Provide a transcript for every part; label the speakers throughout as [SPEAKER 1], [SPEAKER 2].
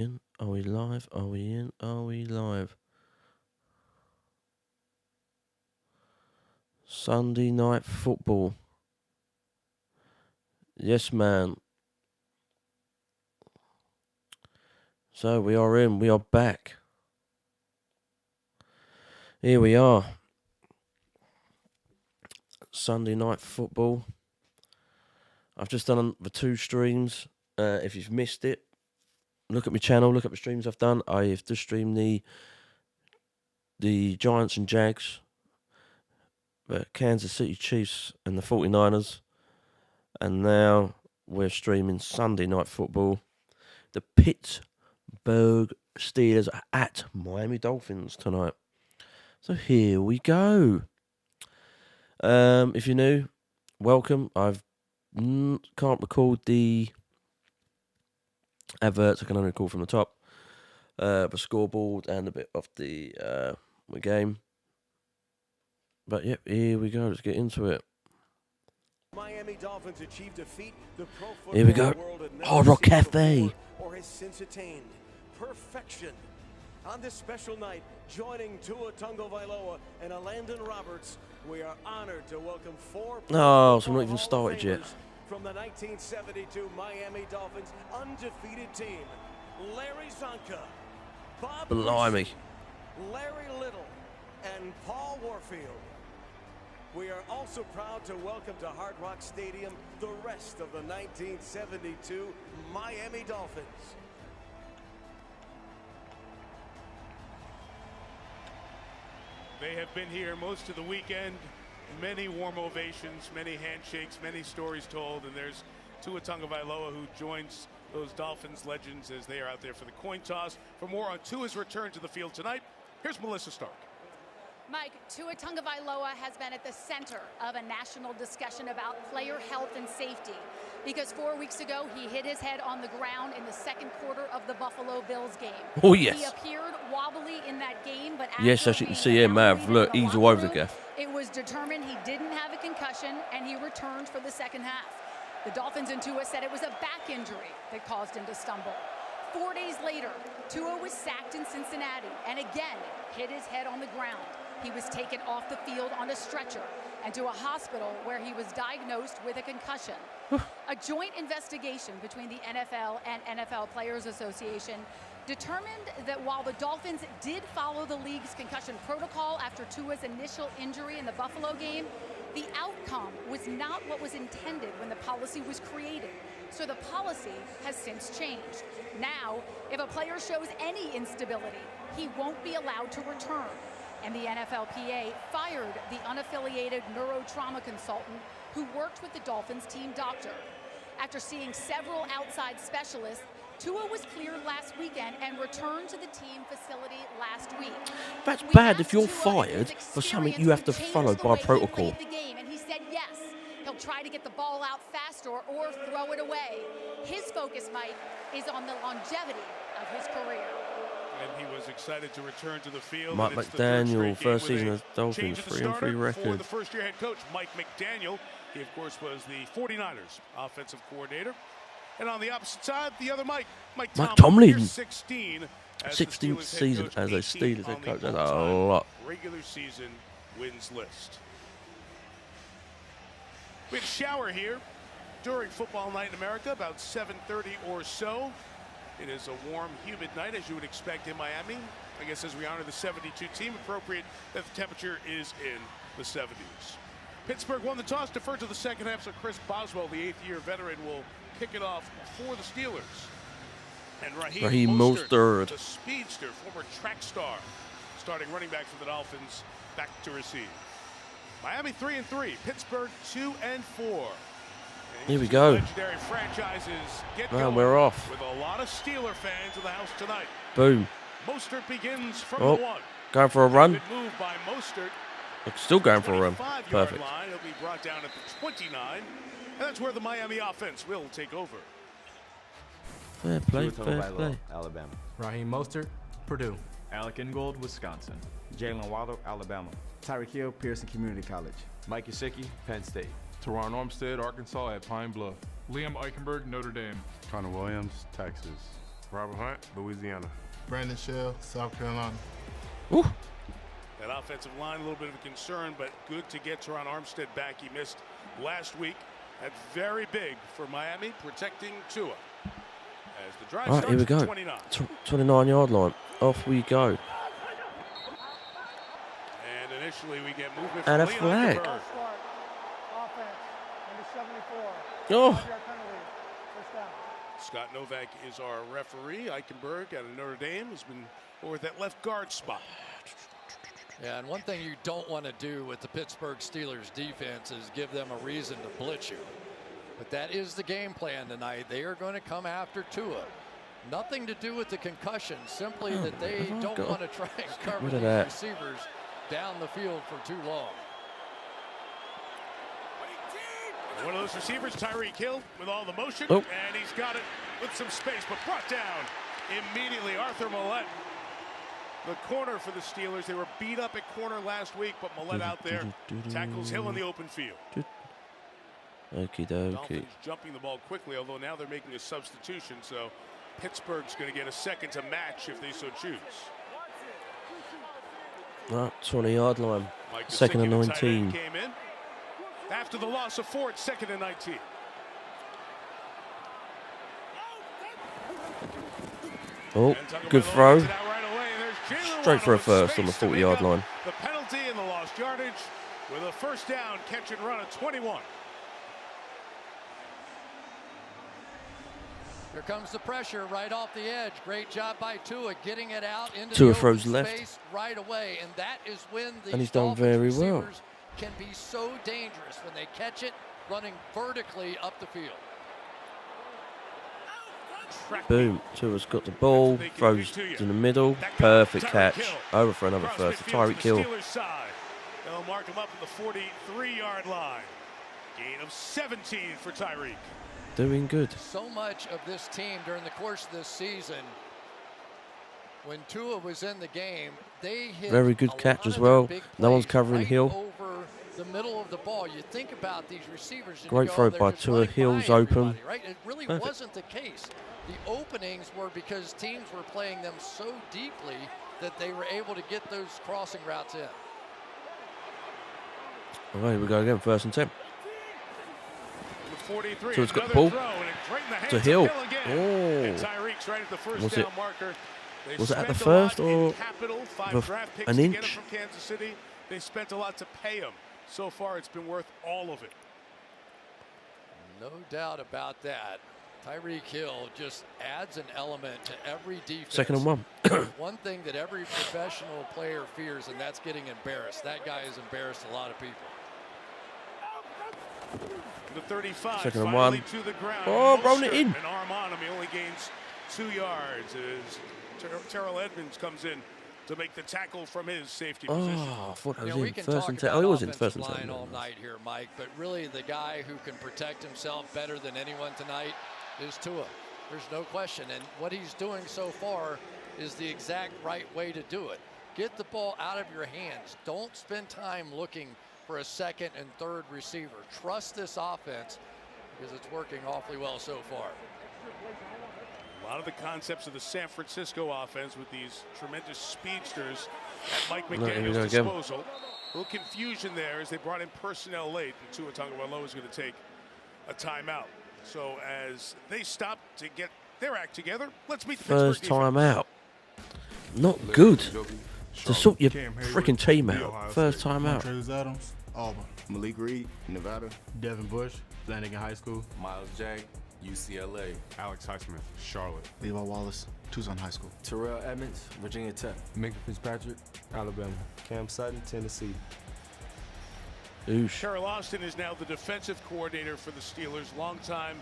[SPEAKER 1] Are we live? Are we in? Are we live? Sunday night football. Yes, man. So we are in. We are back. Here we are. Sunday night football. I've just done the 2 streams. If you've missed it, look at my channel. Look at the streams I've done. I've just streamed the Giants and Jags, the Kansas City Chiefs and the 49ers. And now we're streaming Sunday night football. The Pitsburgh Steelers are at Miami Dolphins tonight. So here we go. If you're new, welcome. I've can't record the adverts. I can only record from the top, the scoreboard and a bit of the game. But yep, here we go. Let's get into it.
[SPEAKER 2] Miami Dolphins achieved a feat the pro
[SPEAKER 1] Here we go. Hard Rock Cafe.
[SPEAKER 2] Or has since attained perfection. On this special night, joining Tua Tagovailoa and Landon Roberts, we are honored to welcome 4
[SPEAKER 1] Oh, so I'm not even started yet.
[SPEAKER 2] From the 1972 Miami Dolphins undefeated team. Larry Zonka, Bob
[SPEAKER 1] Blimey.
[SPEAKER 2] Greasy, Larry Little, and Paul Warfield. We are also proud to welcome to Hard Rock Stadium the rest of the 1972 Miami Dolphins.
[SPEAKER 3] They have been here most of the weekend. Many warm ovations, many handshakes, many stories told, and there's Tua Tagovailoa who joins those Dolphins legends as they are out there for the coin toss. For more on Tua's return to the field tonight, here's Melissa Stark.
[SPEAKER 4] Mike, Tua Tagovailoa has been at the center of a national discussion about player health and safety because 4 weeks ago he hit his head on the ground in the second quarter of the Buffalo Bills game.
[SPEAKER 1] Oh, yes.
[SPEAKER 4] He appeared wobbly in that game, but
[SPEAKER 1] yes, as you can see here, Mav, look, he's all over the gaff.
[SPEAKER 4] It was determined he didn't have a concussion and he returned for the second half. The Dolphins and Tua said it was a back injury that caused him to stumble. 4 days later, Tua was sacked in Cincinnati and again hit his head on the ground. He was taken off the field on a stretcher and to a hospital where he was diagnosed with a concussion. A joint investigation between the NFL and NFL Players Association determined that while the Dolphins did follow the league's concussion protocol after Tua's initial injury in the Buffalo game, the outcome was not what was intended when the policy was created. So the policy has since changed. Now, if a player shows any instability, he won't be allowed to return. And the NFLPA fired the unaffiliated neurotrauma consultant who worked with the Dolphins team doctor. After seeing several outside specialists, Tua was cleared last weekend and returned to the team facility last week.
[SPEAKER 1] That's bad if you're fired for something you have to follow by protocol.
[SPEAKER 4] And he said yes, he'll try to get the ball out faster or throw it away. His focus, Mike, is on the longevity of his career.
[SPEAKER 3] And he was excited to return to the field.
[SPEAKER 1] Mike McDaniel, first season of Dolphins, 3-3 record.
[SPEAKER 3] For the first-year head coach, Mike McDaniel. He, of course, was the 49ers offensive coordinator. And on the opposite side, the other Mike Tomlin. 16th
[SPEAKER 1] season as a Steelers head coach. That's a lot.
[SPEAKER 3] Regular season wins list. We had a shower here during football night in America, about 7:30 or so. It is a warm, humid night, as you would expect in Miami. I guess as we honor the 72 team, appropriate that the temperature is in the 70s. Pittsburgh won the toss, deferred to the second half, so Chris Boswell, the 8th-year veteran, will kick it off for the Steelers. And Raheem Mostert, the speedster, former track star, starting running back for the Dolphins, back to receive. Miami 3-3, Pittsburgh 2-4.
[SPEAKER 1] Here we go.
[SPEAKER 3] Legendary franchises get
[SPEAKER 1] Man,
[SPEAKER 3] going
[SPEAKER 1] we're off.
[SPEAKER 3] with a lot of Steeler fans in the house tonight.
[SPEAKER 1] Boom.
[SPEAKER 3] Mostert begins from the 1.
[SPEAKER 1] Going for a run.
[SPEAKER 3] Good move by Mostert.
[SPEAKER 1] Still going for a run.
[SPEAKER 3] 25-yard
[SPEAKER 1] Perfect.
[SPEAKER 3] line. He'll be brought down at the 29. And that's where the Miami offense will take over.
[SPEAKER 1] Fair play, fair play.
[SPEAKER 5] Alabama.
[SPEAKER 6] Raheem Mostert, Purdue.
[SPEAKER 5] Alec Ingold, Wisconsin.
[SPEAKER 7] Jalen Waddle, Alabama.
[SPEAKER 8] Tyreek Hill, Pearson Community College.
[SPEAKER 7] Mike Gesicki, Penn State.
[SPEAKER 9] Teron Armstead, Arkansas at Pine Bluff.
[SPEAKER 10] Liam Eichenberg, Notre Dame.
[SPEAKER 11] Connor Williams, Texas.
[SPEAKER 9] Robert Hunt, Louisiana.
[SPEAKER 10] Brandon Shell, South Carolina.
[SPEAKER 1] Ooh.
[SPEAKER 3] That offensive line, a little bit of a concern, but good to get Teron Armstead back. He missed last week. That's very big for Miami, protecting Tua. As the drive starts
[SPEAKER 1] Here we go.
[SPEAKER 3] 29.
[SPEAKER 1] 29-yard line. Off we go.
[SPEAKER 3] And initially we get movement
[SPEAKER 1] And a
[SPEAKER 3] from
[SPEAKER 1] flag.
[SPEAKER 3] Leon
[SPEAKER 1] Oh.
[SPEAKER 3] Scott Novak is our referee. Eichenberg out of Notre Dame has been over that left guard spot.
[SPEAKER 11] Yeah, and one thing you don't want to do with the Pittsburgh Steelers defense is give them a reason to blitz you. But that is the game plan tonight. They are going to come after Tua. Nothing to do with the concussion, simply that they don't want to try and cover
[SPEAKER 1] rid of
[SPEAKER 11] these
[SPEAKER 1] that.
[SPEAKER 11] receivers down the field for too long.
[SPEAKER 3] One of those receivers, Tyreek Hill, with all the motion,
[SPEAKER 1] Oh.
[SPEAKER 3] and he's got it with some space, but brought down immediately. Arthur Millette, the corner for the Steelers. They were beat up at corner last week, but Millette out there tackles Hill in the open field.
[SPEAKER 1] Okie dokie.
[SPEAKER 3] Dolphins jumping the ball quickly, although now they're making a substitution, so Pittsburgh's going to get a second to match if they so choose.
[SPEAKER 1] 20-yard line.
[SPEAKER 3] Mike
[SPEAKER 1] Second and
[SPEAKER 3] Gesicki, the tight end,
[SPEAKER 1] 19.
[SPEAKER 3] came in. After the loss of 4, it's 2nd and 19.
[SPEAKER 1] Oh, good throw. Straight for a first on the 40-yard line.
[SPEAKER 3] The penalty and the lost yardage with a first down catch and run at 21.
[SPEAKER 11] Here comes the pressure right off the edge. Great job by Tua getting it out into
[SPEAKER 1] Tua
[SPEAKER 11] the
[SPEAKER 1] throws
[SPEAKER 11] open
[SPEAKER 1] left.
[SPEAKER 11] space right away, and that is when the
[SPEAKER 1] And he's done
[SPEAKER 11] Dolphins
[SPEAKER 1] very well.
[SPEAKER 11] receivers can be so dangerous when they catch it running vertically up the field.
[SPEAKER 1] Boom. Tua's got the ball. Throws in the middle. Perfect catch. Over for another first. Tyreek Hill.
[SPEAKER 3] They'll mark him up at the 43-yard line. Gain of 17 for Tyreek.
[SPEAKER 1] Doing good.
[SPEAKER 11] So much of this team during the course of this season, when Tua was in the game, they hit
[SPEAKER 1] Very good catch as well. No one's covering Hill.
[SPEAKER 11] Over the middle of the ball. You think about these receivers. And
[SPEAKER 1] Great
[SPEAKER 11] you go,
[SPEAKER 1] throw
[SPEAKER 11] they're
[SPEAKER 1] by
[SPEAKER 11] just
[SPEAKER 1] Tua.
[SPEAKER 11] running
[SPEAKER 1] Hill's
[SPEAKER 11] by
[SPEAKER 1] open.
[SPEAKER 11] everybody, right? It really
[SPEAKER 1] Perfect.
[SPEAKER 11] wasn't the case. The openings were because teams were playing them so deeply that they were able to get those crossing routes in.
[SPEAKER 1] All right, here we go again. 1st and 10.
[SPEAKER 3] 43,
[SPEAKER 1] So it's got the
[SPEAKER 3] another
[SPEAKER 1] ball
[SPEAKER 3] throw, and it's right in the hands
[SPEAKER 1] to
[SPEAKER 3] of
[SPEAKER 1] Hill.
[SPEAKER 3] again.
[SPEAKER 1] Oh.
[SPEAKER 3] And Tyreek's right at the first
[SPEAKER 1] Was
[SPEAKER 3] down
[SPEAKER 1] it-
[SPEAKER 3] marker. They
[SPEAKER 1] was it at the
[SPEAKER 3] spent a lot
[SPEAKER 1] first
[SPEAKER 3] in
[SPEAKER 1] or
[SPEAKER 3] capital, 5
[SPEAKER 1] the
[SPEAKER 3] draft picks
[SPEAKER 1] an
[SPEAKER 3] to get him
[SPEAKER 1] inch?
[SPEAKER 3] from Kansas City. They spent a lot to pay him. So far, it's been worth all of it.
[SPEAKER 11] No doubt about that. Tyreek Hill just adds an element to every defense.
[SPEAKER 1] 2nd and 1.
[SPEAKER 11] One thing that every professional player fears, and that's getting embarrassed. That guy has embarrassed a lot of people.
[SPEAKER 3] The 35
[SPEAKER 1] 2nd and
[SPEAKER 3] finally
[SPEAKER 1] 1.
[SPEAKER 3] to the ground.
[SPEAKER 1] Oh, rolling it
[SPEAKER 3] Mostert,
[SPEAKER 1] in.
[SPEAKER 3] An arm on him. He only gains 2 yards as Terrell Edmonds comes in to make the tackle from his safety position.
[SPEAKER 1] Oh, I thought that was
[SPEAKER 11] we
[SPEAKER 1] in.
[SPEAKER 11] can
[SPEAKER 1] 1st
[SPEAKER 11] talk
[SPEAKER 1] and 10.
[SPEAKER 11] about
[SPEAKER 1] Oh, it was in
[SPEAKER 11] offensive
[SPEAKER 1] 1st and 10.
[SPEAKER 11] line all night here, Mike, but really the guy who can protect himself better than anyone tonight is Tua. There's no question, and what he's doing so far is the exact right way to do it. Get the ball out of your hands. Don't spend time looking for a 2nd and 3rd receiver. Trust this offense because it's working awfully well so far.
[SPEAKER 3] A lot of the concepts of the San Francisco offense with these tremendous speedsters at Mike
[SPEAKER 1] Here we
[SPEAKER 3] McDaniel's
[SPEAKER 1] go again.
[SPEAKER 3] disposal. A little confusion there as they brought in personnel late, and Tua Tagovailoa is going to take a timeout. So as they stop to get their act together, let's meet the
[SPEAKER 1] First
[SPEAKER 3] Pittsburgh
[SPEAKER 1] time
[SPEAKER 3] defense.
[SPEAKER 1] out. Not good. To sort your freaking team out. First time out.
[SPEAKER 10] Travis Adams, Auburn.
[SPEAKER 12] Malik Reed, Nevada.
[SPEAKER 8] Devin Bush, Flanagan High School.
[SPEAKER 7] Miles Jack, UCLA.
[SPEAKER 9] Alex Highsmith, Charlotte.
[SPEAKER 13] Levi Wallace, Tucson High School.
[SPEAKER 7] Terrell Edmonds, Virginia Tech.
[SPEAKER 14] Minka Fitzpatrick, Alabama. Cam Sutton, Tennessee.
[SPEAKER 1] Oosh.
[SPEAKER 3] Cheryl Austin is now the defensive coordinator for the Steelers. Long time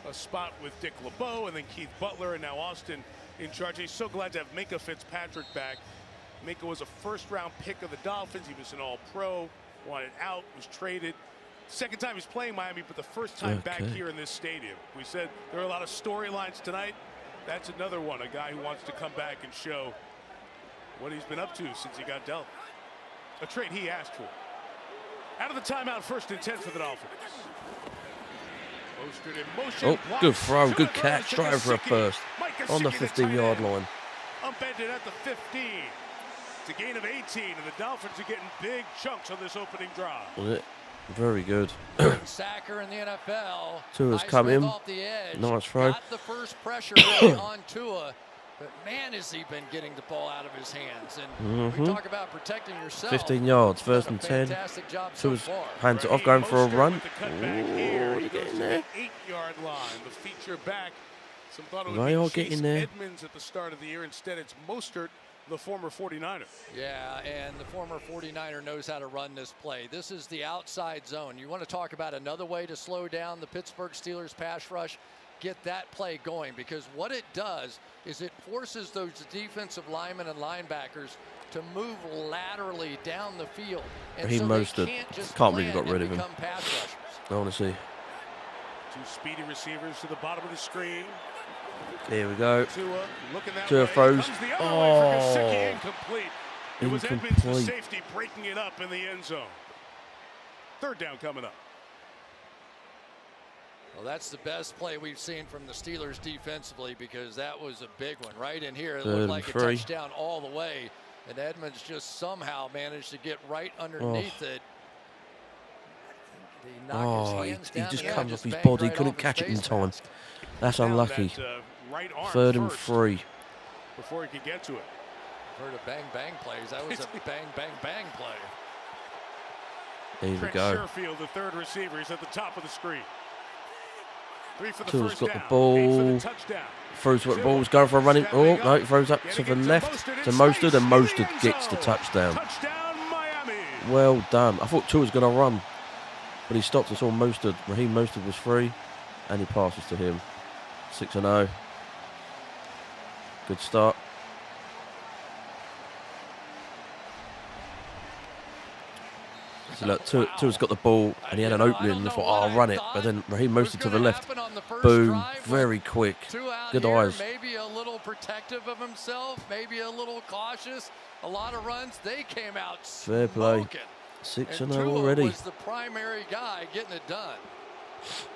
[SPEAKER 3] a spot with Dick LeBeau and then Keith Butler, and now Austin in charge. He's so glad to have Minka Fitzpatrick back. Minka was a first-round pick of the Dolphins. He was an all-pro, wanted out, was traded. Second time he's playing Miami, but the first time back here in this stadium. We said there are a lot of storylines tonight. That's another one, a guy who wants to come back and show what he's been up to since he got dealt. A trade he asked for. Out of the timeout, 1st and 10 for the Dolphins. Mostert in motion,
[SPEAKER 1] Oh, good
[SPEAKER 3] blocks,
[SPEAKER 1] throw,
[SPEAKER 3] to
[SPEAKER 1] good
[SPEAKER 3] the
[SPEAKER 1] catch,
[SPEAKER 3] throw,
[SPEAKER 1] try for a
[SPEAKER 3] Gesicki.
[SPEAKER 1] first.
[SPEAKER 3] Mike Gesicki,
[SPEAKER 1] on the
[SPEAKER 3] the
[SPEAKER 1] 15-yard
[SPEAKER 3] tight end.
[SPEAKER 1] line.
[SPEAKER 3] Upended at the 15. It's a gain of 18, and the Dolphins are getting big chunks on this opening drive.
[SPEAKER 1] Was it? Very good.
[SPEAKER 11] Sacker in the NFL.
[SPEAKER 1] Tua's come in.
[SPEAKER 11] Off the edge.
[SPEAKER 1] Nice throw.
[SPEAKER 11] Got the first pressure really on Tua, but man, has he been getting the ball out of his hands. And we talk about protecting yourself.
[SPEAKER 1] 15 yards, first and 10. Tua's hands it off, going for a run. Oh, you getting there?
[SPEAKER 3] 8-yard line. The feature back. Some thought it
[SPEAKER 1] They are
[SPEAKER 3] would be
[SPEAKER 1] getting
[SPEAKER 3] Chase
[SPEAKER 1] there.
[SPEAKER 3] Edmonds at the start of the year. Instead, it's Mostert, the former 49er.
[SPEAKER 11] Yeah, and the former 49er knows how to run this play. This is the outside zone. You want to talk about another way to slow down the Pittsburgh Steelers pass rush? Get that play going, because what it does is it forces those defensive linemen and linebackers to move laterally down the field. And
[SPEAKER 1] He
[SPEAKER 11] so
[SPEAKER 1] Mostert. Can't believe you got rid of him.
[SPEAKER 11] Pass rushers.
[SPEAKER 1] I want to see.
[SPEAKER 3] Two speedy receivers to the bottom of the screen.
[SPEAKER 1] Here we go.
[SPEAKER 3] Tua
[SPEAKER 1] throws.
[SPEAKER 3] Oh, incomplete. It was Edmonds, the
[SPEAKER 1] Incomplete.
[SPEAKER 3] safety, breaking it up in the end zone. Third down coming up.
[SPEAKER 11] Well, that's the best play we've seen from the Steelers defensively, because that was a big one right in here. It looked like a touchdown all the way, and Edmonds just somehow managed to get right underneath it.
[SPEAKER 1] He just comes off his body. Couldn't catch it in time. That's unlucky. Third and 3.
[SPEAKER 3] Before he could get to it.
[SPEAKER 11] Heard of bang bang plays. That was a bang bang bang play.
[SPEAKER 1] There we go.
[SPEAKER 3] Sherfield, the third receiver, he's at the top of the screen. 3 for the
[SPEAKER 1] Tua's
[SPEAKER 3] first
[SPEAKER 1] got
[SPEAKER 3] down.
[SPEAKER 1] the ball. Throws what the ball's going for a running. Oh no, he throws up to the left to Mostert, and Mostert gets the touchdown. Well done. I thought Tua's going to run, but he stopped and saw Mostert. Raheem Mostert was free, and he passes to him. 6-0. Good start. So look, Tua's got the ball, and he had an opening, and I thought, oh, I'll run it. But then Raheem Mostert to the left. Boom. Very quick. Good eyes.
[SPEAKER 11] Maybe a little protective of himself, maybe a little cautious. A lot of runs, they came out
[SPEAKER 1] Fair play. 6-0 already.
[SPEAKER 11] Was the primary guy getting it done.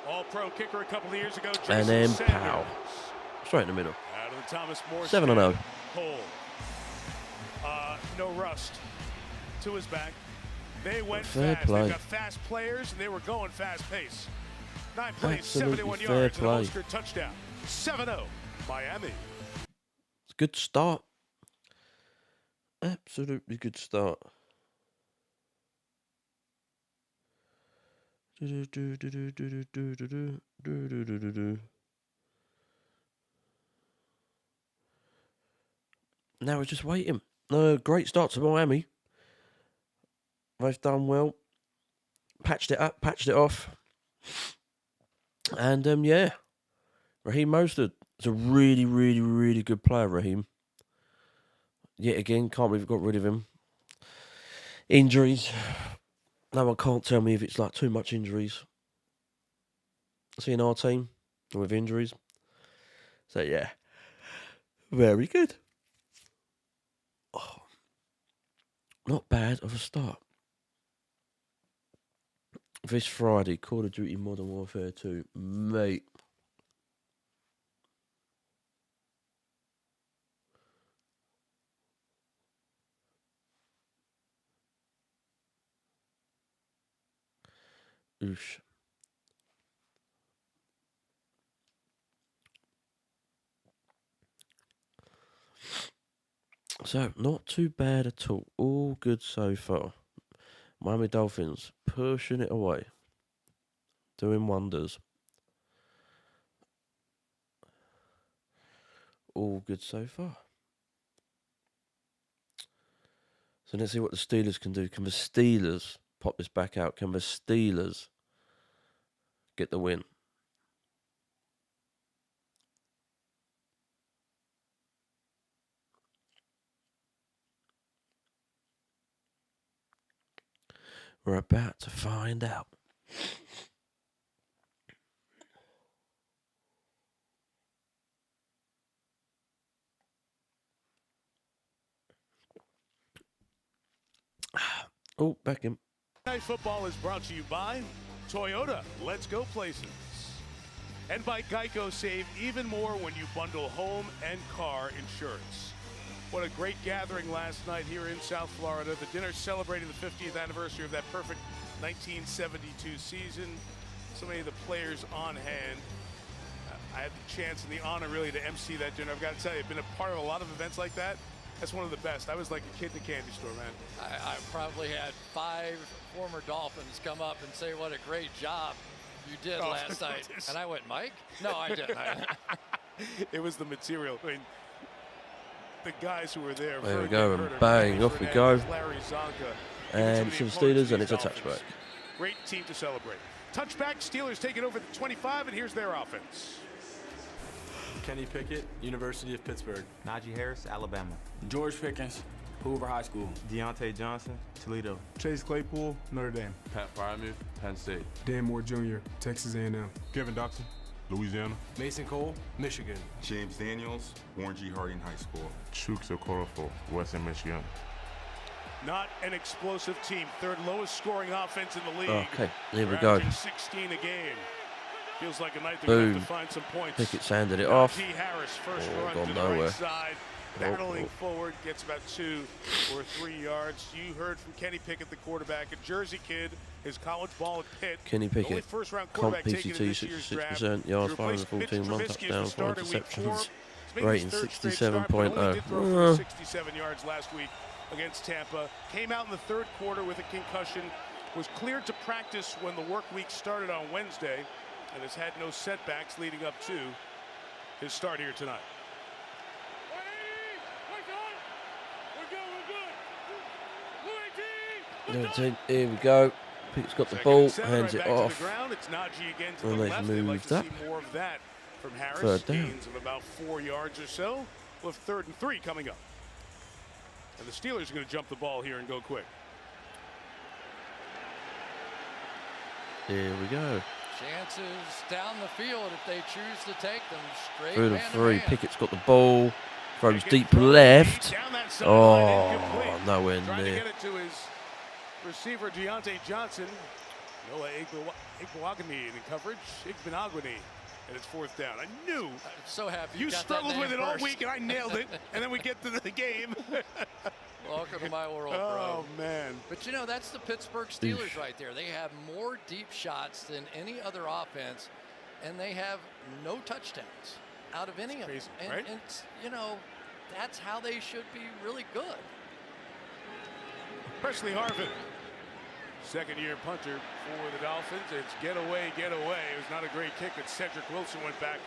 [SPEAKER 3] All-pro kicker a couple of years ago.
[SPEAKER 1] And then pow. Straight in the middle.
[SPEAKER 3] Out of the Thomas Morris
[SPEAKER 1] 7-0.
[SPEAKER 3] hole. No rust. Tua's back. They went fast. They got fast players, and they were going fast pace. 9 plays, 71 yards, and a Mostert touchdown. 7-0, Miami.
[SPEAKER 1] It's a good start. Absolutely good start. Now we're just waiting. Great start to Miami. They've done well. Patched it up, patched it off. And, yeah. Raheem Mostert is a really, really, really good player, Raheem. Yet again, can't believe we got rid of him. Injuries. No one can't tell me if it's like too much injuries. Seeing our team with injuries. So, yeah. Very good. Oh, not bad of a start. This Friday, Call of Duty Modern Warfare 2. Mate. Oosh. So, not too bad at all. All good so far. Miami Dolphins pushing it away. Doing wonders. All good so far. So let's see what the Steelers can do. Can the Steelers pop this back out? Can the Steelers get the win? We're about to find out. Oh, back in.
[SPEAKER 3] Night Football is brought to you by Toyota. Let's go places. And by Geico, save even more when you bundle home and car insurance. What a great gathering last night here in South Florida. The dinner celebrating the 50th anniversary of that perfect 1972 season. So many of the players on hand. I had the chance and the honor really to MC that dinner. I've got to tell you, I've been a part of a lot of events like that. That's one of the best. I was like a kid in a candy store, man.
[SPEAKER 11] I probably had 5 former Dolphins come up and say what a great job you did last night. And I went, Mike? No, I didn't.
[SPEAKER 3] It was the material. I mean, the guys who were there.
[SPEAKER 1] There we go, and bang, off we go. And some Steelers, and it's a touchback.
[SPEAKER 3] Great team to celebrate. Touchback, Steelers taking over the 25, and here's their offense.
[SPEAKER 8] Kenny Pickett, University of Pittsburgh.
[SPEAKER 12] Najee Harris, Alabama.
[SPEAKER 15] George Pickens, Hoover High School.
[SPEAKER 6] Deontay Johnson, Toledo.
[SPEAKER 16] Chase Claypool, Notre Dame.
[SPEAKER 9] Pat Frymuth, Penn State.
[SPEAKER 16] Dan Moore Jr., Texas A&M.
[SPEAKER 9] Kevin Dotson, Louisiana.
[SPEAKER 8] Mason Cole, Michigan.
[SPEAKER 17] James Daniels, Warren G. Harding High School.
[SPEAKER 9] Chooks Okorafor, Western Michigan.
[SPEAKER 3] Not an explosive team. Third lowest scoring offense in the league.
[SPEAKER 1] Okay, here we go.
[SPEAKER 3] 16 a game. Feels like a night they're going to have to find some points.
[SPEAKER 1] Pickett sanded it off.
[SPEAKER 3] Harris first run
[SPEAKER 1] gone
[SPEAKER 3] to the
[SPEAKER 1] nowhere.
[SPEAKER 3] right side. Battling forward, gets about 2 or 3 yards. You heard from Kenny Pickett, the quarterback, a Jersey kid, his college ball at Pitt.
[SPEAKER 1] Kenny Pickett,
[SPEAKER 3] first-round
[SPEAKER 1] comp
[SPEAKER 3] quarterback taken in
[SPEAKER 1] PCT,
[SPEAKER 3] this year's
[SPEAKER 1] 66%, yards, 514, 1 touchdown, 4 interceptions, rating 67.0.
[SPEAKER 3] 67 yards last week against Tampa. Came out in the third quarter with a concussion. Was cleared to practice when the work week started on Wednesday, and has had no setbacks leading up to his start here tonight.
[SPEAKER 1] Here we go. Pickett's got the ball, hands it off,
[SPEAKER 3] and
[SPEAKER 1] they've moved up.
[SPEAKER 3] More of that from Harris.
[SPEAKER 1] Third down.
[SPEAKER 3] Gains of about 4 yards or so. We'll have 3rd and 3 coming up. And the Steelers are going to jump the ball here and go quick.
[SPEAKER 1] Here we go.
[SPEAKER 11] Chances down the field if they choose to take them straight.
[SPEAKER 1] 3rd and 3. Pickett's got the ball. Throws deep left. Oh, nowhere
[SPEAKER 3] Trying to
[SPEAKER 1] near.
[SPEAKER 3] get it to his receiver, Deontay Johnson. Noah Igbenogany in coverage. Igbenogany. And it's 4th down. I knew.
[SPEAKER 11] I'm so happy
[SPEAKER 3] you
[SPEAKER 11] got
[SPEAKER 3] struggled
[SPEAKER 11] that
[SPEAKER 3] with it
[SPEAKER 11] name
[SPEAKER 3] all
[SPEAKER 11] first.
[SPEAKER 3] week, and I nailed it. And then we get to the game.
[SPEAKER 11] Welcome to my world,
[SPEAKER 3] oh,
[SPEAKER 11] bro.
[SPEAKER 3] man.
[SPEAKER 11] But, you know, that's the Pittsburgh Steelers right there. They have more deep shots than any other offense, and they have no touchdowns out of any of them. And, it's, you know, that's how they should be really good.
[SPEAKER 3] Presley Harvin, second-year punter for the Dolphins. It's get away, get away. It was not a great kick, but Cedric Wilson went back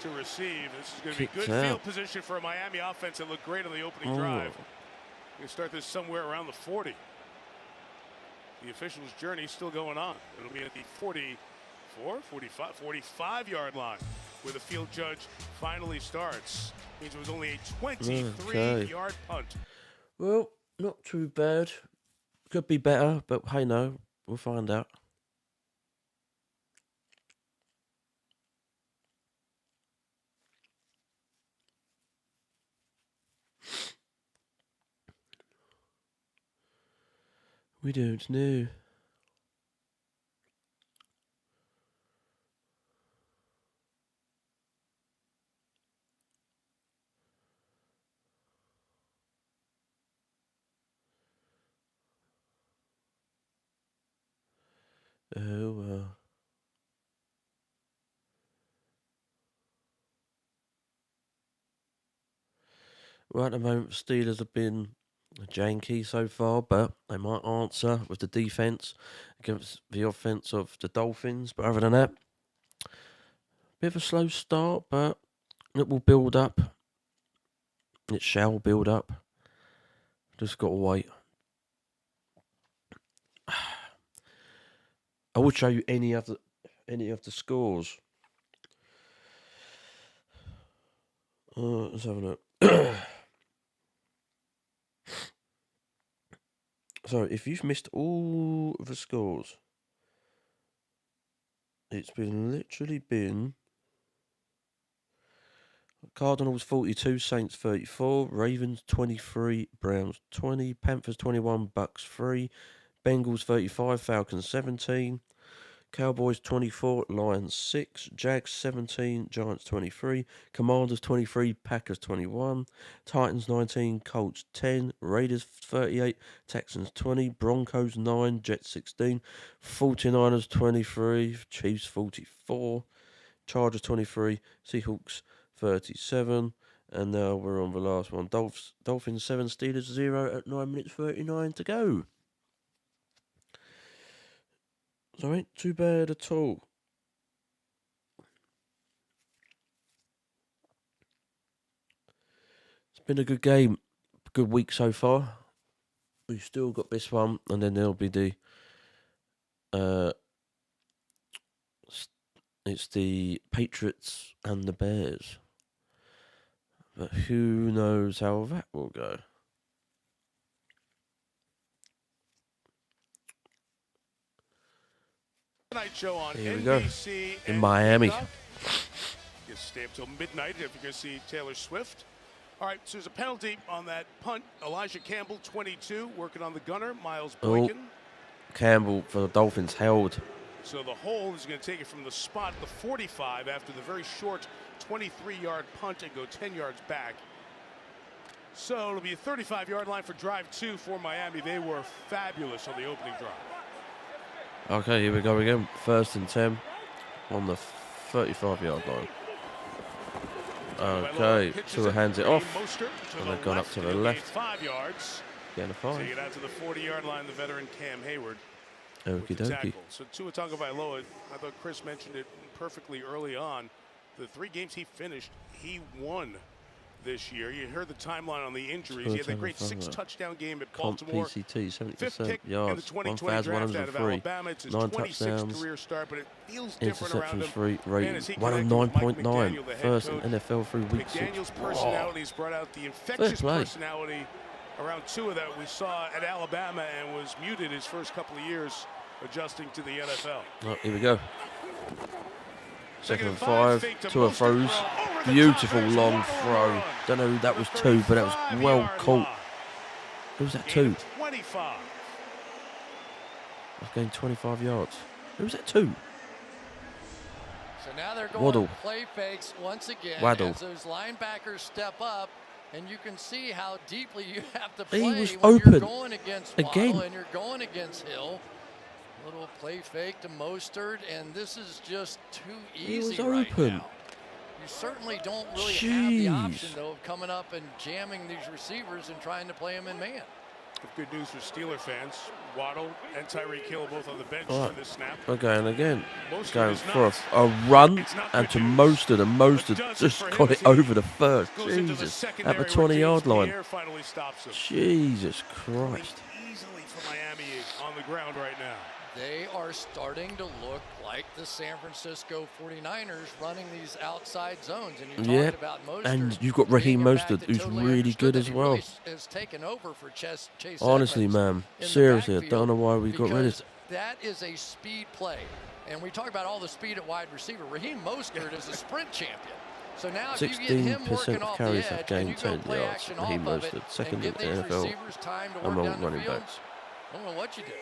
[SPEAKER 3] to receive. This is going to be good field position for a Miami offense that looked great on the opening drive. We're going to start this somewhere around the 40. The officials' journey is still going on. It'll be at the 45-yard line where the field judge finally starts. Means it was only a 23-yard punt.
[SPEAKER 1] Well, not too bad. Could be better, but hey, no, we'll find out. We don't know. Oh, well. Well, at the moment, Steelers have been janky so far, but they might answer with the defense against the offense of the Dolphins. But other than that, bit of a slow start, but it will build up. It shall build up. Just got to wait. I would show you any of the scores. Let's have a look. So, if you've missed all of the scores, it's literally been Cardinals 42, Saints 34, Ravens 23, Browns 20, Panthers 21, Bucks 3, Bengals 35, Falcons 17, Cowboys 24, Lions 6, Jags 17, Giants 23, Commanders 23, Packers 21, Titans 19, Colts 10, Raiders 38, Texans 20, Broncos 9, Jets 16, 49ers 23, Chiefs 44, Chargers 23, Seahawks 37, and now we're on the last one. Dolphins 7, Steelers 0 at 9 minutes 39 to go. So ain't too bad at all. It's been a good game, good week so far. We've still got this one, and then there'll be the it's the Patriots and the Bears. But who knows how that will go.
[SPEAKER 3] Tonight show on
[SPEAKER 1] Here we go.
[SPEAKER 3] NBC
[SPEAKER 1] In Miami.
[SPEAKER 3] You stay up till midnight if you're going to see Taylor Swift. All right, so there's a penalty on that punt. Elijah Campbell, 22, working on the gunner. Miles Boykin.
[SPEAKER 1] Campbell for the Dolphins held.
[SPEAKER 3] So the hold is going to take it from the spot, the 45, after the very short 23-yard punt and go 10 yards back. So it'll be a 35-yard line for drive 2 for Miami. They were fabulous on the opening drive.
[SPEAKER 1] Okay, here we go again. 1st and 10 on the 35-yard line. Okay, Tua hands it off, and they've gone up to the left.
[SPEAKER 3] 5 yards.
[SPEAKER 1] Getting a fine.
[SPEAKER 3] Take it out to the 40-yard line, the veteran Cam Hayward.
[SPEAKER 1] Okie dokie.
[SPEAKER 3] So Tua Tagovailoa, I thought Chris mentioned it perfectly early on. The 3 games he finished, he won this year. You heard the timeline on the injuries. He had that great 6-touchdown game at Baltimore.
[SPEAKER 1] PCT,
[SPEAKER 3] 70% yards, 1,103. 9 touchdowns, career start, but it feels different around him.
[SPEAKER 1] Free rating 109.9. First in NFL through week 6.
[SPEAKER 3] McDaniel's personality's brought out the infectious personality around Tua that we saw at Alabama and was muted his first couple of years adjusting to the NFL.
[SPEAKER 1] Oh, here we go. 2nd and 5. Tua throws. Beautiful long throw. Don't know who that was to, but that was well caught. Who was that to?
[SPEAKER 3] 25.
[SPEAKER 1] I've gained 25 yards. Who was that to?
[SPEAKER 11] So now they're going
[SPEAKER 1] Waddle.
[SPEAKER 11] Play fakes once again.
[SPEAKER 1] Waddle.
[SPEAKER 11] As those linebackers step up, and you can see how deeply you have to play
[SPEAKER 1] He was
[SPEAKER 11] when
[SPEAKER 1] open
[SPEAKER 11] you're going against Waddle
[SPEAKER 1] again.
[SPEAKER 11] and you're going against Hill. Little play fake to Mostert, and this is just too easy right now. You certainly don't really have the option, though, of coming up and jamming these receivers and trying to play them in man.
[SPEAKER 3] Good news for Steeler fans. Waddle and Tyreek Hill both on the bench for this snap.
[SPEAKER 1] Okay, and again, going for a run and to Mostert, and Mostert just got it over the first. Jesus, at the 20-yard line. Jesus Christ.
[SPEAKER 3] Easily for Miami on the ground right now.
[SPEAKER 11] They are starting to look like the San Francisco 49ers running these outside zones. And you talked about Mostert.
[SPEAKER 1] And you've got Raheem Mostert, who's really good as well.
[SPEAKER 11] Has taken over for Chase
[SPEAKER 1] Honestly, man, seriously, I don't know why we got rid of it.
[SPEAKER 11] That is a speed play. And we talk about all the speed at wide receiver. Raheem Mostert is a sprint champion. So now if you get him working off the
[SPEAKER 1] carries
[SPEAKER 11] edge
[SPEAKER 1] have
[SPEAKER 11] and
[SPEAKER 1] gained
[SPEAKER 11] you go
[SPEAKER 1] 10
[SPEAKER 11] play
[SPEAKER 1] yards.
[SPEAKER 11] action
[SPEAKER 1] Raheem
[SPEAKER 11] off of it
[SPEAKER 1] Mostert, second
[SPEAKER 11] and
[SPEAKER 1] in
[SPEAKER 11] give
[SPEAKER 1] the
[SPEAKER 11] these
[SPEAKER 1] NFL
[SPEAKER 11] receivers time to work
[SPEAKER 1] among
[SPEAKER 11] down the
[SPEAKER 1] running
[SPEAKER 11] field,
[SPEAKER 1] backs.
[SPEAKER 11] I don't know what you do.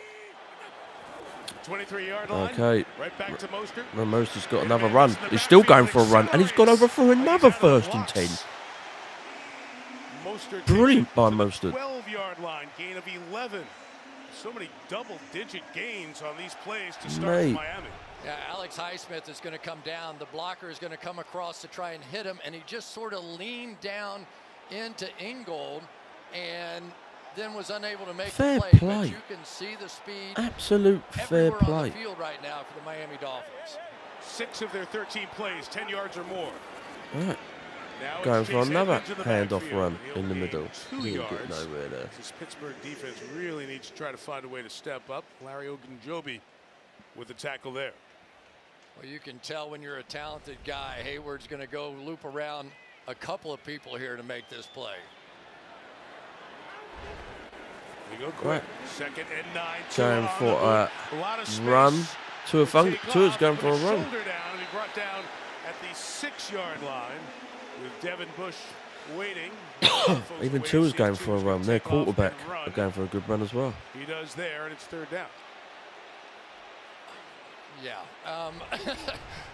[SPEAKER 3] 23-yard line.
[SPEAKER 1] Okay.
[SPEAKER 3] Right back to Mostert.
[SPEAKER 1] Mostert's got another run. He's still going for a run, and he's gone over for another 1st and 10. Brilliant by Mostert.
[SPEAKER 3] 12-yard line, gain of 11. So many double-digit gains on these plays to start Miami.
[SPEAKER 11] Yeah, Alex Highsmith is going to come down. The blocker is going to come across to try and hit him, and he just sort of leaned down into Ingold and then was unable to make
[SPEAKER 1] Fair
[SPEAKER 11] the play.
[SPEAKER 1] play.
[SPEAKER 11] But you can see the speed.
[SPEAKER 1] Absolute fair
[SPEAKER 11] everywhere
[SPEAKER 1] play.
[SPEAKER 11] on the field right now for the Miami Dolphins.
[SPEAKER 3] 6 of their 13 plays, 10 yards or more.
[SPEAKER 1] All right.
[SPEAKER 3] Now
[SPEAKER 1] Going for another
[SPEAKER 3] handoff
[SPEAKER 1] handoff run in the middle.
[SPEAKER 3] 2
[SPEAKER 1] He didn't
[SPEAKER 3] yards.
[SPEAKER 1] get nowhere there.
[SPEAKER 3] This Pittsburgh defense really needs to try to find a way to step up. Larry Ogunjobi with the tackle there.
[SPEAKER 11] Well, you can tell when you're a talented guy. Hayward's going to go loop around a couple of people here to make this play.
[SPEAKER 3] We go quick. Right. 2nd and 9.
[SPEAKER 1] Going for a run. Tua's going for a run.
[SPEAKER 3] Shoulder down, and he brought down at the 6-yard line with Devin Bush waiting.
[SPEAKER 1] Even Tua's going for a run. Their quarterback are going for a good run as well.
[SPEAKER 3] He does there, and it's 3rd down.
[SPEAKER 11] Yeah.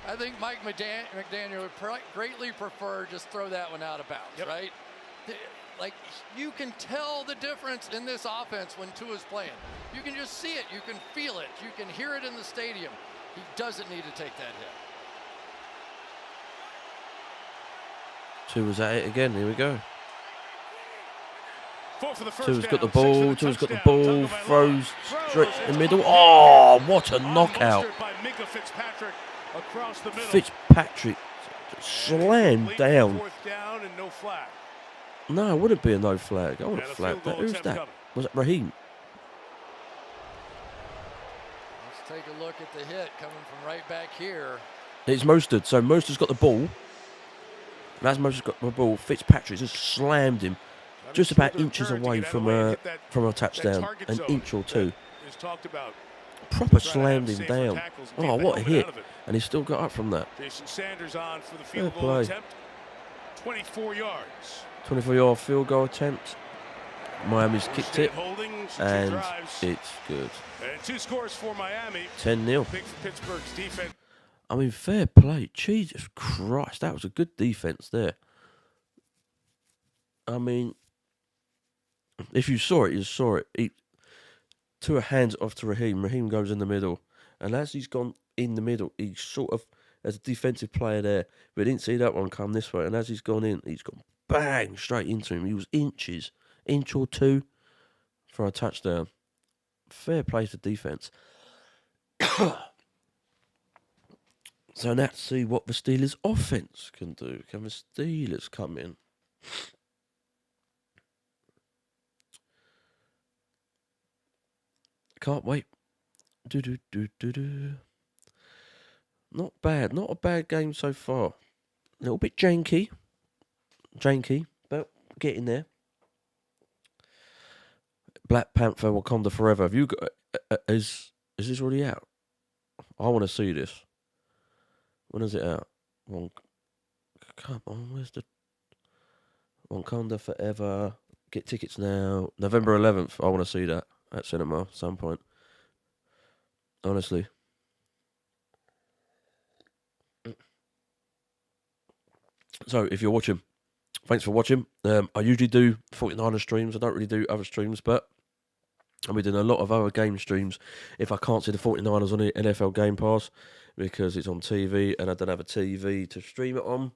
[SPEAKER 11] I think Mike McDaniel would greatly prefer just throw that one out of bounds, right? Like, you can tell the difference in this offense when Tua's playing. You can just see it. You can feel it. You can hear it in the stadium. He doesn't need to take that hit.
[SPEAKER 1] Tua's at it again. Here we go.
[SPEAKER 3] Tua's
[SPEAKER 1] got the ball. Tua's got the ball. Throws straight in the middle. Oh, what a knockout. Fitzpatrick slammed down. No, it wouldn't be a no flag. I would have flagged that. Who's that? Was it Raheem?
[SPEAKER 11] Let's take a look at the hit coming from right back here.
[SPEAKER 1] It's Mostert. So Mostert's got the ball. And as Mostert's got the ball, Fitzpatrick just slammed him just about inches away from a touchdown. An inch or two. Proper slammed him down. Oh, what a hit. And he still got up from that.
[SPEAKER 3] Jason Sanders on for the field goal attempt. 24 yards.
[SPEAKER 1] 24-yard field goal attempt. Miami's kicked it, and it's good.
[SPEAKER 3] And 2 scores for Miami.
[SPEAKER 1] 10-0.
[SPEAKER 3] Big for Pittsburgh's defense.
[SPEAKER 1] I mean, fair play. Jesus Christ, that was a good defense there. I mean, if you saw it, you saw it. Tua hands off to Raheem. Raheem goes in the middle. And as he's gone in the middle, he sort of, as a defensive player there, but didn't see that one come this way. And as he's gone in, he's gone bang straight into him. He was inch or two for a touchdown. Fair play to defense. So let's see what the Steelers' offense can do. Can the Steelers come in? Can't wait. Not bad. Not a bad game so far. A little bit janky, but getting there. Black Panther Wakanda Forever. Have you got? Is this already out? I want to see this. When is it out? Come on, where's the Wakanda Forever? Get tickets now. November 11th. I want to see that at cinema at some point. Honestly. So, if you're watching, thanks for watching. I usually do 49ers streams. I don't really do other streams, but I'll be doing a lot of other game streams if I can't see the 49ers on the NFL Game Pass because it's on TV and I don't have a TV to stream it on.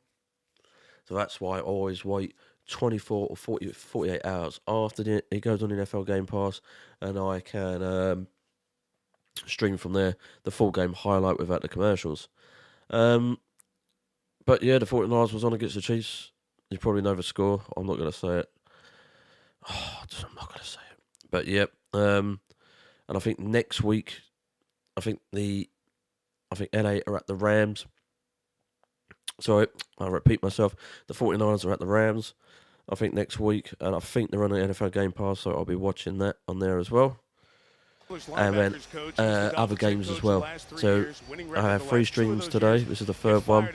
[SPEAKER 1] So that's why I always wait 24 or 48 hours after it goes on the NFL Game Pass and I can stream from there the full game highlight without the commercials. But yeah, the 49ers was on against the Chiefs. You probably know the score. I'm not going to say it. I'm not going to say it. But yeah, and I think next week, I think LA are at the Rams. Sorry, I'll repeat myself. The 49ers are at the Rams, I think, next week. And I think they're on the NFL Game Pass, so I'll be watching that on there as well. And then other games as well. So I have 3 streams today. This is the 3rd one.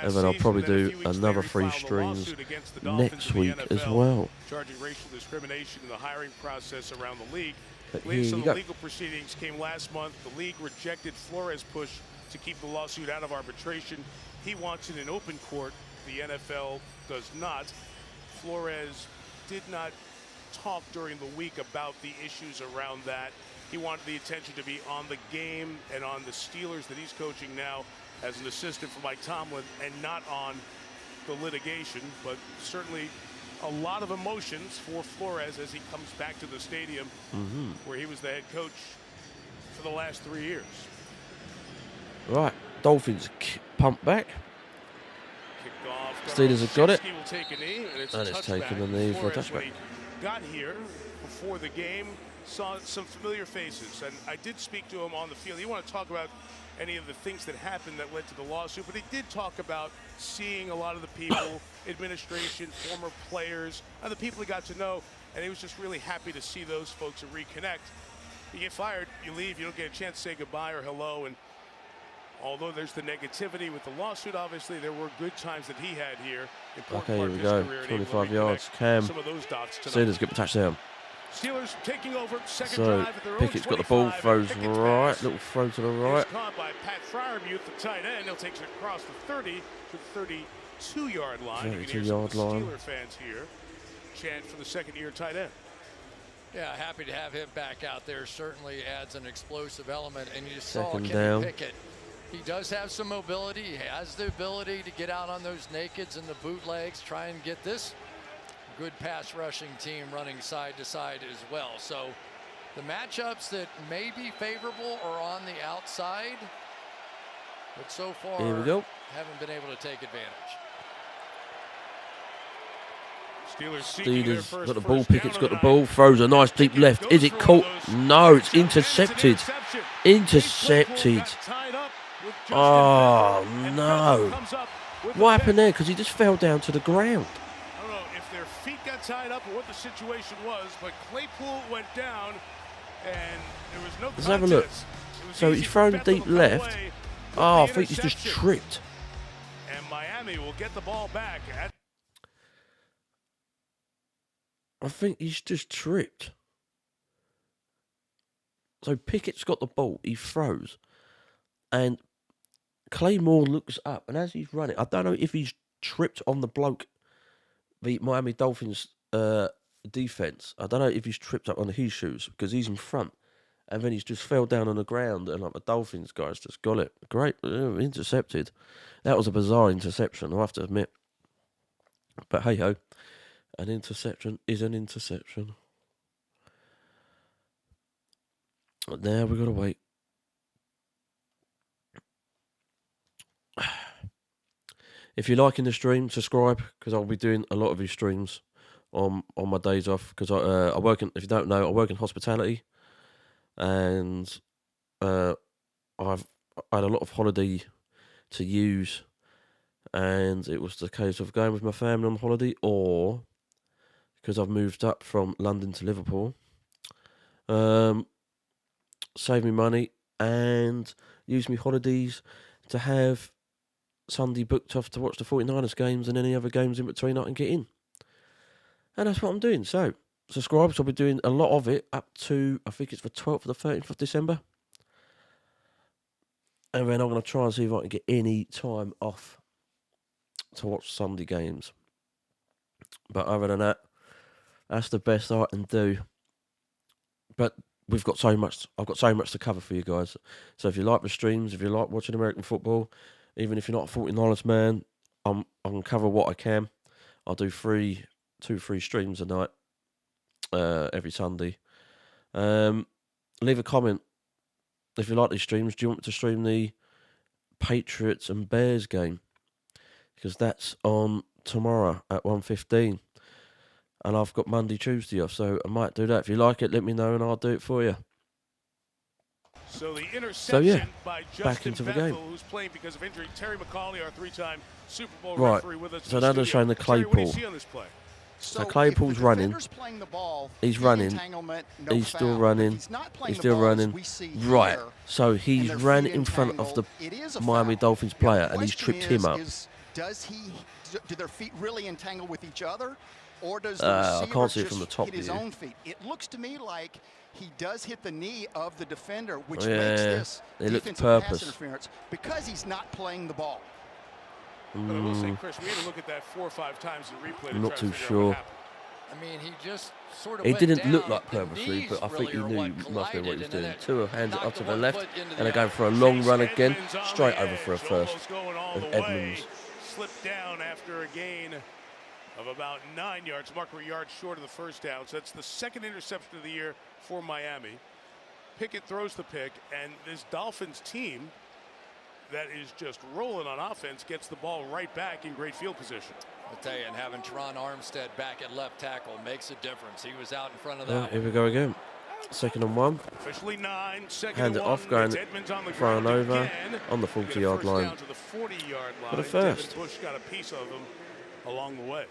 [SPEAKER 1] And then I'll probably do another 3 streams next week as well.
[SPEAKER 3] Charging racial discrimination in the hiring process around the league.
[SPEAKER 1] But
[SPEAKER 3] Latest on the legal proceedings came last month. The league rejected Flores' push to keep the lawsuit out of arbitration. He wants it in open court. The NFL does not. Flores did not talk during the week about the issues around that. He wanted the attention to be on the game and on the Steelers that he's coaching now as an assistant for Mike Tomlin and not on the litigation. But certainly a lot of emotions for Flores as he comes back to the stadium where he was the head coach for the last 3 years.
[SPEAKER 1] Right, Dolphins pump back. Steelers have got it.
[SPEAKER 3] Will take a knee, and
[SPEAKER 1] it's taking the knee for a touchback.
[SPEAKER 3] Got here before the game, saw some familiar faces, and I did speak to him on the field. He wanted to talk about any of the things that happened that led to the lawsuit, but he did talk about seeing a lot of the people, administration, former players, and the people he got to know, and he was just really happy to see those folks and reconnect. You get fired, you leave, you don't get a chance to say goodbye or hello, and although there's the negativity with the lawsuit, obviously there were good times that he had here.
[SPEAKER 1] Okay, here we go. 25 yards. Cam.
[SPEAKER 3] Some of those dots
[SPEAKER 1] Steelers get the touchdown.
[SPEAKER 3] Steelers taking over second
[SPEAKER 1] So
[SPEAKER 3] drive at their own
[SPEAKER 1] Pickett's got the ball,
[SPEAKER 3] 25.
[SPEAKER 1] throws
[SPEAKER 3] Pickett's
[SPEAKER 1] right,
[SPEAKER 3] pass
[SPEAKER 1] little throw to the
[SPEAKER 3] is
[SPEAKER 1] right.
[SPEAKER 3] caught by Pat Fryermuth, the tight end. He'll take it across the 30 to the 32-yard line.
[SPEAKER 1] 32-yard line.
[SPEAKER 3] Steeler fans here chant for the second-year tight end.
[SPEAKER 11] Yeah, happy to have him back out there. Certainly adds an explosive element. And you saw
[SPEAKER 1] Second
[SPEAKER 11] Kenny
[SPEAKER 1] down.
[SPEAKER 11] Pickett. He does have some mobility. He has the ability to get out on those nakeds and the bootlegs, try and get this good pass rushing team running side to side as well. So the matchups that may be favorable are on the outside, but so far
[SPEAKER 1] Here we go.
[SPEAKER 11] haven't been able to take advantage.
[SPEAKER 1] Steelers got the ball, Pickett's got the ball, throws a nice deep left. Is it caught? No, it's intercepted. Intercepted. Oh, no. What happened there? Because he just fell down to the ground.
[SPEAKER 3] I don't know if their feet got tied up or what the situation was, but Claypool went down and there was no contest.
[SPEAKER 1] Let's have a look. So he's thrown deep left. Oh, I think he's just tripped.
[SPEAKER 3] And Miami will get the ball back.
[SPEAKER 1] I think he's just tripped. So Pickett's got the ball, he throws, and Claymore looks up, and as he's running, I don't know if he's tripped on the bloke, the Miami Dolphins defense. I don't know if he's tripped up on his shoes because he's in front, and then he's just fell down on the ground, and like the Dolphins guys just got it. Great, intercepted. That was a bizarre interception, I have to admit. But hey ho. An interception is an interception. Now we've got to wait. If you're liking the stream, subscribe, because I'll be doing a lot of these streams on my days off. Because I work in, if you don't know, I work in hospitality, and I've had a lot of holiday to use, and it was the case of going with my family on holiday, or because I've moved up from London to Liverpool, save me money and use me holidays to have Sunday booked off to watch the 49ers games and any other games in between I can get in. And that's what I'm doing. So, subscribe, so I'll be doing a lot of it up to, I think it's the 12th or the 13th of December. And then I'm going to try and see if I can get any time off to watch Sunday games. But other than that, that's the best I can do. But we've got so much. I've got so much to cover for you guys. So if you like the streams, if you like watching American football, even if you're not a 49ers man, I can cover what I can. I'll do 2-3 streams a night, every Sunday. Leave a comment if you like these streams. Do you want me to stream the Patriots and Bears game? Because that's on tomorrow at 1:15. And I've got Monday, Tuesday off, so I might do that. If you like it, let me know and I'll do it for you.
[SPEAKER 3] So the interception by Justin
[SPEAKER 1] back into the game.
[SPEAKER 3] Bethel, who's playing because of injury. Terry McCauley, our three-time Super Bowl
[SPEAKER 1] Right.
[SPEAKER 3] referee, with us.
[SPEAKER 1] So now they're showing the
[SPEAKER 3] Terry, what do you
[SPEAKER 1] Claypool.
[SPEAKER 3] see on this play?
[SPEAKER 1] So Claypool's running. He's running. He's still running. He's still running. Right. So he's ran in front of the Miami Dolphins player and he's tripped him up.
[SPEAKER 12] Do their feet really entangle with each other? Or does the
[SPEAKER 1] I can't see it
[SPEAKER 12] receiver
[SPEAKER 1] from the
[SPEAKER 12] just
[SPEAKER 1] top
[SPEAKER 12] hit his
[SPEAKER 1] view.
[SPEAKER 12] own feet? It looks to me like he does hit the knee of the defender, which
[SPEAKER 1] Yeah,
[SPEAKER 12] makes this
[SPEAKER 1] it looked
[SPEAKER 12] defensive pass
[SPEAKER 1] purpose.
[SPEAKER 12] interference because he's not playing the ball.
[SPEAKER 3] But I will say, Chris, we had to look at that 4 or 5 times in replay.
[SPEAKER 1] I'm not
[SPEAKER 3] to try
[SPEAKER 1] too
[SPEAKER 3] to figure out what
[SPEAKER 1] sure.
[SPEAKER 3] happened.
[SPEAKER 11] I mean, he just sort of
[SPEAKER 1] It
[SPEAKER 11] went
[SPEAKER 1] didn't
[SPEAKER 11] down.
[SPEAKER 1] look like
[SPEAKER 11] The
[SPEAKER 1] purposely,
[SPEAKER 11] knees
[SPEAKER 1] but I think he
[SPEAKER 11] really
[SPEAKER 1] knew
[SPEAKER 11] are
[SPEAKER 1] he
[SPEAKER 11] what
[SPEAKER 1] must know what he was
[SPEAKER 11] collided,
[SPEAKER 1] doing.
[SPEAKER 11] and
[SPEAKER 1] Tua hands it
[SPEAKER 11] knocked
[SPEAKER 1] up to
[SPEAKER 11] the
[SPEAKER 1] the
[SPEAKER 11] one
[SPEAKER 1] left,
[SPEAKER 11] foot into the
[SPEAKER 1] and they're going
[SPEAKER 11] other.
[SPEAKER 1] for a long
[SPEAKER 3] Chase
[SPEAKER 1] run again,
[SPEAKER 3] Edmonds on
[SPEAKER 1] straight
[SPEAKER 3] the
[SPEAKER 1] over for a
[SPEAKER 3] edge,
[SPEAKER 1] first.
[SPEAKER 3] almost going all
[SPEAKER 1] With
[SPEAKER 3] the way.
[SPEAKER 1] Edmonds.
[SPEAKER 3] Slipped down after a gain of about 9 yards. Marker yards short of the first down. So that's the second interception of the year for Miami. Pickett throws the pick, and this Dolphins team that is just rolling on offense gets the ball right back in great field position.
[SPEAKER 11] I'll tell you, and having Teron Armstead back at left tackle makes a difference. He was out in front of that.
[SPEAKER 1] Here we go again. 2nd and 1.
[SPEAKER 3] Officially 9, second
[SPEAKER 1] Hand
[SPEAKER 3] and
[SPEAKER 1] it
[SPEAKER 3] 1.
[SPEAKER 1] off, going
[SPEAKER 3] It's Edmonds on the
[SPEAKER 1] thrown
[SPEAKER 3] ground
[SPEAKER 1] over
[SPEAKER 3] again.
[SPEAKER 1] on the
[SPEAKER 3] Get a
[SPEAKER 1] 40-yard
[SPEAKER 3] first
[SPEAKER 1] line.
[SPEAKER 3] down to the 40-yard line.
[SPEAKER 1] For the first.
[SPEAKER 3] Devin Bush got a piece of him along the way.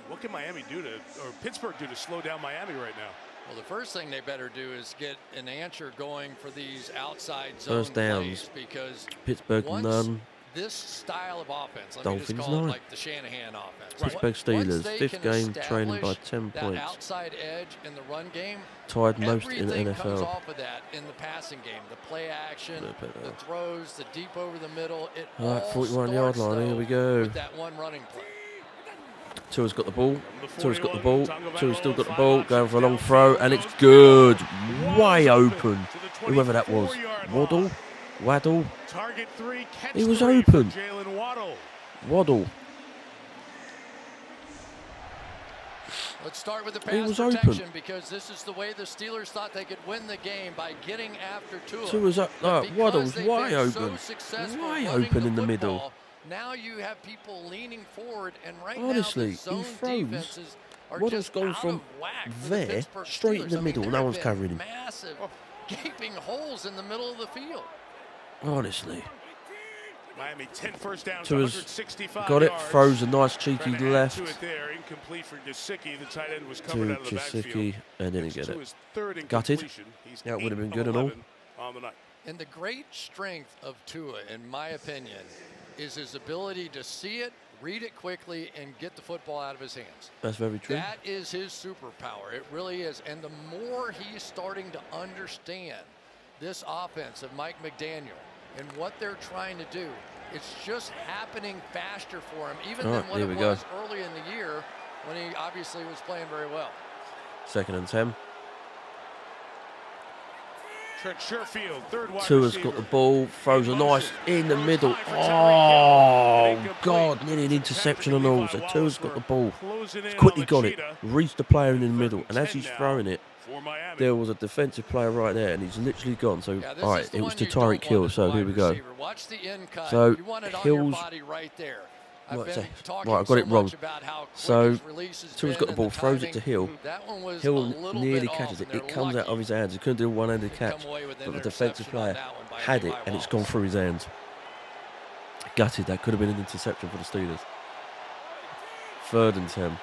[SPEAKER 3] What can Miami do to, or Pittsburgh do to slow down Miami right now?
[SPEAKER 11] Well, the first thing they better do is get an answer going for these outside zone
[SPEAKER 1] First downs.
[SPEAKER 11] plays, because
[SPEAKER 1] Pittsburgh
[SPEAKER 11] once
[SPEAKER 1] none.
[SPEAKER 11] this style of offense, let
[SPEAKER 1] Dolphins
[SPEAKER 11] me just call
[SPEAKER 1] 9.
[SPEAKER 11] it like the Shanahan offense.
[SPEAKER 1] Pittsburgh Steelers, 5th game, trailing by 10
[SPEAKER 11] that
[SPEAKER 1] points.
[SPEAKER 11] outside edge in the run game,
[SPEAKER 1] Tied most in the
[SPEAKER 11] everything comes
[SPEAKER 1] NFL.
[SPEAKER 11] off of that in the passing game. The play action, the throws, the deep over the middle. It
[SPEAKER 1] All right,
[SPEAKER 11] all
[SPEAKER 1] 41-yard
[SPEAKER 11] starts,
[SPEAKER 1] line. Here
[SPEAKER 11] though,
[SPEAKER 1] we go.
[SPEAKER 11] with that one running play.
[SPEAKER 1] Tua's got the ball. Tua's got the ball. Tua's still got the ball. Going for a long throw, and it's good. Way open. Whoever that was. Waddle.
[SPEAKER 3] Target 3, catch
[SPEAKER 1] He was
[SPEAKER 3] 3
[SPEAKER 1] open.
[SPEAKER 3] for Jalen Waddle.
[SPEAKER 1] Waddle.
[SPEAKER 11] Let's start with the
[SPEAKER 1] He
[SPEAKER 11] pass
[SPEAKER 1] was
[SPEAKER 11] protection
[SPEAKER 1] open.
[SPEAKER 11] because this is the way the Steelers thought they could win the game, by getting after Tua.
[SPEAKER 1] Tua's up. Waddle's
[SPEAKER 11] Because they've
[SPEAKER 1] way
[SPEAKER 11] been so
[SPEAKER 1] open.
[SPEAKER 11] successful
[SPEAKER 1] Way
[SPEAKER 11] running
[SPEAKER 1] open
[SPEAKER 11] the
[SPEAKER 1] in the
[SPEAKER 11] football,
[SPEAKER 1] middle.
[SPEAKER 11] Now you have people leaning forward, and right
[SPEAKER 1] Honestly,
[SPEAKER 11] now
[SPEAKER 1] he
[SPEAKER 11] the zone
[SPEAKER 1] throws.
[SPEAKER 11] defenses are
[SPEAKER 1] Waddle's
[SPEAKER 11] just
[SPEAKER 1] gone
[SPEAKER 11] out
[SPEAKER 1] from
[SPEAKER 11] of whack for the
[SPEAKER 1] there
[SPEAKER 11] Pittsburgh
[SPEAKER 1] straight in
[SPEAKER 11] Steelers.
[SPEAKER 1] the
[SPEAKER 11] I mean,
[SPEAKER 1] middle.
[SPEAKER 11] there
[SPEAKER 1] No
[SPEAKER 11] have
[SPEAKER 1] one's
[SPEAKER 11] been
[SPEAKER 1] covering him.
[SPEAKER 11] massive gaping holes in the middle of the field.
[SPEAKER 1] Honestly.
[SPEAKER 3] Miami 10 first downs,
[SPEAKER 1] Tua's
[SPEAKER 3] 165
[SPEAKER 1] got it.
[SPEAKER 3] yards.
[SPEAKER 1] Throws a nice cheeky
[SPEAKER 3] Trying to add
[SPEAKER 1] left
[SPEAKER 3] to it there, incomplete for Gesicki. The tight end was covered
[SPEAKER 1] to
[SPEAKER 3] out of the backfield.
[SPEAKER 1] Gesicki, and didn't get
[SPEAKER 3] To
[SPEAKER 1] it.
[SPEAKER 3] his third
[SPEAKER 1] Gutted.
[SPEAKER 3] incompletion. He's
[SPEAKER 1] Yeah, it would have
[SPEAKER 3] 8
[SPEAKER 1] been
[SPEAKER 3] of
[SPEAKER 1] good and all.
[SPEAKER 3] 11 on the night.
[SPEAKER 11] And the great strength of Tua, in my opinion, is his ability to see it, read it quickly, and get the football out of his hands.
[SPEAKER 1] That's very true.
[SPEAKER 11] That is his superpower. It really is. And the more he's starting to understand this offense of Mike McDaniel and what they're trying to do, it's just happening faster for him, even than what it was early in the year when he obviously was playing very well.
[SPEAKER 1] 2nd and 10.
[SPEAKER 3] Trent Sherfield, third wide
[SPEAKER 1] Tua's
[SPEAKER 3] receiver.
[SPEAKER 1] got the ball, throws a nice in the middle. Oh, God, nearly an interception and all. So Tua's got the ball. He's quickly got it, reached the player in the middle, and as he's throwing it, there was a defensive player right there, and he's literally gone. So, all right, it was to Tyreek Hill, so here we go.
[SPEAKER 11] Watch the in cut.
[SPEAKER 1] So,
[SPEAKER 11] you want it on
[SPEAKER 1] Hill's...
[SPEAKER 11] your body right there. Right,
[SPEAKER 1] I've got it wrong. So, Tua's got the ball, throws it to Hill. Hill nearly catches it. It comes out of his hands. He couldn't do a one-handed catch, but the defensive player had it, and it's gone through his hands. Gutted. That could have been an interception for the Steelers. 3rd and 10.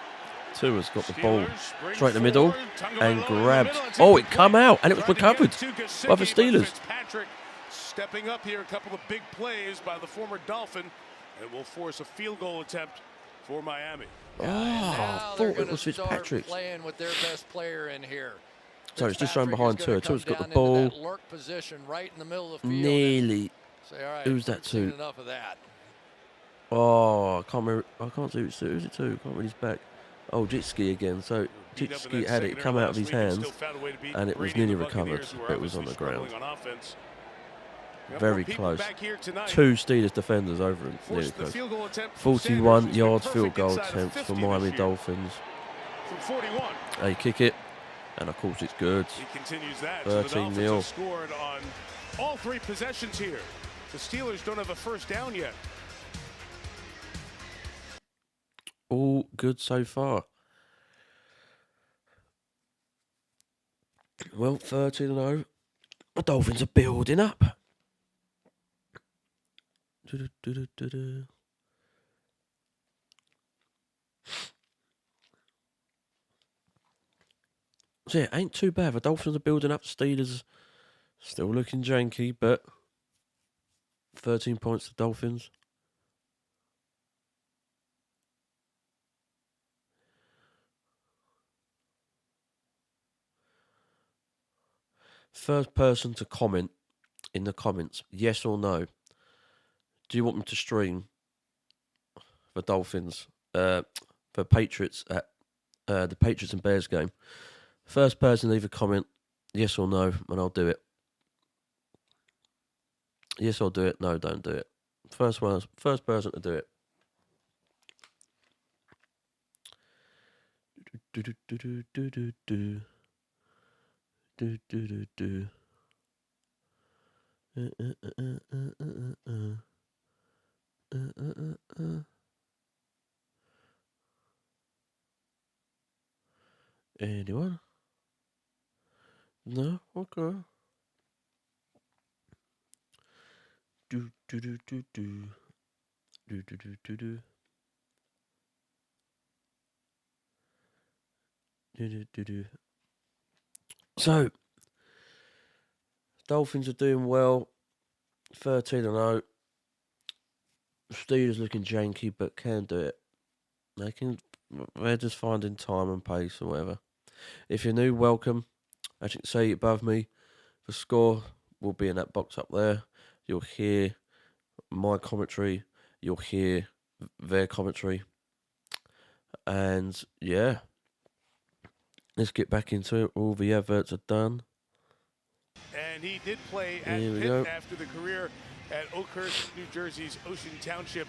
[SPEAKER 1] Tua's got the ball straight in the middle and grabbed. Oh, it come out, and it was recovered by the Steelers.
[SPEAKER 3] Patrick stepping up here, a couple of big plays by the former Dolphin. It will force a field goal attempt for Miami.
[SPEAKER 1] I thought it was Fitzpatrick.
[SPEAKER 11] Playing with their best player in here.
[SPEAKER 1] So it's just thrown behind Tua. Tua's got the
[SPEAKER 11] Into
[SPEAKER 1] ball.
[SPEAKER 11] that lurk position right in the middle of the field.
[SPEAKER 1] Nearly.
[SPEAKER 11] Say, all right,
[SPEAKER 1] Who's that
[SPEAKER 11] we've seen
[SPEAKER 1] to?
[SPEAKER 11] Enough of that.
[SPEAKER 1] Oh, I can't remember. I can't see who's it to. Can't read his back. Oh, Jitski again. So Jitski had it come out of his hands, and it was nearly recovered. It was on the ground. Very close. 2 Steelers defenders over him. Nearly close. 41 yards field goal attempt for Miami Dolphins.
[SPEAKER 3] From 41.
[SPEAKER 1] They kick it, and of course it's good.
[SPEAKER 3] He continues that.
[SPEAKER 1] 13-0.
[SPEAKER 3] Scored on all 3 possessions here. The Steelers don't have a first down yet.
[SPEAKER 1] All good so far. Well, 13-0. The Dolphins are building up. So yeah, ain't too bad. The Dolphins are building up. Steelers still looking janky, but 13 points to Dolphins. First person to comment in the comments, yes or no. Do you want me to stream the Dolphins, for Patriots at the Patriots and Bears game? First person leave a comment, yes or no, and I'll do it. Yes, I'll do it. No, don't do it. First person to do it. Anyone? No? Okay. So, Dolphins are doing well. 13-0. Steelers looking janky, but can do it. They're just finding time and pace or whatever. If you're new, welcome. As you can see above me, the score will be in that box up there. You'll hear my commentary. You'll hear their commentary. And yeah, let's get back into it. All the adverts are done.
[SPEAKER 3] And he did play at Pitt after the career at Oakhurst, New Jersey's Ocean Township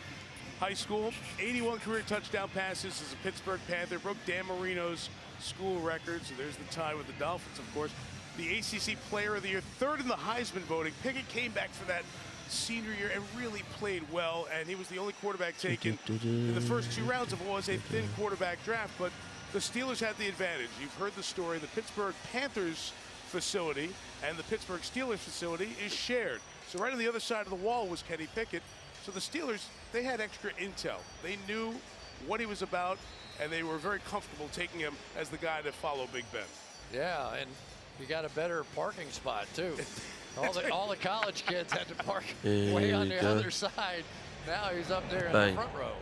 [SPEAKER 3] High School. 81 career touchdown passes as a Pittsburgh Panther. Broke Dan Marino's school record. So there's the tie with the Dolphins, of course. The ACC Player of the Year, third in the Heisman voting. Pickett came back for that senior year and really played well. And he was the only quarterback taken in the first 2 rounds of what was a thin quarterback draft. But the Steelers had the advantage. You've heard the story. The Pittsburgh Panthers facility and the Pittsburgh Steelers facility is shared. So right on the other side of the wall was Kenny Pickett. So the Steelers, they had extra intel. They knew what he was about, and they were very comfortable taking him as the guy to follow Big Ben.
[SPEAKER 11] Yeah, and he got a better parking spot, too. all the college kids had to park way on the other side. Now he's up there in the front row.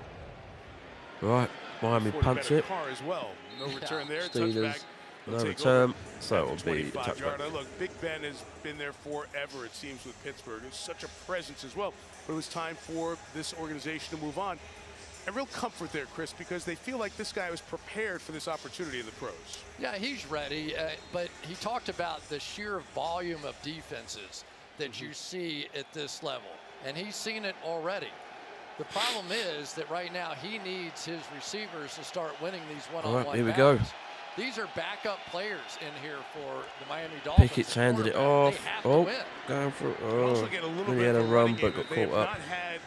[SPEAKER 1] Right, Miami punts it.
[SPEAKER 3] Car as well. No return there.
[SPEAKER 1] Steelers,
[SPEAKER 3] Touchback.
[SPEAKER 1] no return. So it will be a touchback.
[SPEAKER 3] Look, Big Ben has been there forever, it seems, with Pittsburgh. It's such a presence as well. But it was time for this organization to move on. And real comfort there, Chris, because they feel like this guy was prepared for this opportunity in the pros.
[SPEAKER 11] Yeah, he's ready. But he talked about the sheer volume of defenses that you see at this level. And he's seen it already. The problem is that right now he needs his receivers to start winning these one-on-one
[SPEAKER 1] All right, here we go.
[SPEAKER 11] These are backup players in here for the Miami Dolphins.
[SPEAKER 1] Pickett's handed it off. Oh, going for really had a run, but got caught up.
[SPEAKER 3] Not had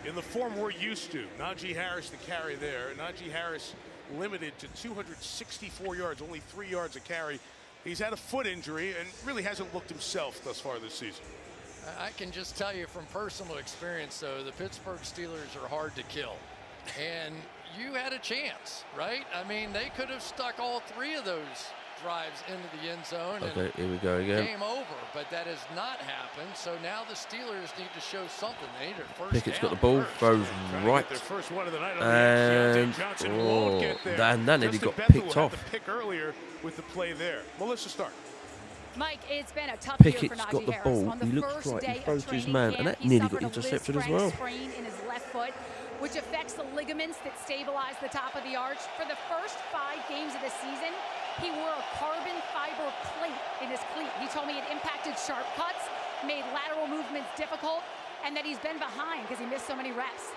[SPEAKER 3] in the form we're used to. Najee Harris the carry there. Najee Harris limited to 264 yards, only 3 yards a carry. He's had a foot injury and really hasn't looked himself thus far this season.
[SPEAKER 11] I can just tell you from personal experience, though, the Pittsburgh Steelers are hard to kill. And you had a chance, right? I mean, they could have stuck all 3 of those drives into the end zone.
[SPEAKER 1] Okay, here we go again.
[SPEAKER 11] Game over, but that has not happened. So now the Steelers need to show something. They need their first
[SPEAKER 1] Pickett's
[SPEAKER 11] down
[SPEAKER 1] got the ball, throws right,
[SPEAKER 3] their first one of the night
[SPEAKER 1] and that nearly got picked off.
[SPEAKER 3] The pick earlier with the play there. Melissa, start.
[SPEAKER 4] Mike, it's been a tough
[SPEAKER 1] Pickett's
[SPEAKER 4] year for Najee
[SPEAKER 1] got the
[SPEAKER 4] Harris.
[SPEAKER 1] ball.
[SPEAKER 4] On the
[SPEAKER 1] He looks
[SPEAKER 4] first
[SPEAKER 1] right.
[SPEAKER 4] day
[SPEAKER 1] He throws
[SPEAKER 4] of
[SPEAKER 1] to his
[SPEAKER 4] training
[SPEAKER 1] man,
[SPEAKER 4] camp,
[SPEAKER 1] and that
[SPEAKER 4] he
[SPEAKER 1] nearly
[SPEAKER 4] suffered
[SPEAKER 1] got
[SPEAKER 4] a
[SPEAKER 1] intercepted as
[SPEAKER 4] Liz
[SPEAKER 1] well.
[SPEAKER 4] Frank sprain in his left foot, which affects the ligaments that stabilize the top of the arch. For the first 5 games of the season, he wore a carbon fiber plate in his cleat. He told me it impacted sharp cuts, made lateral movements difficult, and that he's been behind because he missed so many reps.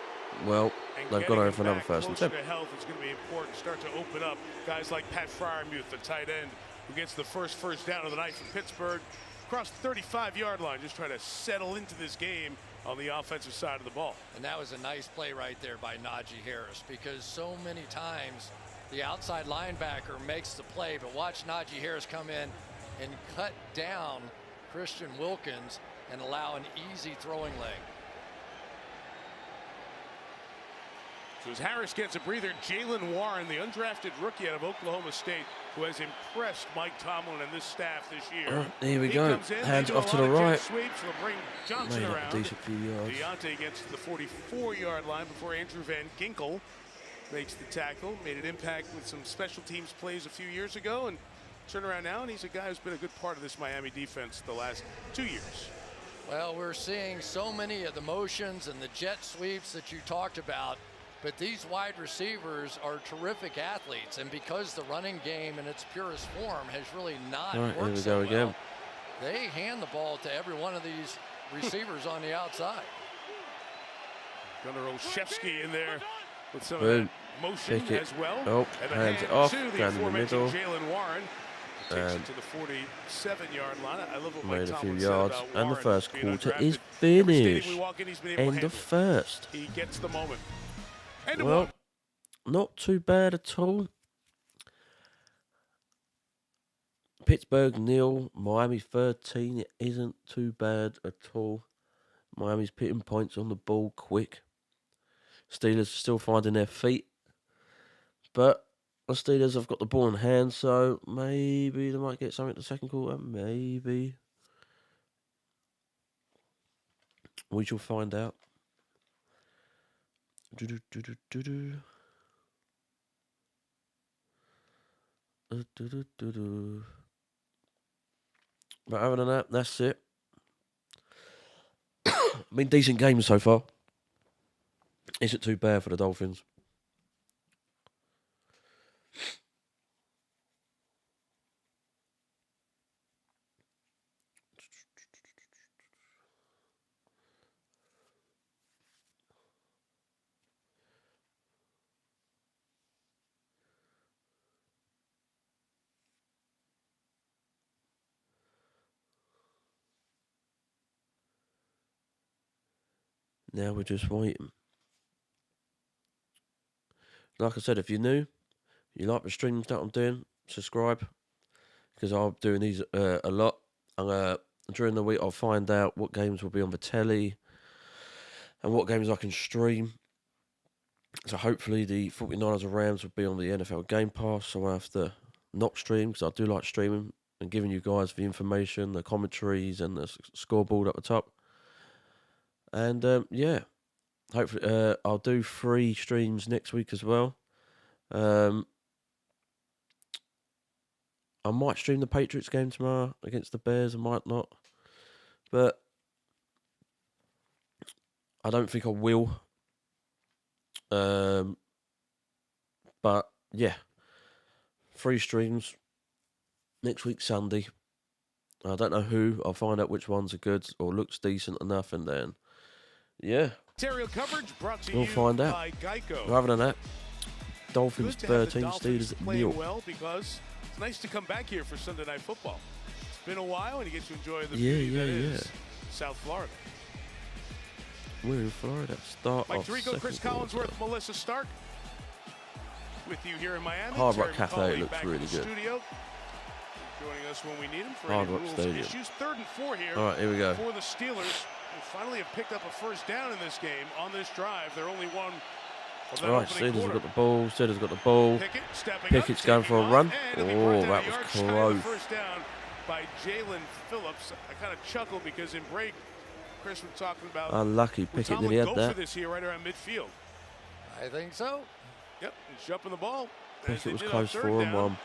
[SPEAKER 1] Well, they've gone over for another first and 10.
[SPEAKER 3] Health is going to be important. Start to open up guys like Pat Fryermuth, the tight end, who gets the first down of the night for Pittsburgh. Across the 35-yard line, just trying to settle into this game on the offensive side of the ball.
[SPEAKER 11] And that was a nice play right there by Najee Harris, because so many times the outside linebacker makes the play, but watch Najee Harris come in and cut down Christian Wilkins and allow an easy throwing lane.
[SPEAKER 3] So as Harris gets a breather, Jalen Warren, the undrafted rookie out of Oklahoma State, who has impressed Mike Tomlin and this staff this year.
[SPEAKER 1] Here we go. Hands off to the right.
[SPEAKER 3] Sweeps will bring Johnson
[SPEAKER 1] Made
[SPEAKER 3] around.
[SPEAKER 1] a decent few yards.
[SPEAKER 3] Deontay gets to the 44-yard line before Andrew Van Ginkel makes the tackle. Made an impact with some special teams plays a few years ago, and turn around now, and he's a guy who's been a good part of this Miami defense the last 2 years.
[SPEAKER 11] Well, we're seeing so many of the motions and the jet sweeps that you talked about. But these wide receivers are terrific athletes, and because the running game in its purest form has really not worked so well, they hand the ball to every one of these receivers on the outside.
[SPEAKER 3] Gunnar Olszewski in there with some of that motion as well.
[SPEAKER 1] Oh,
[SPEAKER 3] and
[SPEAKER 1] hands it off,
[SPEAKER 3] to the
[SPEAKER 1] down in the middle.
[SPEAKER 3] Jalen Warren takes it to the 47-yard line. I love what
[SPEAKER 1] made
[SPEAKER 3] Mike
[SPEAKER 1] a few
[SPEAKER 3] Tomlin
[SPEAKER 1] yards,
[SPEAKER 3] said about
[SPEAKER 1] and the
[SPEAKER 3] Warren
[SPEAKER 1] first
[SPEAKER 3] being
[SPEAKER 1] quarter
[SPEAKER 3] undrafted.
[SPEAKER 1] is
[SPEAKER 3] Every stadium
[SPEAKER 1] finished.
[SPEAKER 3] we walk in, he's been able to
[SPEAKER 1] End
[SPEAKER 3] handle
[SPEAKER 1] of
[SPEAKER 3] it.
[SPEAKER 1] first.
[SPEAKER 3] He gets the moment.
[SPEAKER 1] Well, not too bad at all. Pittsburgh 0, Miami 13. It isn't too bad at all. Miami's pitting points on the ball quick. Steelers are still finding their feet. But the Steelers have got the ball in hand, so maybe they might get something in the second quarter. Maybe. We shall find out. But other than that, that's it. Been decent games so far. Isn't too bad for the Dolphins. Now we're just waiting. Like I said, if you're new, you like the streams that I'm doing, subscribe. Because I'm doing these a lot. During the week, I'll find out what games will be on the telly and what games I can stream. So hopefully the 49ers and Rams will be on the NFL Game Pass, so I have to not stream, because I do like streaming and giving you guys the information, the commentaries and the scoreboard at the top. And yeah, hopefully I'll do 3 streams next week as well. I might stream the Patriots game tomorrow against the Bears, I might not. But I don't think I will. But yeah, 3 streams next week Sunday. I don't know who. I'll find out which ones are good or looks decent enough, and then yeah, we'll find out. Other than that, Dolphins 13, Steelers 0.
[SPEAKER 3] Well, because it's nice to come back here for Sunday Night Football. It's been a while, and you get to enjoy the beauty that is South Florida.
[SPEAKER 1] We're in Florida. Start
[SPEAKER 3] Mike
[SPEAKER 1] off
[SPEAKER 3] Tirico, Chris
[SPEAKER 1] second
[SPEAKER 3] Collinsworth,
[SPEAKER 1] quarter.
[SPEAKER 3] Melissa Stark, with you here in Miami.
[SPEAKER 1] Hard Rock
[SPEAKER 3] Terry
[SPEAKER 1] Cafe
[SPEAKER 3] McCauley
[SPEAKER 1] looks
[SPEAKER 3] back
[SPEAKER 1] really
[SPEAKER 3] in the
[SPEAKER 1] good.
[SPEAKER 3] Studio, joining us when we need him for
[SPEAKER 1] Hard
[SPEAKER 3] any
[SPEAKER 1] Rock
[SPEAKER 3] rules
[SPEAKER 1] Stadium.
[SPEAKER 3] issues. 3rd and 4 here.
[SPEAKER 1] All right, here we go.
[SPEAKER 3] For the Steelers, who finally have picked up a first down in this game on this drive. They're only one.
[SPEAKER 1] All right, Steelers have got the ball. Steelers have got the ball. Pickett's going for a run. Oh, that was close.
[SPEAKER 3] First down by Jalen Phillips. I kind of chuckled because in break, Chris was talking about
[SPEAKER 1] Unlucky. Pickett nearly had
[SPEAKER 3] go
[SPEAKER 1] that.
[SPEAKER 3] for this here right around midfield.
[SPEAKER 11] I think so.
[SPEAKER 3] Yep, he's jumping the ball.
[SPEAKER 1] Pickett was close for 1-1.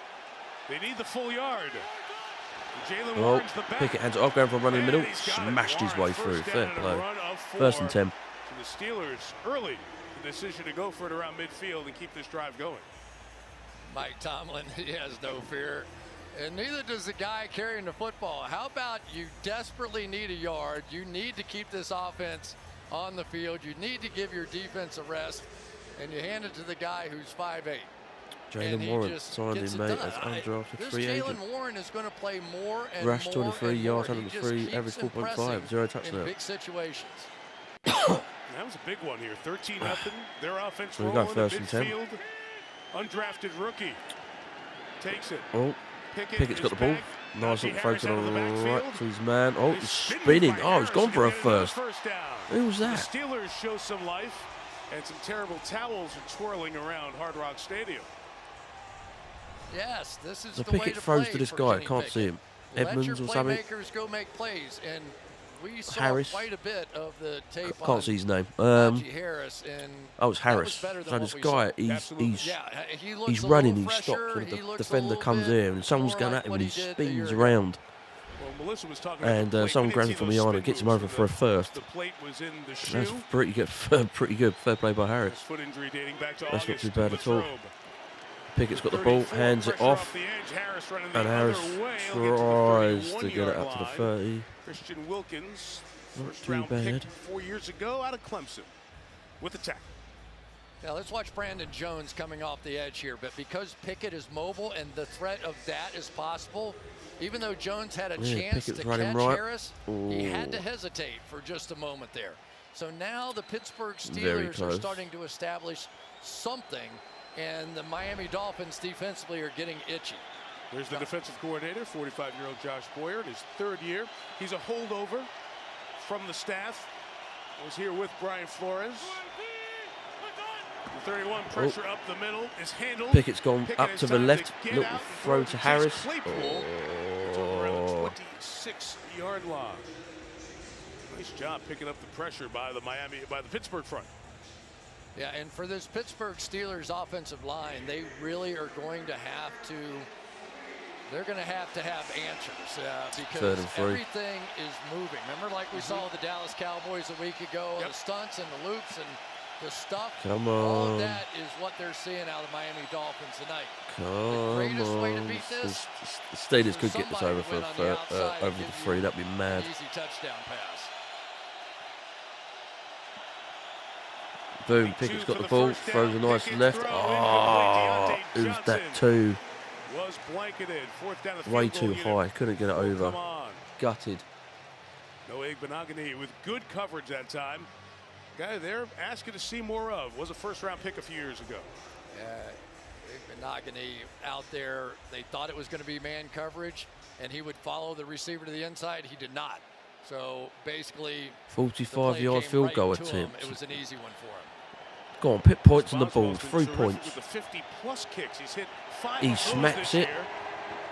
[SPEAKER 3] They need the full yard. Jalen
[SPEAKER 1] Oh,
[SPEAKER 3] Warren's the back.
[SPEAKER 1] Pickett hands it off, going for a run in the middle.
[SPEAKER 3] And he's got it.
[SPEAKER 1] Smashed his way
[SPEAKER 3] Warren,
[SPEAKER 1] through.
[SPEAKER 3] first
[SPEAKER 1] Fair
[SPEAKER 3] down and a
[SPEAKER 1] play.
[SPEAKER 3] run of 4.
[SPEAKER 1] 1st and 10.
[SPEAKER 3] So the Steelers early, the decision to go for it around midfield and keep this drive going.
[SPEAKER 11] Mike Tomlin, he has no fear. And neither does the guy carrying the football. How about you desperately need a yard? You need to keep this offense on the field. You need to give your defense a rest. And you hand it to the guy who's 5'8".
[SPEAKER 1] Jalen Warren signed in, mate, as undrafted free agent.
[SPEAKER 11] Jalen Warren is going to play more and
[SPEAKER 1] Rush
[SPEAKER 11] more
[SPEAKER 1] 23
[SPEAKER 11] and
[SPEAKER 1] yards,
[SPEAKER 11] more. He
[SPEAKER 1] 103,
[SPEAKER 11] just
[SPEAKER 1] average
[SPEAKER 11] keeps
[SPEAKER 1] 4.5, 0 touchdown.
[SPEAKER 11] in big situations.
[SPEAKER 3] That was a big one here. 13-0. Their offense
[SPEAKER 1] So we go
[SPEAKER 3] rolling
[SPEAKER 1] 1st and 10.
[SPEAKER 3] midfield. Undrafted rookie takes it.
[SPEAKER 1] Oh, Pickett's got the ball. Nice little throw to the right to his man. Oh, he's spinning. Oh, he's gone for a first. Who was that?
[SPEAKER 3] The Steelers show some life, and some terrible towels are twirling around Hard Rock Stadium.
[SPEAKER 11] Yes, this is
[SPEAKER 1] The
[SPEAKER 11] the way
[SPEAKER 1] Pickett
[SPEAKER 11] to
[SPEAKER 1] throws
[SPEAKER 11] play
[SPEAKER 1] to this
[SPEAKER 11] for
[SPEAKER 1] guy.
[SPEAKER 11] Kenny
[SPEAKER 1] Can't
[SPEAKER 11] Pickett.
[SPEAKER 1] see him.
[SPEAKER 11] Let
[SPEAKER 1] Edmonds
[SPEAKER 11] your
[SPEAKER 1] or something.
[SPEAKER 11] playmakers go make plays, and we saw
[SPEAKER 1] Harris.
[SPEAKER 11] quite a bit of the tape on
[SPEAKER 1] Can't see his name.
[SPEAKER 11] Najee Harris, and
[SPEAKER 1] oh, it's Harris.
[SPEAKER 11] that was better
[SPEAKER 1] So
[SPEAKER 11] than
[SPEAKER 1] this
[SPEAKER 11] what we
[SPEAKER 1] guy,
[SPEAKER 11] saw.
[SPEAKER 1] he's running, he stops, and the defender comes in, and someone's going at him, and he spins around.
[SPEAKER 3] Well, Melissa was talking
[SPEAKER 1] And someone grabs him from behind and gets him over for a first.
[SPEAKER 3] The plate was in the shoe.
[SPEAKER 1] That's pretty good. Pretty good. Fair play by Harris.
[SPEAKER 3] Foot injury dating back to
[SPEAKER 1] That's not
[SPEAKER 3] August
[SPEAKER 1] too bad at all.
[SPEAKER 3] Latrobe.
[SPEAKER 1] Pickett's got the ball, hands it off, and Harris tries to get it up to the 30.
[SPEAKER 3] Christian Wilkins,
[SPEAKER 1] Not
[SPEAKER 3] first
[SPEAKER 1] too
[SPEAKER 3] round
[SPEAKER 1] bad.
[SPEAKER 3] pick 4 years ago out of Clemson, with the tackle.
[SPEAKER 11] Now let's watch Brandon Jones coming off the edge here, but because Pickett is mobile and the threat of that is possible, even though Jones had a chance
[SPEAKER 1] Pickett's
[SPEAKER 11] to
[SPEAKER 1] running
[SPEAKER 11] catch
[SPEAKER 1] right.
[SPEAKER 11] Harris, he had to hesitate for just a moment there. So now the Pittsburgh
[SPEAKER 1] Very
[SPEAKER 11] Steelers are
[SPEAKER 1] close.
[SPEAKER 11] starting to establish something, and the Miami Dolphins defensively are getting itchy.
[SPEAKER 3] There's the defensive coordinator, 45-year-old Josh Boyer, in his 3rd year. He's a holdover from the staff. Was here with Brian Flores. The 31 pressure up the middle is handled.
[SPEAKER 1] Pickett's gone
[SPEAKER 3] Pickett
[SPEAKER 1] up
[SPEAKER 3] has
[SPEAKER 1] to the
[SPEAKER 3] time
[SPEAKER 1] left.
[SPEAKER 3] get
[SPEAKER 1] Little
[SPEAKER 3] out
[SPEAKER 1] throw
[SPEAKER 3] for
[SPEAKER 1] to Harris.
[SPEAKER 3] Claypool. Around the 26-yard line. Nice job picking up the pressure by the Pittsburgh front.
[SPEAKER 11] Yeah, and for this Pittsburgh Steelers offensive line, they really are going to have to. They're going to have answers because everything is moving. Remember, like we saw the Dallas Cowboys a week ago, the stunts and the loops and the stuff.
[SPEAKER 1] Come
[SPEAKER 11] all
[SPEAKER 1] on.
[SPEAKER 11] of that is what they're seeing out of Miami Dolphins tonight.
[SPEAKER 1] Come
[SPEAKER 11] the greatest
[SPEAKER 1] on.
[SPEAKER 11] way to beat this.
[SPEAKER 1] The Steelers could get this over for over the 3. That'd be mad.
[SPEAKER 11] Easy touchdown pass.
[SPEAKER 1] Boom, Pickett's got the ball, throws a nice left. Oh, who's that too?
[SPEAKER 3] Was blanketed. 4th down the
[SPEAKER 1] Way
[SPEAKER 3] field
[SPEAKER 1] too
[SPEAKER 3] goal
[SPEAKER 1] high, couldn't get it over.
[SPEAKER 3] Come on.
[SPEAKER 1] Gutted.
[SPEAKER 3] No Igbenogany with good coverage that time. Guy they're asking to see more of. Was a 1st-round pick a few years ago.
[SPEAKER 11] Igbenogany out there, they thought it was going to be man coverage, and he would follow the receiver to the inside. He did not. So basically,
[SPEAKER 1] 45-yard field goal attempt.
[SPEAKER 11] It was an easy one for him.
[SPEAKER 1] Go on, put points on the board. 3 points.
[SPEAKER 3] With the 50-plus kicks, he's hit 5
[SPEAKER 1] He smacks it.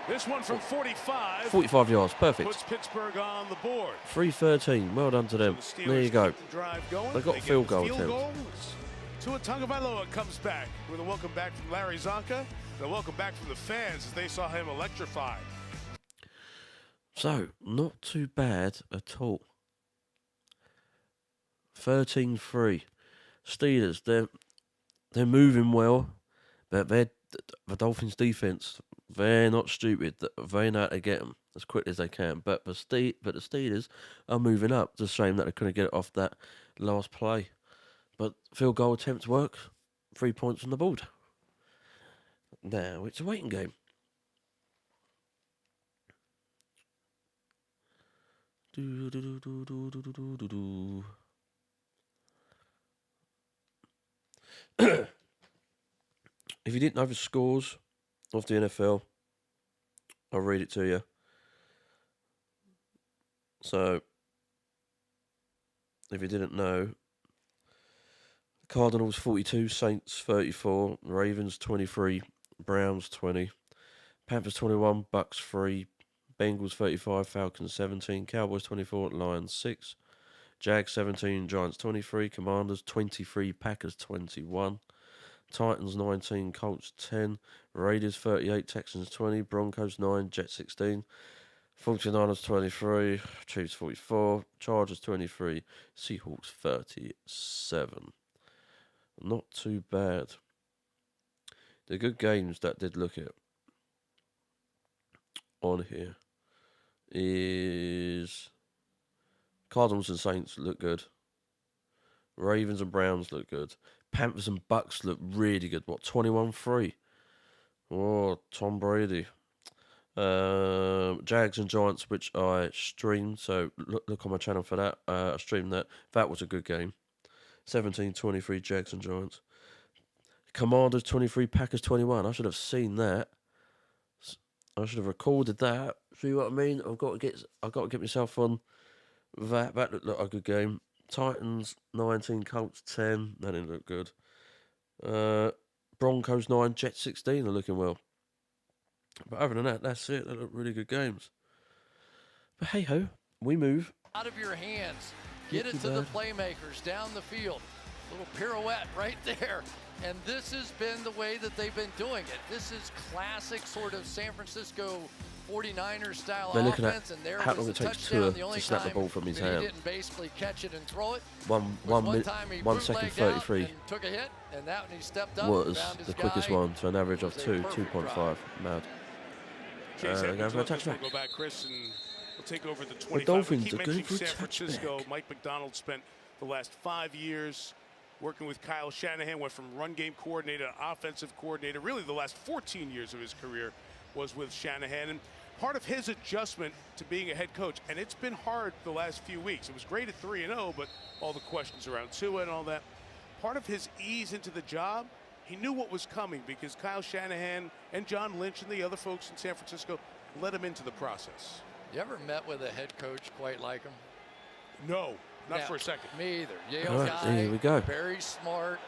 [SPEAKER 3] This one from 45.
[SPEAKER 1] 45 yards, perfect.
[SPEAKER 3] Puts Pittsburgh on the board.
[SPEAKER 1] 3-13. Well done to them.
[SPEAKER 3] So
[SPEAKER 1] There you go.
[SPEAKER 3] They
[SPEAKER 1] got a field goal attempt.
[SPEAKER 3] Tua Tagovailoa comes back with a welcome back from Larry Zonka. And a welcome back from the fans as they saw him electrified.
[SPEAKER 1] So, not too bad at all. 13-3. Steelers, they're moving well, but the Dolphins defense, they're not stupid. They know how to get them as quickly as they can. But the Steelers are moving up. It's a shame that they couldn't get it off that last play. But field goal attempts work. 3 points on the board. Now it's a waiting game. If you didn't know the scores of the NFL, I'll read it to you. So, if you didn't know, Cardinals 42, Saints 34, Ravens 23, Browns 20, Panthers 21, Bucks 3, Bengals 35, Falcons 17, Cowboys 24, Lions 6, Jags 17, Giants 23, Commanders 23, Packers 21, Titans 19, Colts 10, Raiders 38, Texans 20, Broncos 9, Jets 16, 49ers 23, Chiefs 44, Chargers 23, Seahawks 37. Not too bad. The good games that did look at on here is Cardinals and Saints look good. Ravens and Browns look good. Panthers and Bucks look really good. What, 21-3? Oh, Tom Brady. Jags and Giants, which I streamed, so look on my channel for that. I streamed that. That was a good game. 17-23 Jags and Giants. Commanders 23, Packers 21. I should have seen that. I should have recorded that. See what I mean? I've got to get myself on that. That looked like a good game. Titans 19, Colts 10. That didn't look good. Broncos 9, Jets 16 are looking well. But other than that, that's it. They look really good games. But hey ho, we move.
[SPEAKER 11] Out of your hands. Get it to the playmakers down the field. Little pirouette right there. And this has been the way that they've been doing it. This is classic sort of San Francisco 49ers style offense. And there
[SPEAKER 1] how
[SPEAKER 11] was
[SPEAKER 1] long it
[SPEAKER 11] the
[SPEAKER 1] takes
[SPEAKER 11] touchdown.
[SPEAKER 1] to snap the ball from his hand.
[SPEAKER 11] He didn't basically catch it and throw it.
[SPEAKER 1] 1 second 33
[SPEAKER 11] took a hit, and that when he stepped up
[SPEAKER 1] was the quickest one to an average of 2.5. Mad.
[SPEAKER 3] Go for a touchback. We'll go back, Chris, and we'll take over the 25.
[SPEAKER 1] The Dolphins
[SPEAKER 3] keep
[SPEAKER 1] are going
[SPEAKER 3] mentioning
[SPEAKER 1] for a
[SPEAKER 3] San Francisco.
[SPEAKER 1] touchback.
[SPEAKER 3] Mike McDonald spent the last 5 years working with Kyle Shanahan, went from run game coordinator to offensive coordinator. Really, the last 14 years of his career was with Shanahan. And part of his adjustment to being a head coach, and it's been hard the last few weeks. It was great at 3-0, but all the questions around Tua and all that. Part of his ease into the job, he knew what was coming because Kyle Shanahan and John Lynch and the other folks in San Francisco let him into the process.
[SPEAKER 11] You ever met with a head coach quite like him?
[SPEAKER 3] No, not for a second.
[SPEAKER 11] Me either. Yale
[SPEAKER 1] right,
[SPEAKER 11] guy,
[SPEAKER 1] here we go.
[SPEAKER 11] very smart,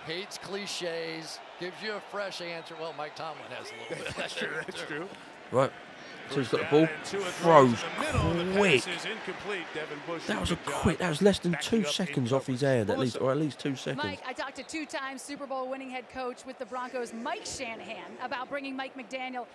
[SPEAKER 11] hates cliches, gives you a fresh answer. Well, Mike Tomlin has a little bit.
[SPEAKER 3] That's true. That's true.
[SPEAKER 1] Right. Two's got the ball, throws quick. That was that was less than 2 seconds off his hand, at least 2 seconds.
[SPEAKER 4] Mike, I talked to two-time Super Bowl winning head coach with the Broncos, Mike Shanahan, about bringing Mike McDaniel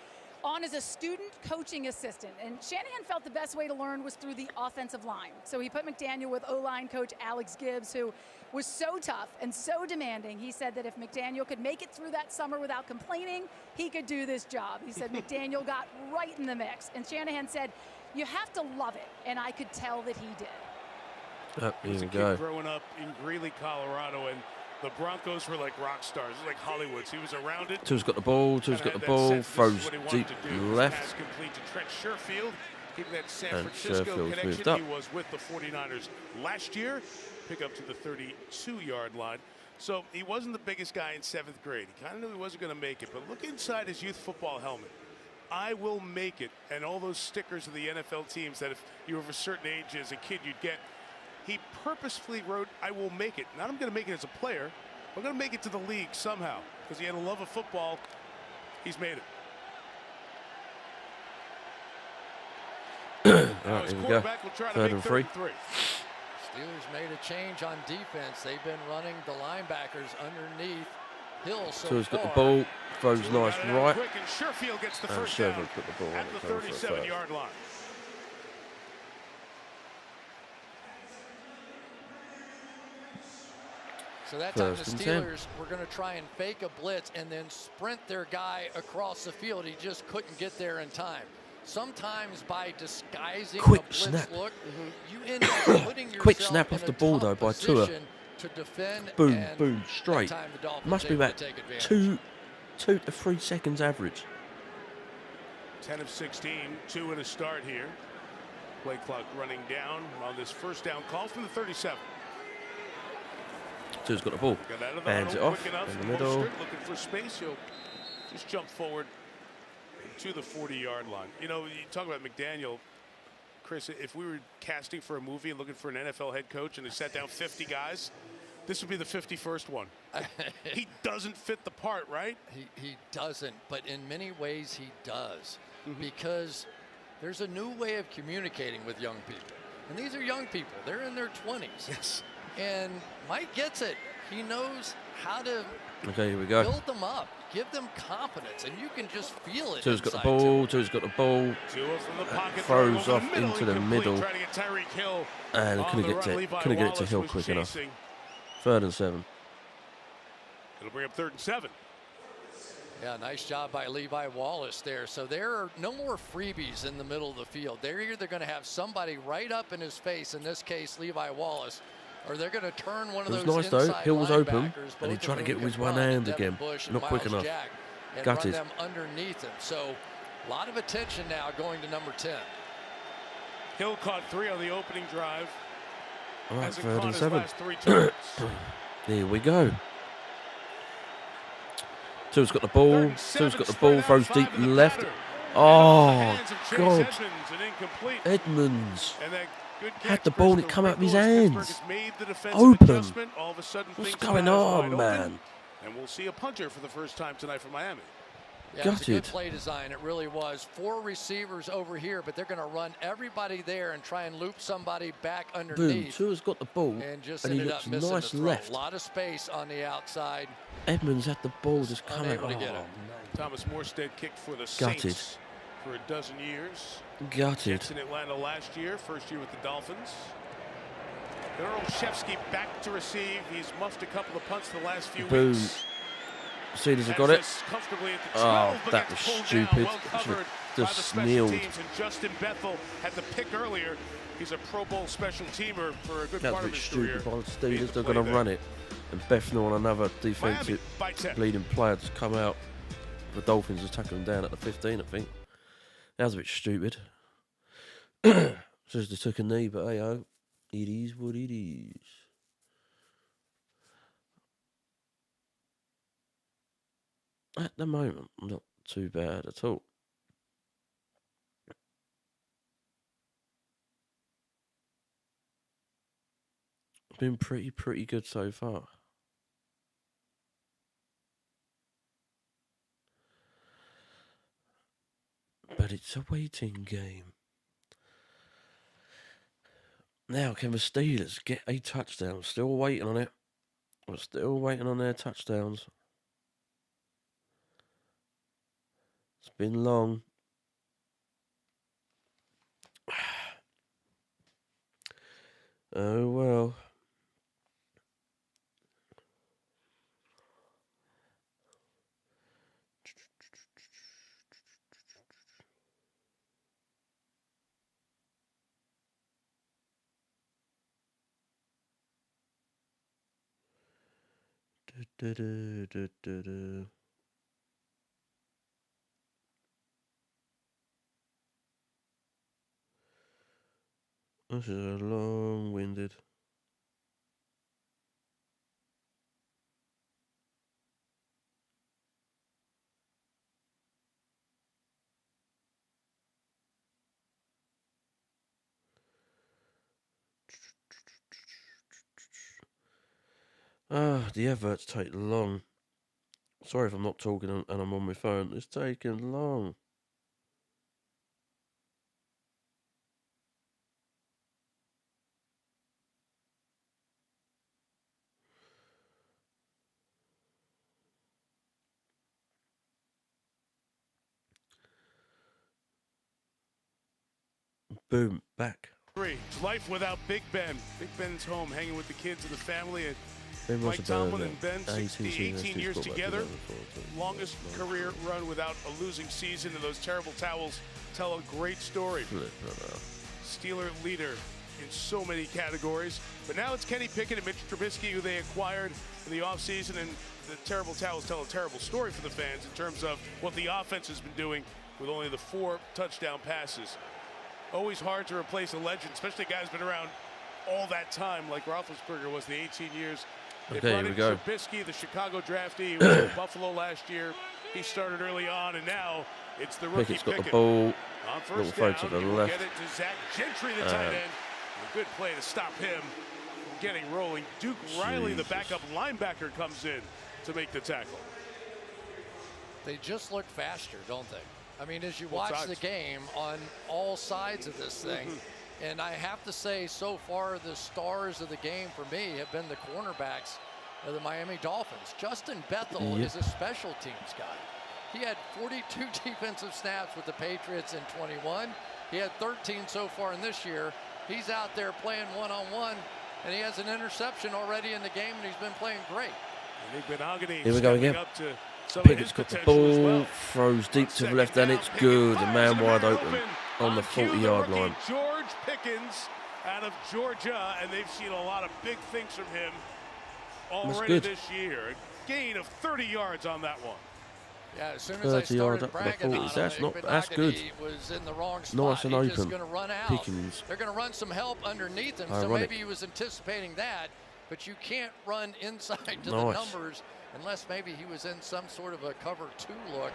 [SPEAKER 4] on as a student coaching assistant. And Shanahan felt the best way to learn was through the offensive line. So he put McDaniel with O-line coach Alex Gibbs, who was so tough and so demanding. He said that if McDaniel could make it through that summer without complaining, he could do this job. He said McDaniel got right in the mix. And Shanahan said, you have to love it. And I could tell that he did.
[SPEAKER 3] He was a kid growing up in Greeley, Colorado, and the Broncos were like rock stars, like Hollywoods. He was around it.
[SPEAKER 1] Two's got the ball, throws deep left.
[SPEAKER 3] Complete to Trent Sherfield, keeping that San
[SPEAKER 1] And
[SPEAKER 3] Francisco
[SPEAKER 1] Sherfield's
[SPEAKER 3] connection.
[SPEAKER 1] moved up.
[SPEAKER 3] He was with the 49ers last year, pick up to the 32-yard line. So he wasn't the biggest guy in 7th grade. He kind of knew he wasn't going to make it. But look inside his youth football helmet. I will make it. And all those stickers of the NFL teams that if you were of a certain age as a kid you'd get. He purposefully wrote, I will make it. Not I'm going to make it as a player. I'm going to make it to the league somehow. Because he had a love of football. He's made it.
[SPEAKER 1] All right, here we go. 3rd and 3.
[SPEAKER 11] Steelers made a change on defense. They've been running the linebackers underneath Hill so
[SPEAKER 1] Two's
[SPEAKER 11] far.
[SPEAKER 1] got the ball, throws nice right.
[SPEAKER 3] Quick, and Sherfield gets the
[SPEAKER 1] And
[SPEAKER 3] first down
[SPEAKER 1] Sherfield's got the ball
[SPEAKER 3] at the 37-yard line.
[SPEAKER 11] So that time the Steelers were going to try and fake a blitz and then sprint their guy across the field. He just couldn't get there in time. Sometimes by disguising a blitz look, you end up putting yourself
[SPEAKER 1] Quick snap
[SPEAKER 11] in
[SPEAKER 1] off
[SPEAKER 11] a
[SPEAKER 1] the ball
[SPEAKER 11] tough
[SPEAKER 1] though by Tua.
[SPEAKER 11] to defend.
[SPEAKER 1] Boom,
[SPEAKER 11] and
[SPEAKER 1] boom, straight.
[SPEAKER 11] that time the Dolphins
[SPEAKER 1] Must be
[SPEAKER 11] able to
[SPEAKER 1] about
[SPEAKER 11] take advantage.
[SPEAKER 1] 2 to 3 seconds average.
[SPEAKER 3] 10 of 16, 2 in a start here. Play clock running down on this first down call from the 37.
[SPEAKER 1] Two's got the ball, hands it off in the middle.
[SPEAKER 3] Looking for space, he'll just jump forward to the 40-yard line. You know, you talk about McDaniel, Chris, if we were casting for a movie and looking for an NFL head coach and they set down 50 guys, this would be the 51st one. He doesn't fit the part, right?
[SPEAKER 11] He doesn't, but in many ways he does. Because there's a new way of communicating with young people. And these are young people. They're in their 20s.
[SPEAKER 1] Yes.
[SPEAKER 11] And Mike gets it. He knows how to build them up, give them confidence, and you can just feel it.
[SPEAKER 1] Two's got the ball, Two's got the ball, throws off into the middle, and couldn't get it to Hill quick enough. 3rd and 7.
[SPEAKER 3] It'll bring up 3rd and 7.
[SPEAKER 11] Yeah, nice job by Levi Wallace there. So there are no more freebies in the middle of the field. They're either going to have somebody right up in his face, in this case Levi Wallace, or they're going to turn one of those
[SPEAKER 1] inside. It was nice though. Hill was open, and he tried to get with his one hand again. Not quick enough. Gutted.
[SPEAKER 11] Run them underneath him. So a lot of attention now going to number 10.
[SPEAKER 3] Hill caught 3 on the opening drive.
[SPEAKER 1] All right, 3rd and 7. There we go. Two's got the ball. Two's got the ball. Throws deep left. Oh God! Edmonds had the ball and it come out of his hands. Open. What's going on, man?
[SPEAKER 3] And we'll see a punter for the first time tonight for Miami.
[SPEAKER 11] Yeah, it's a good play design. It really was. 4 receivers over here, but they're going to run everybody there and try and loop somebody back underneath.
[SPEAKER 1] Boom. Tua's got the ball,
[SPEAKER 11] and just
[SPEAKER 1] he
[SPEAKER 11] ended
[SPEAKER 1] looks
[SPEAKER 11] up missing
[SPEAKER 1] nice
[SPEAKER 11] the throw.
[SPEAKER 1] left.
[SPEAKER 11] A lot of space on the outside.
[SPEAKER 1] Edmonds had the ball just come out.
[SPEAKER 11] Unable to get it.
[SPEAKER 3] Thomas Morstead kicked for the
[SPEAKER 1] Gutted.
[SPEAKER 3] Saints for a dozen years.
[SPEAKER 1] Gutted.
[SPEAKER 3] Jets in Atlanta last year, first year with the Dolphins. Olszewski back to receive. He's muffed a couple of punts the last few weeks.
[SPEAKER 1] Steelers have got it. Oh, that was stupid. Just kneeled.
[SPEAKER 3] And Justin Bethel had the pick earlier. He's a Pro Bowl special teamer for a good part of his career.
[SPEAKER 1] That was stupid by the Steelers. They're going to run it. And Bethnal on another defensive bleeding player just come out. The Dolphins just tackling them down at the 15, I think. That was a bit stupid. Just they took a knee, but hey, oh, it is what it is. At the moment, not too bad at all. Been pretty good so far. But it's a waiting game. Now, can the Steelers get a touchdown? Still waiting on it. We're still waiting on their touchdowns. It's been long. Oh, well. This is a long-winded. Ah, the adverts take long. Sorry if I'm not talking and I'm on my phone. It's taking long. Boom, back.
[SPEAKER 3] Life without Big Ben. Big Ben's home, hanging with the kids and the family. And
[SPEAKER 1] Ben was
[SPEAKER 3] Mike Tomlin and Ben, 18 years
[SPEAKER 1] quarterback
[SPEAKER 3] together.
[SPEAKER 1] 2004.
[SPEAKER 3] Longest career run without a losing season, and those terrible towels tell a great story. Steeler leader in so many categories. But now it's Kenny Pickett and Mitch Trubisky, who they acquired in the offseason, and the terrible towels tell a terrible story for the fans in terms of what the offense has been doing with only the 4 touchdown passes. Always hard to replace a legend, especially a guy who's been around all that time, like Roethlisberger was the 18 years. They brought in Trubisky, the Chicago draftee, who was in Buffalo last year. He started early on, and now it's the rookie
[SPEAKER 1] Pickett's got
[SPEAKER 3] Pickett.
[SPEAKER 1] the ball.
[SPEAKER 3] On first
[SPEAKER 1] Little throw
[SPEAKER 3] down,
[SPEAKER 1] to the
[SPEAKER 3] he will
[SPEAKER 1] left.
[SPEAKER 3] get it to Zach Gentry, the tight end. A good play to stop him from getting rolling. Duke Riley, the backup linebacker, comes in to make the tackle.
[SPEAKER 11] They just look faster, don't they? I mean, as you watch the game on all sides of this thing, and I have to say, so far, the stars of the game for me have been the cornerbacks of the Miami Dolphins. Justin Bethel is a special teams guy. He had 42 defensive snaps with the Patriots in 21. He had 13 so far in this year. He's out there playing one-on-one, and he has an interception already in the game, and he's been playing great.
[SPEAKER 1] Here we go again. Pickett's got the ball, throws deep to the left, and it's good. A man wide open on the 40-yard line.
[SPEAKER 3] George Pickens out of Georgia, and they've seen a lot of big things from him already this year. A gain of 30 yards on that one.
[SPEAKER 11] Yeah, as soon as I started bragging on him,
[SPEAKER 1] that's good.
[SPEAKER 11] Was in the wrong spot.
[SPEAKER 1] Nice and open.
[SPEAKER 11] Gonna run out.
[SPEAKER 1] Pickens.
[SPEAKER 11] They're going to run some help underneath him, so maybe he was anticipating that. But you can't run inside to the numbers unless maybe he was in some sort of a cover 2 look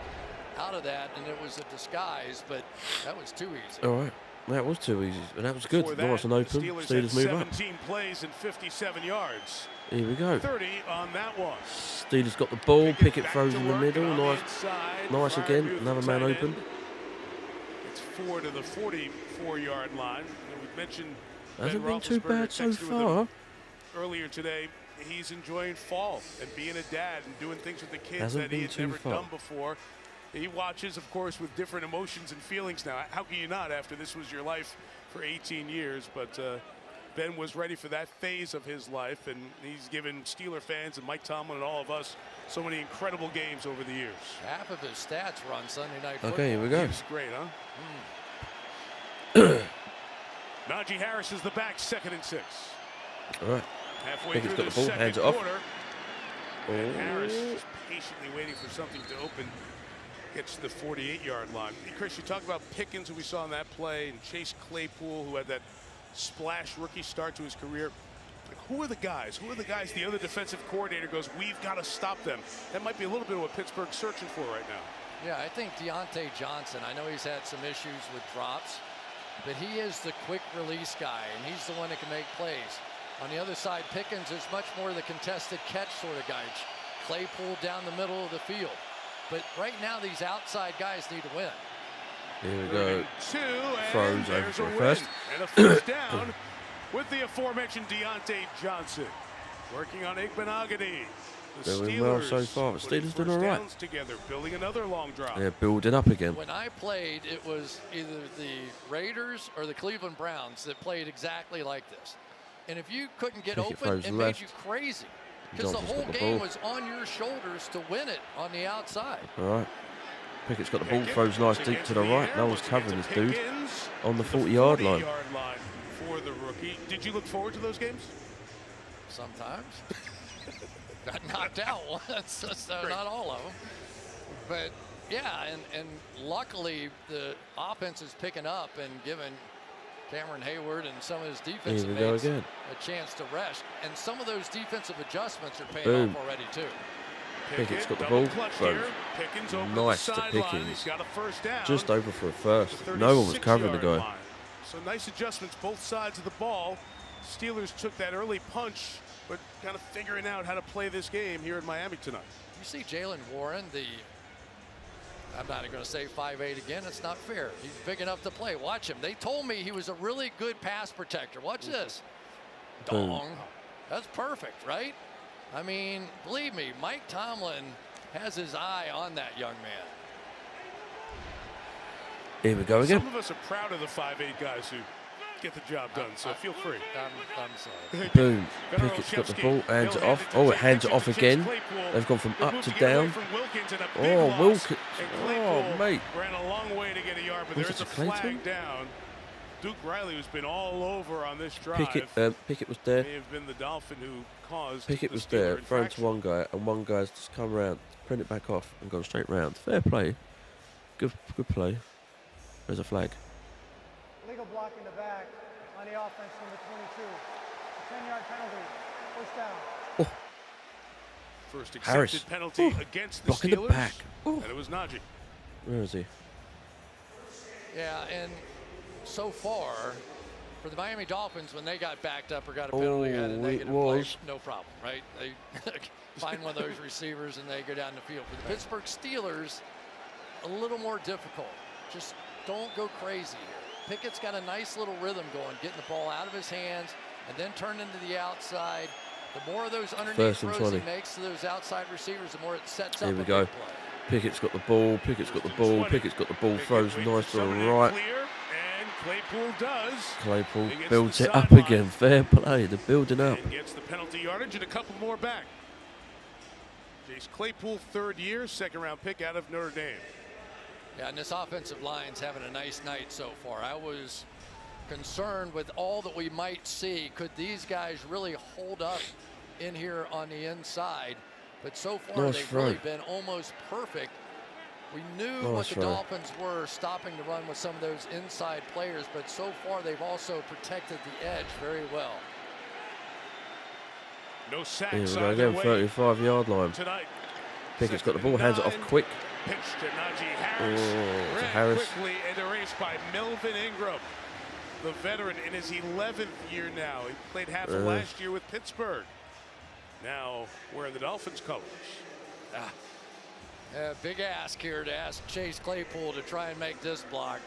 [SPEAKER 11] out of that, and it was a disguise. But that was too easy.
[SPEAKER 1] All right, that was too easy, but that was good. Nice and open. Steelers move up.
[SPEAKER 3] 17 plays and 57 yards.
[SPEAKER 1] Here we go.
[SPEAKER 3] 30 on that one.
[SPEAKER 1] Steelers got the ball. Pickett throws in the middle. Nice again. Another man open.
[SPEAKER 3] It's 4 to the 44-yard line. And we've mentioned
[SPEAKER 1] hasn't been too bad so far.
[SPEAKER 3] Earlier today, he's enjoying fall and being a dad and doing things with the kids
[SPEAKER 1] Hasn't
[SPEAKER 3] that he
[SPEAKER 1] been
[SPEAKER 3] had never
[SPEAKER 1] too far.
[SPEAKER 3] done before. He watches, of course, with different emotions and feelings now. How can you not after this was your life for 18 years? But Ben was ready for that phase of his life, and he's given Steeler fans and Mike Tomlin and all of us so many incredible games over the years.
[SPEAKER 11] Half of his stats were on Sunday Night Football.
[SPEAKER 1] Okay, here we go.
[SPEAKER 3] He's great, huh? Najee Harris is the back, 2nd and 6.
[SPEAKER 1] All right.
[SPEAKER 3] Halfway through
[SPEAKER 1] got
[SPEAKER 3] the
[SPEAKER 1] the ball,
[SPEAKER 3] second
[SPEAKER 1] hands it off.
[SPEAKER 3] quarter. And Harris is patiently waiting for something to open. Gets to the 48-yard line. Hey, Chris, you talk about Pickens, who we saw in that play, and Chase Claypool, who had that splash rookie start to his career. Like, who are the guys? Who are the guys the other defensive coordinator goes, we've got to stop them? That might be a little bit of what Pittsburgh's searching for right now.
[SPEAKER 11] Yeah, I think Deontay Johnson, I know he's had some issues with drops, but he is the quick release guy, and he's the one that can make plays. On the other side, Pickens is much more the contested catch sort of guy. Claypool down the middle of the field. But right now, these outside guys need to win.
[SPEAKER 1] Here we go.
[SPEAKER 3] Throws
[SPEAKER 1] over for a first.
[SPEAKER 3] And a first down with the aforementioned Deontay Johnson. Working on Igbenogany. The
[SPEAKER 1] Doing well so
[SPEAKER 3] Steelers
[SPEAKER 1] far. The Steelers doing all
[SPEAKER 3] first
[SPEAKER 1] right.
[SPEAKER 3] downs together, building another long drive.
[SPEAKER 1] They're building up again.
[SPEAKER 11] When I played, it was either the Raiders or the Cleveland Browns that played exactly like this. And if you couldn't get
[SPEAKER 1] Pickett
[SPEAKER 11] open,
[SPEAKER 1] throws
[SPEAKER 11] it
[SPEAKER 1] left.
[SPEAKER 11] made you crazy. Because the
[SPEAKER 1] Johnson's
[SPEAKER 11] whole
[SPEAKER 1] got the
[SPEAKER 11] game
[SPEAKER 1] ball.
[SPEAKER 11] was on your shoulders to win it on the outside.
[SPEAKER 1] All right. Pickett's got the ball, throws nice deep to the right. No one's covering this dude on the 40-yard line.
[SPEAKER 3] For the rookie. Did you look forward to those games?
[SPEAKER 11] Sometimes. Got knocked out once, so not all of them. But yeah, and luckily the offense is picking up and giving Cameron Hayward and some of his defensive mates a chance to rest. And some of those defensive adjustments are paying off already too.
[SPEAKER 1] Pickett's got the ball. Nice to Pickens. Just over for a first. No one was covering the guy.
[SPEAKER 3] So nice adjustments both sides of the ball. Steelers took that early punch, but kind of figuring out how to play this game here in Miami tonight.
[SPEAKER 11] You see Jalen Warren, I'm not going to say 5'8" again. It's not fair. He's big enough to play. Watch him. They told me he was a really good pass protector. Watch this. Dong. That's perfect, right? I mean, believe me, Mike Tomlin has his eye on that young man.
[SPEAKER 1] Here we go again.
[SPEAKER 3] Some of us are proud of the 5'8" guys who get the job done, so feel free.
[SPEAKER 11] I'm sorry.
[SPEAKER 1] Boom. Pickett's got the ball, hands it off. Oh, it hands it off again. They've gone from up to down. Oh, Wilkins. Oh, mate.
[SPEAKER 3] Ran a long way to get a yard, but there is a flag down. Duke Riley, who's been all over on this drive.
[SPEAKER 1] Pickett was there.
[SPEAKER 3] May have been the Dolphin who caused
[SPEAKER 1] Pickett was there, thrown to one guy, and one guy's just come around, print it back off, and gone straight round. Fair play. Good play. There's a flag.
[SPEAKER 18] Legal block in the back on the offense, number 22. A 10-yard penalty. First down.
[SPEAKER 1] Oh.
[SPEAKER 3] First accepted
[SPEAKER 1] Harris.
[SPEAKER 3] penalty against the
[SPEAKER 1] Blocking
[SPEAKER 3] Steelers.
[SPEAKER 1] the back.
[SPEAKER 3] And it was Najee.
[SPEAKER 1] Where is he?
[SPEAKER 11] Yeah, and so far, for the Miami Dolphins, when they got backed up or got a penalty, had a negative play, no problem, right? They find one of those receivers and they go down the field. For the Pittsburgh Steelers, a little more difficult. Just don't go crazy here. Pickett's got a nice little rhythm going, getting the ball out of his hands and then turn into the outside. The more of those underneath throws he makes to those outside receivers, the more it sets up.
[SPEAKER 1] Here we go. Pickett's got the ball. Pickett's got the ball. Pickett's got the ball. Throws nice to the right.
[SPEAKER 3] Claypool does.
[SPEAKER 1] Claypool builds it up again. Fair play. They're building up.
[SPEAKER 3] And gets the penalty yardage and a couple more back. Jace Claypool, third year, second-round pick out of Notre Dame.
[SPEAKER 11] Yeah, and this offensive line's having a nice night so far. I was concerned with all that we might see. Could these guys really hold up in here on the inside? But so far, they've really been almost perfect. We knew what the Dolphins were stopping the run with some of those inside players, but so far they've also protected the edge very well.
[SPEAKER 3] No sacks.
[SPEAKER 1] Here we go again, 35-yard line.
[SPEAKER 3] Tonight.
[SPEAKER 1] Pickett's got the ball, hands it off quick.
[SPEAKER 3] Pitch to Najee Harris.
[SPEAKER 1] Oh, to Harris.
[SPEAKER 3] Quickly and erased by Melvin Ingram, the veteran in his 11th year now. He played half of last year with Pittsburgh. Now wearing the Dolphins colors.
[SPEAKER 11] Big ask here to ask Chase Claypool to try and make this block.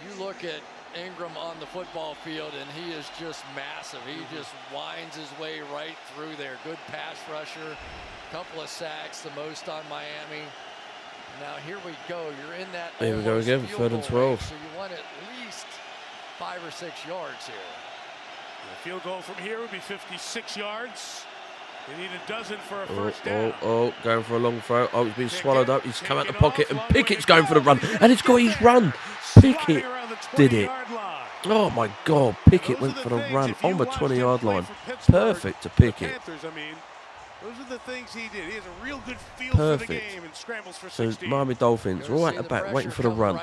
[SPEAKER 11] You look at Ingram on the football field and he is just massive. He just winds his way right through there. Good pass rusher, couple of sacks, the most on Miami. Now here we go. You're in that.
[SPEAKER 1] Here we go again, 3rd and 12.
[SPEAKER 11] So you want at least 5 or 6 yards here.
[SPEAKER 3] The field goal from here would be 56 yards. They need a dozen for a first down.
[SPEAKER 1] Going for a long throw. Oh, he's been swallowed up. He's come out the pocket, and Pickett's going for the run, and it's got his run. Pickett did it. Oh my God, Pickett went for the run on the 20-yard line. Perfect to Pickett.
[SPEAKER 3] Those are the things he did. He has a real good feel for the game and scrambles for 16.
[SPEAKER 1] So Miami Dolphins right at the back, waiting for the run,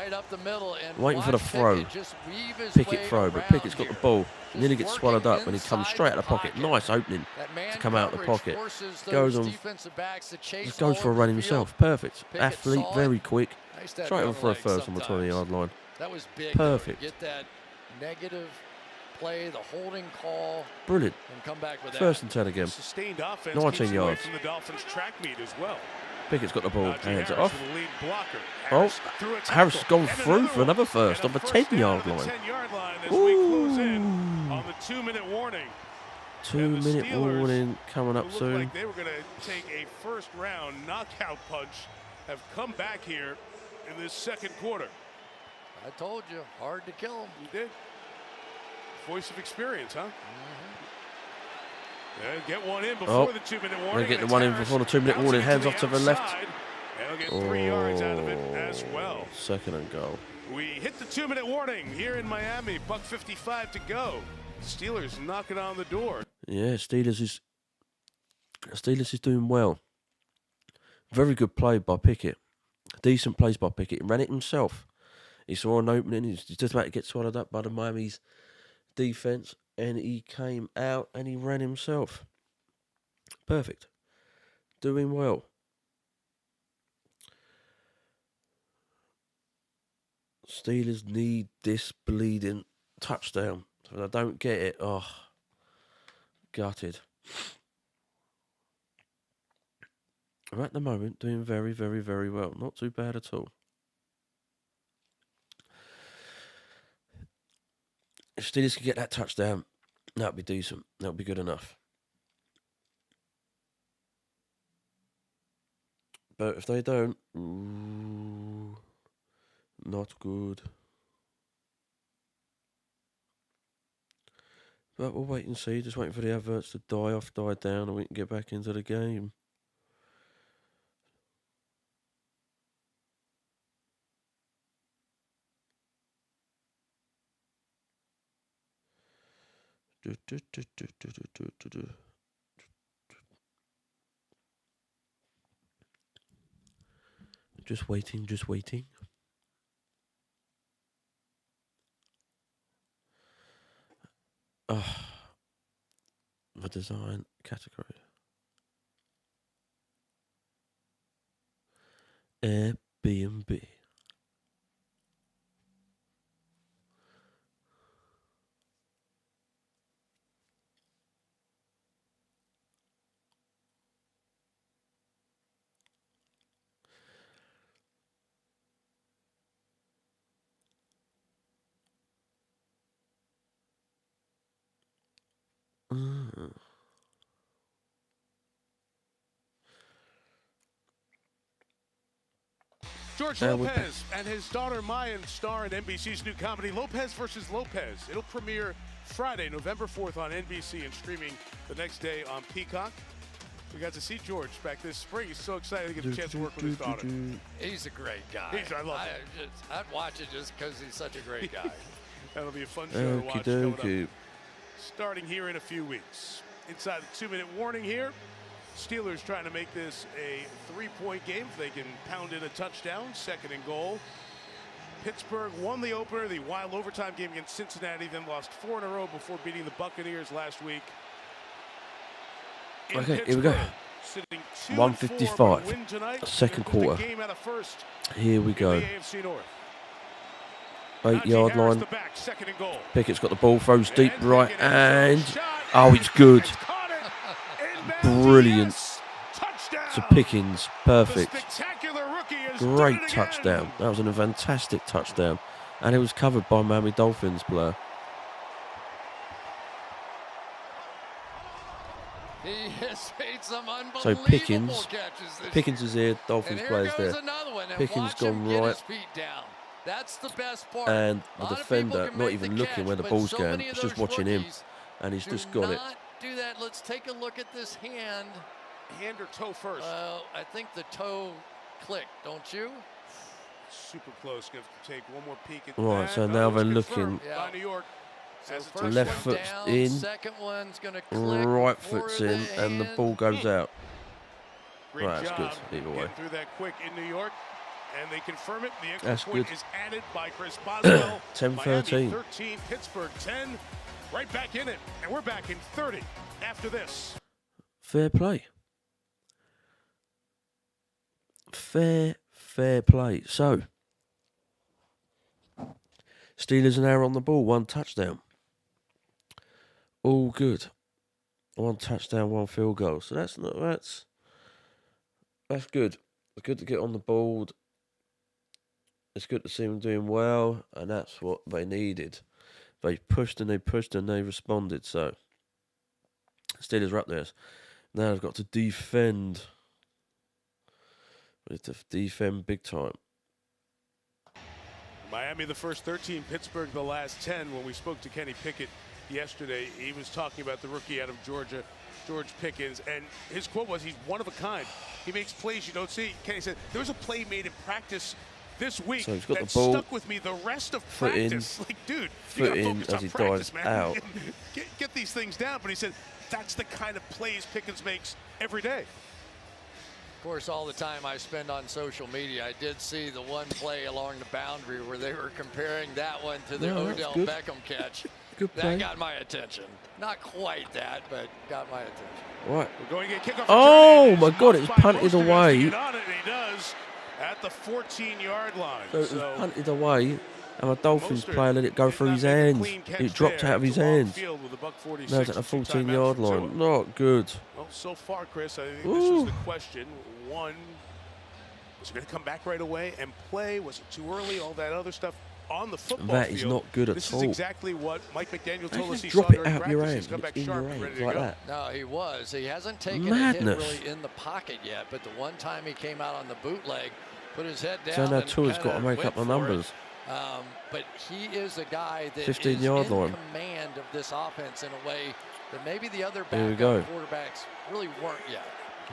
[SPEAKER 1] waiting for the throw. Pickett throw, but Pickett's got the ball. And then he gets swallowed up when he comes straight out of the pocket. Nice opening to come out of the pocket. Goes on, just goes for a run himself. Perfect. Athlete, very quick. Straight on for a first on the 20-yard line.
[SPEAKER 11] That was big.
[SPEAKER 1] Perfect.
[SPEAKER 11] Get that negative play, the holding call.
[SPEAKER 1] Brilliant.
[SPEAKER 11] And come back with
[SPEAKER 1] 1st and 10 again.
[SPEAKER 3] Sustained offense
[SPEAKER 1] 19 yards.
[SPEAKER 3] From the Dolphins track meet as well.
[SPEAKER 1] Pickett's got the ball. Hands it
[SPEAKER 3] Harris
[SPEAKER 1] off.
[SPEAKER 3] with the lead blocker.
[SPEAKER 1] Oh, Harris has gone through for another first on the 10-yard line.
[SPEAKER 3] 10-yard line as we close in on the 2-minute warning.
[SPEAKER 1] 2-minute warning coming up
[SPEAKER 3] Looked
[SPEAKER 1] soon.
[SPEAKER 3] like they were going to take a first-round knockout punch. Have come back here in this second quarter.
[SPEAKER 11] I told you, hard to kill him.
[SPEAKER 3] You did. Voice of experience, huh? Get one in before the 2-minute warning.
[SPEAKER 1] They get the one in before the 2-minute warning. Hands off to the left.
[SPEAKER 3] They'll get 3 yards out of it as well.
[SPEAKER 1] Second and goal.
[SPEAKER 3] We hit the 2-minute warning here in Miami. $1:55 to go. Steelers knocking on the door.
[SPEAKER 1] Yeah, Steelers is doing well. Very good play by Pickett. Decent plays by Pickett. He ran it himself. He saw an opening. He's just about to get swallowed up by the Miami's defense, and he came out and he ran himself. Perfect. Doing well. Steelers need this bleeding touchdown. If I don't get it, oh, gutted. I'm at the moment doing very, very, very well. Not too bad at all. If Steelers can get that touchdown, that would be decent. That would be good enough. But if they don't, ooh, not good. But we'll wait and see. Just waiting for the adverts to die down, and we can get back into the game. Just waiting. The design category. Airbnb.
[SPEAKER 3] George Lopez and his daughter Mayan star in NBC's new comedy Lopez vs. Lopez. It'll premiere Friday, November 4th on NBC and streaming the next day on Peacock. We got to see George back this spring. He's so excited to get a chance to work with his daughter.
[SPEAKER 11] He's a great guy.
[SPEAKER 3] I love him.
[SPEAKER 11] I'd watch it just because he's such a great guy.
[SPEAKER 3] That'll be a fun show to watch coming
[SPEAKER 1] Okey-dokey.
[SPEAKER 3] up. Starting here in a few weeks. Inside the 2-minute warning here. Steelers trying to make this a 3-point game. If they can pound in a touchdown, 2nd and goal. Pittsburgh won the opener, the wild overtime game against Cincinnati, then lost 4 in a row before beating the Buccaneers last week.
[SPEAKER 1] Okay, here we go. 1:55, second quarter. Here we go. 8-yard line. Pickett's got the ball, throws deep right, and oh, it's good. Brilliant to Pickens. Perfect. Great touchdown. That was a fantastic touchdown. And it was covered by Miami Dolphins player.
[SPEAKER 11] He has made some unbelievable
[SPEAKER 1] So Pickens
[SPEAKER 11] catches
[SPEAKER 1] is here, Dolphins players there. Pickens gone right.
[SPEAKER 11] That's the best part.
[SPEAKER 1] And the defender not even looking where the ball's going, he's just watching him. And he's just got it.
[SPEAKER 11] Do that. Let's take a look at this hand.
[SPEAKER 3] Hand or toe first?
[SPEAKER 11] I think the toe clicked, don't you?
[SPEAKER 3] Super close. Going to take one more peek at
[SPEAKER 1] Right, so now they're looking.
[SPEAKER 3] By New York.
[SPEAKER 11] So
[SPEAKER 1] left foot's
[SPEAKER 11] down,
[SPEAKER 1] in,
[SPEAKER 11] second one's gonna click
[SPEAKER 1] right foot's in, and the ball goes out.
[SPEAKER 3] Great
[SPEAKER 1] Right, that's
[SPEAKER 3] job
[SPEAKER 1] good, either way.
[SPEAKER 3] getting through that quick in New York. And they confirm it. The extra
[SPEAKER 1] That's
[SPEAKER 3] point
[SPEAKER 1] good.
[SPEAKER 3] is added by Chris Boswell.
[SPEAKER 1] 10-13.
[SPEAKER 3] Miami 13, Pittsburgh 10. Right back in it. And we're back in 30 after this.
[SPEAKER 1] Fair play. Fair play. So, Steelers are now on the ball. 1 touchdown. All good. 1 touchdown, 1 field goal. So that's good. It's good to get on the board. It's good to see them doing well, and that's what they needed. They pushed and they pushed and they responded. So Steelers are up there. Now they've got to defend. They have to defend big time.
[SPEAKER 3] Miami the first 13, Pittsburgh the last 10. When we spoke to Kenny Pickett yesterday, he was talking about the rookie out of Georgia, George Pickens, and his quote was, he's one of a kind. He makes plays you don't see. Kenny said, there was a play made in practice this week
[SPEAKER 1] So he's got
[SPEAKER 3] that
[SPEAKER 1] the ball,
[SPEAKER 3] stuck with me the rest of practice. Like, dude, you got to focus on practice, man.
[SPEAKER 1] Out.
[SPEAKER 3] Get these things down. But he said, that's the kind of plays Pickens makes every day.
[SPEAKER 11] Of course, all the time I spend on social media, I did see the one play along the boundary where they were comparing that one to the Odell Beckham catch.
[SPEAKER 1] Good play.
[SPEAKER 11] That got my attention. Not quite that, but got my attention.
[SPEAKER 1] Right.
[SPEAKER 3] We're going to get kickoff.
[SPEAKER 1] Oh my God! It's punted away.
[SPEAKER 3] He does at the 14-yard line.
[SPEAKER 1] So it was punted away, and the Dolphins player let it go through his hands. It dropped out of his hands. Now it's at the 14-yard line. Not good.
[SPEAKER 3] Well, so far, Chris, I think this is the question. One, was he going to come back right away and play? Was it too early? All that other stuff on the football field.
[SPEAKER 1] That is not good at all.
[SPEAKER 3] This is exactly what Mike McDaniel told us he
[SPEAKER 1] drop
[SPEAKER 3] saw
[SPEAKER 1] it
[SPEAKER 3] during
[SPEAKER 1] out your
[SPEAKER 3] practice.
[SPEAKER 1] hand.
[SPEAKER 3] He's come back
[SPEAKER 1] In
[SPEAKER 3] sharp
[SPEAKER 1] your
[SPEAKER 3] and ready
[SPEAKER 1] hands
[SPEAKER 3] to
[SPEAKER 1] like
[SPEAKER 3] go.
[SPEAKER 1] that.
[SPEAKER 11] No, he was. He hasn't taken
[SPEAKER 1] Madness.
[SPEAKER 11] a hit really in the pocket yet, but the one time he came out on the bootleg, put his head down.
[SPEAKER 1] So now
[SPEAKER 11] and
[SPEAKER 1] Tua's got to
[SPEAKER 11] kinda
[SPEAKER 1] make up the
[SPEAKER 11] went for
[SPEAKER 1] numbers.
[SPEAKER 11] But he is a guy that
[SPEAKER 1] 15-yard
[SPEAKER 11] is in
[SPEAKER 1] line.
[SPEAKER 11] command of this offense in a way that maybe the other
[SPEAKER 1] Here we
[SPEAKER 11] backup
[SPEAKER 1] go.
[SPEAKER 11] quarterbacks really weren't yet.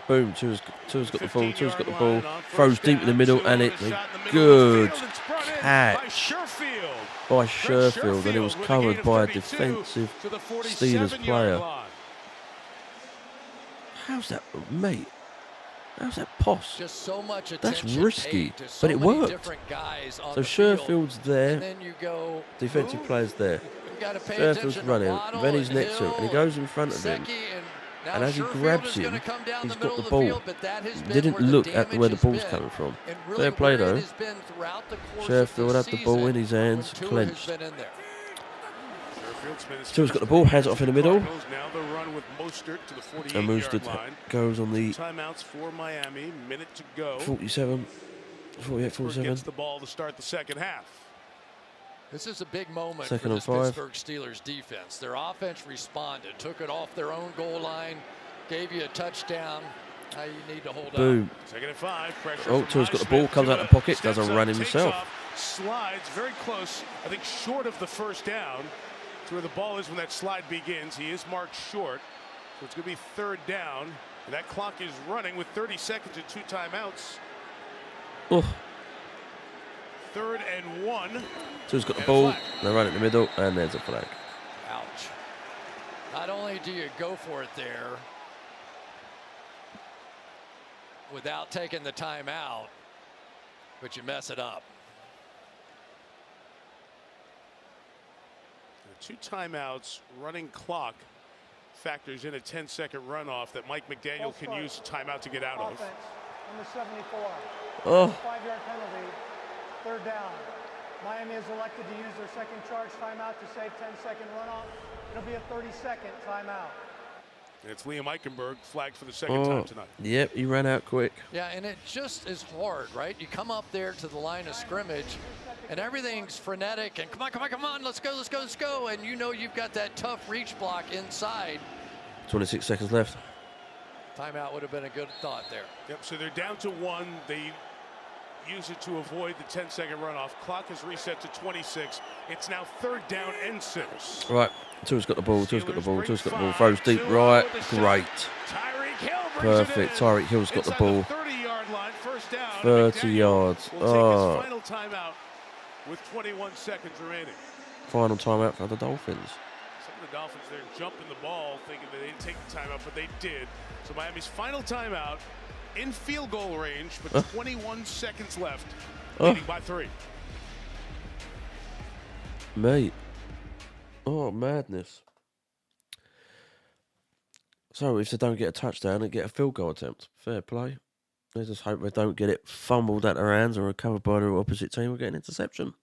[SPEAKER 1] Boom, Tua's got the ball, Tua's got the ball, throws deep in the middle, and it's a good catch by Sherfield, and it was covered by a defensive Steelers player. How's that, mate? How's that poss?
[SPEAKER 11] Just so much
[SPEAKER 1] That's
[SPEAKER 11] attention
[SPEAKER 1] risky,
[SPEAKER 11] paid to so
[SPEAKER 1] but it
[SPEAKER 11] many
[SPEAKER 1] worked.
[SPEAKER 11] different guys on
[SPEAKER 1] So
[SPEAKER 11] the field,
[SPEAKER 1] Sherfield's
[SPEAKER 11] and
[SPEAKER 1] there,
[SPEAKER 11] then you go,
[SPEAKER 1] defensive player's there.
[SPEAKER 11] you gotta pay
[SPEAKER 1] Sherfield's
[SPEAKER 11] attention to
[SPEAKER 1] running,
[SPEAKER 11] Waddle
[SPEAKER 1] then he's
[SPEAKER 11] and
[SPEAKER 1] next to him, and he
[SPEAKER 11] Hill
[SPEAKER 1] goes in front of him.
[SPEAKER 11] Gesicki, now
[SPEAKER 1] And as he
[SPEAKER 11] Sherfield
[SPEAKER 1] grabs
[SPEAKER 11] is
[SPEAKER 1] him,
[SPEAKER 11] gonna come down
[SPEAKER 1] he's
[SPEAKER 11] the
[SPEAKER 1] got
[SPEAKER 11] middle
[SPEAKER 1] the
[SPEAKER 11] of
[SPEAKER 1] ball.
[SPEAKER 11] field, but that has
[SPEAKER 1] He
[SPEAKER 11] been
[SPEAKER 1] didn't
[SPEAKER 11] where the
[SPEAKER 1] look at
[SPEAKER 11] damage
[SPEAKER 1] where the
[SPEAKER 11] has
[SPEAKER 1] ball's
[SPEAKER 11] been.
[SPEAKER 1] coming from.
[SPEAKER 11] And really
[SPEAKER 1] Fair play
[SPEAKER 11] where it
[SPEAKER 1] though.
[SPEAKER 11] has been throughout the course
[SPEAKER 1] Sherfield
[SPEAKER 11] of
[SPEAKER 1] had
[SPEAKER 11] the
[SPEAKER 1] the ball in
[SPEAKER 11] season
[SPEAKER 1] his hands,
[SPEAKER 11] when Tua has
[SPEAKER 1] clenched.
[SPEAKER 11] been in there.
[SPEAKER 1] Tua's got the ball, hands it off in the middle.
[SPEAKER 3] Now the run with Mostert to the 48-yard
[SPEAKER 1] And Mostert
[SPEAKER 3] line.
[SPEAKER 1] goes on the
[SPEAKER 3] Timeouts for Miami. Minute to go.
[SPEAKER 1] 47, 48, 47.
[SPEAKER 3] Gets the ball to start the second half.
[SPEAKER 11] This is a big moment
[SPEAKER 1] Second
[SPEAKER 11] for
[SPEAKER 1] and
[SPEAKER 11] this
[SPEAKER 1] 5.
[SPEAKER 11] Pittsburgh Steelers defense. Their offense responded, took it off their own goal line, gave you a touchdown. Now you need to hold
[SPEAKER 1] Boom.
[SPEAKER 11] on.
[SPEAKER 3] Second and 5. Pressure
[SPEAKER 1] Oh,
[SPEAKER 3] from
[SPEAKER 1] Tua's got the
[SPEAKER 3] Highsmith.
[SPEAKER 1] ball, comes out of the pocket, does a
[SPEAKER 3] Steps
[SPEAKER 1] run
[SPEAKER 3] up, takes
[SPEAKER 1] himself.
[SPEAKER 3] off, slides very close, I think short of the first down to where the ball is when that slide begins. He is marked short, so it's going to be third down. And that clock is running with 30 seconds and 2 timeouts.
[SPEAKER 1] Oh.
[SPEAKER 3] 3rd and 1.
[SPEAKER 1] Tua's got the ball, they run it in the middle, and there's a flag.
[SPEAKER 11] Ouch. Not only do you go for it there without taking the timeout, but you mess it up.
[SPEAKER 3] 2 timeouts, running clock factors in a 10-second runoff that Mike McDaniel can use timeout to get out of.
[SPEAKER 18] Offense, number 74.
[SPEAKER 1] Oh.
[SPEAKER 18] 5-yard penalty, 3rd down. Miami has elected to use their second charge timeout to save 10-second runoff. It'll be a 30-second timeout.
[SPEAKER 3] And it's Liam Eichenberg flagged for the second time tonight.
[SPEAKER 1] Yep, he ran out quick.
[SPEAKER 11] Yeah, and it just is hard, right? You come up there to the line of scrimmage, and everything's frenetic, and come on, let's go, and you know you've got that tough reach block inside.
[SPEAKER 1] 26 seconds left.
[SPEAKER 11] Timeout would have been a good thought there.
[SPEAKER 3] Yep, so they're down to 1. They use it to avoid the 10-second runoff. Clock is reset to 26. It's now 3rd down and 6.
[SPEAKER 1] Right, Tua's got the ball, Tua's got the ball, Tua's got the ball, throws deep right, great. Perfect, Tyreek Hill's got the ball.
[SPEAKER 3] 30-yard line, first down.
[SPEAKER 1] 30 yards.
[SPEAKER 3] We'll take his final timeout with 21 seconds remaining.
[SPEAKER 1] Final timeout for the Dolphins.
[SPEAKER 3] Some of the Dolphins there jumping the ball, thinking that they didn't take the timeout, but they did. So Miami's final timeout in field goal range, but 21 seconds left, leading by 3.
[SPEAKER 1] Mate. Oh, madness. So if they don't get a touchdown, they get a field goal attempt. Fair play. They just hope they don't get it fumbled at their hands or recovered by the opposite team or get an interception.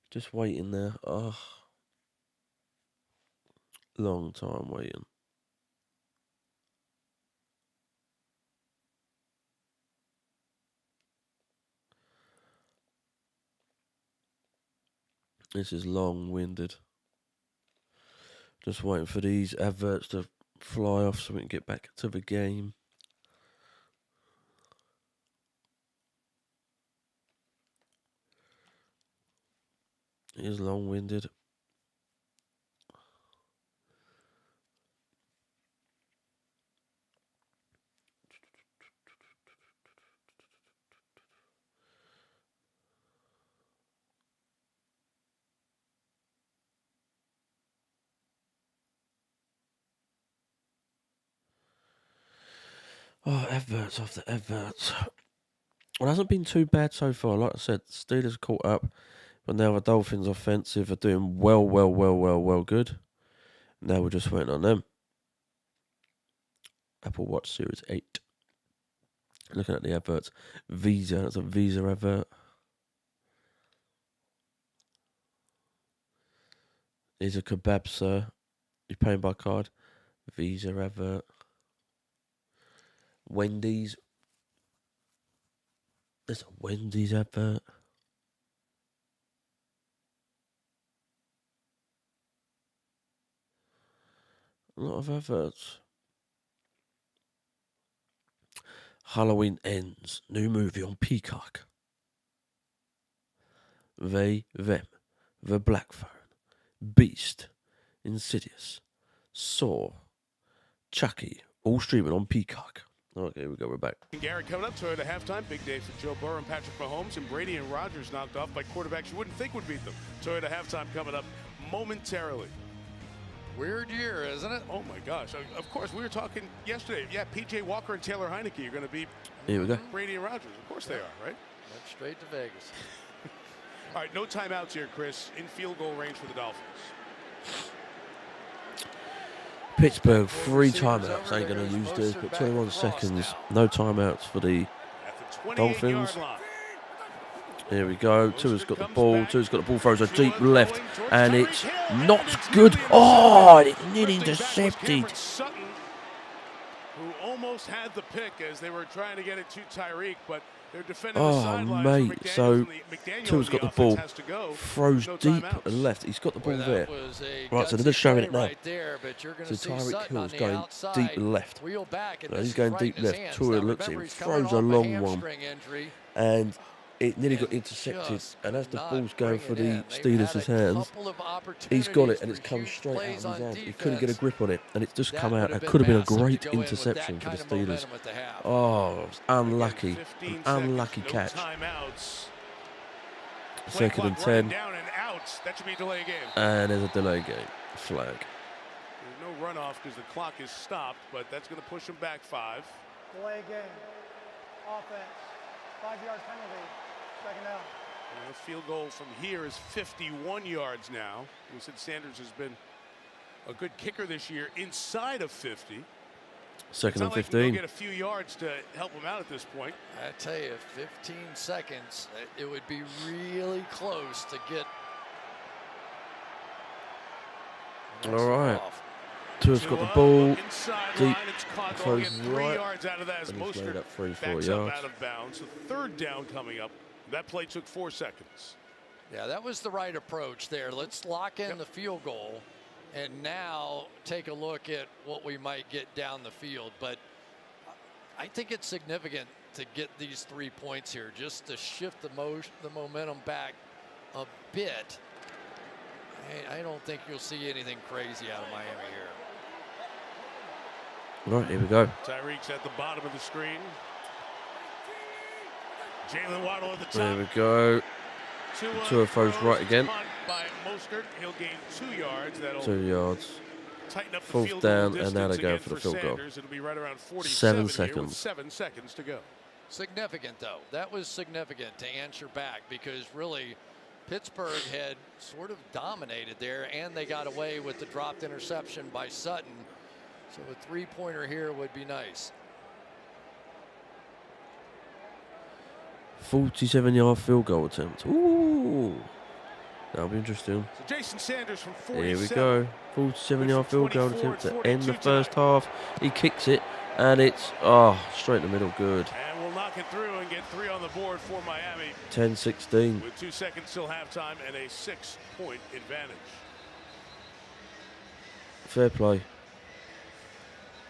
[SPEAKER 1] Just waiting there. Oh, long time waiting. This is long-winded. Just waiting for these adverts to fly off so we can get back to the game. It is long-winded. Oh, adverts after adverts. Well, it hasn't been too bad so far. Like I said, Steelers caught up, but now the Dolphins offensive are doing well good. Now we're just waiting on them. Apple Watch Series 8. Looking at the adverts. Visa, that's a Visa advert. Here's a kebab, sir. You're paying by card. Visa advert. Wendy's. There's a Wendy's advert. A lot of adverts. Halloween Ends. New movie on Peacock. They, Them. The Black Phone. Beast. Insidious. Saw. Chucky. All streaming on Peacock. Okay, here we go. We're back.
[SPEAKER 3] Gary coming up. Toyota halftime. Big day for Joe Burrow and Patrick Mahomes. And Brady and Rodgers knocked off by quarterbacks you wouldn't think would beat them. Toyota halftime coming up momentarily.
[SPEAKER 11] Weird year, isn't it?
[SPEAKER 3] Oh, my gosh. Of course, we were talking yesterday. Yeah, P.J. Walker and Taylor Heineke are going to beat
[SPEAKER 1] Here we go.
[SPEAKER 3] Brady and Rodgers. Of course they are, right?
[SPEAKER 11] Went straight to Vegas.
[SPEAKER 3] All right, no timeouts here, Chris. In field goal range for the Dolphins.
[SPEAKER 1] Pittsburgh, 3 timeouts. Ain't going to use this, but 21 seconds. No timeouts for the Dolphins. Here we go. Tua's got the ball. Tua's got the ball, throws a deep left, and it's not good. Oh, it's nearly intercepted.
[SPEAKER 3] Who almost had the pick as they were trying to get it to Tyreek, but they're defending
[SPEAKER 1] the
[SPEAKER 3] sidelines.
[SPEAKER 1] Mate, so Tua's got the ball, throws deep left. He's got the ball there. Right, so they're just showing it now. So Tyreek Hill's going deep left. No, he's going deep left. Tua looks at him, throws a long one, and it nearly got intercepted. And as the ball's going for the Steelers' hands, he's got it, and it's come straight out of his hands. He couldn't get a grip on it, and it's just come out. It could have been a great interception for the Steelers. Oh, it was unlucky. An unlucky catch. 2nd and 10.
[SPEAKER 3] That should be a delay game.
[SPEAKER 1] And there's a delay game. Flag.
[SPEAKER 3] There's no runoff because the clock is stopped, but that's going to push him back 5.
[SPEAKER 18] Delay game. Offense. 5-yard penalty. 2nd down.
[SPEAKER 3] The field goal from here is 51 yards now. We said Sanders has been a good kicker this year inside of 50.
[SPEAKER 1] 2nd and 15.
[SPEAKER 3] Like we'll get a few yards to help him out at this point.
[SPEAKER 11] I tell you, 15 seconds, it would be really close to get.
[SPEAKER 1] All right. Tua's got the ball deep, throws right, and he's laid up 3-4 yards.
[SPEAKER 3] Out of bounds. So 3rd down coming up. That play took 4 seconds.
[SPEAKER 11] Yeah, that was the right approach there. Let's lock in the field goal, and now take a look at what we might get down the field. But I think it's significant to get these 3 points here, just to shift the momentum back a bit. I don't think you'll see anything crazy out of Miami here.
[SPEAKER 1] Right, here we go.
[SPEAKER 3] Tyreek's at the bottom of the screen. Jalen Waddle at the top.
[SPEAKER 1] There we go. Tua throws right again.
[SPEAKER 3] By Mostert. He'll gain 2 yards. That'll
[SPEAKER 1] 2 yards.
[SPEAKER 3] Tighten up the
[SPEAKER 1] 4th
[SPEAKER 3] field
[SPEAKER 1] down,
[SPEAKER 3] goal
[SPEAKER 1] and now they're going
[SPEAKER 3] distance
[SPEAKER 1] for the
[SPEAKER 3] again
[SPEAKER 1] field goal.
[SPEAKER 3] Sanders. It'll be right around
[SPEAKER 1] 7
[SPEAKER 3] 47
[SPEAKER 1] seconds.
[SPEAKER 3] 7 seconds to go.
[SPEAKER 11] Significant, though. That was significant to answer back, because really Pittsburgh had sort of dominated there, and they got away with the dropped interception by Sutton. So a 3-pointer here would be nice.
[SPEAKER 1] 47-yard field goal attempt. Ooh. That'll be interesting.
[SPEAKER 3] So Jason Sanders from 47.
[SPEAKER 1] Here we go. 47-yard field goal
[SPEAKER 3] 24
[SPEAKER 1] attempt to
[SPEAKER 3] and
[SPEAKER 1] end the
[SPEAKER 3] 42
[SPEAKER 1] first
[SPEAKER 3] tonight.
[SPEAKER 1] half. He kicks it, and it's straight in the middle. Good.
[SPEAKER 3] And we'll knock it through and get 3 on the board for Miami.
[SPEAKER 1] 10-16.
[SPEAKER 3] With 2 seconds till halftime and a 6-point advantage.
[SPEAKER 1] Fair play.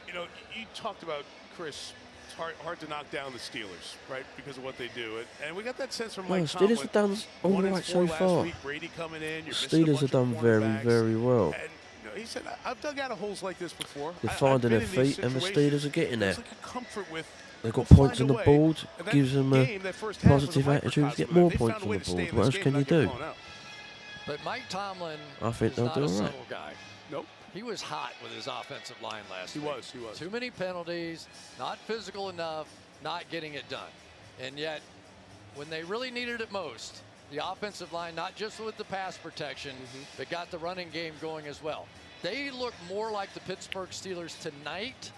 [SPEAKER 3] You know, you talked about, Chris, it's hard to knock down the Steelers, right, because of what they do. And we got that sense from Mike Tomlin.
[SPEAKER 1] Steelers have done all right so far.
[SPEAKER 3] Brady coming in,
[SPEAKER 1] The Steelers have done very, very well.
[SPEAKER 3] And, you know, he said, I've dug out of holes like this before.
[SPEAKER 1] They're finding their feet, and the Steelers are getting there.
[SPEAKER 3] Like a comfort with,
[SPEAKER 1] they've got points on the board, gives them a positive attitude to get more points on the board. What else can you do?
[SPEAKER 11] But Mike Tomlin
[SPEAKER 1] I think they'll do all right.
[SPEAKER 11] subtle guy.
[SPEAKER 3] Nope.
[SPEAKER 11] He was hot with his offensive line last week.
[SPEAKER 3] He was.
[SPEAKER 11] Too many penalties, not physical enough, not getting it done. And yet, when they really needed it most, the offensive line, not just with the pass protection, but got the running game going as well. They look more like the Pittsburgh Steelers tonight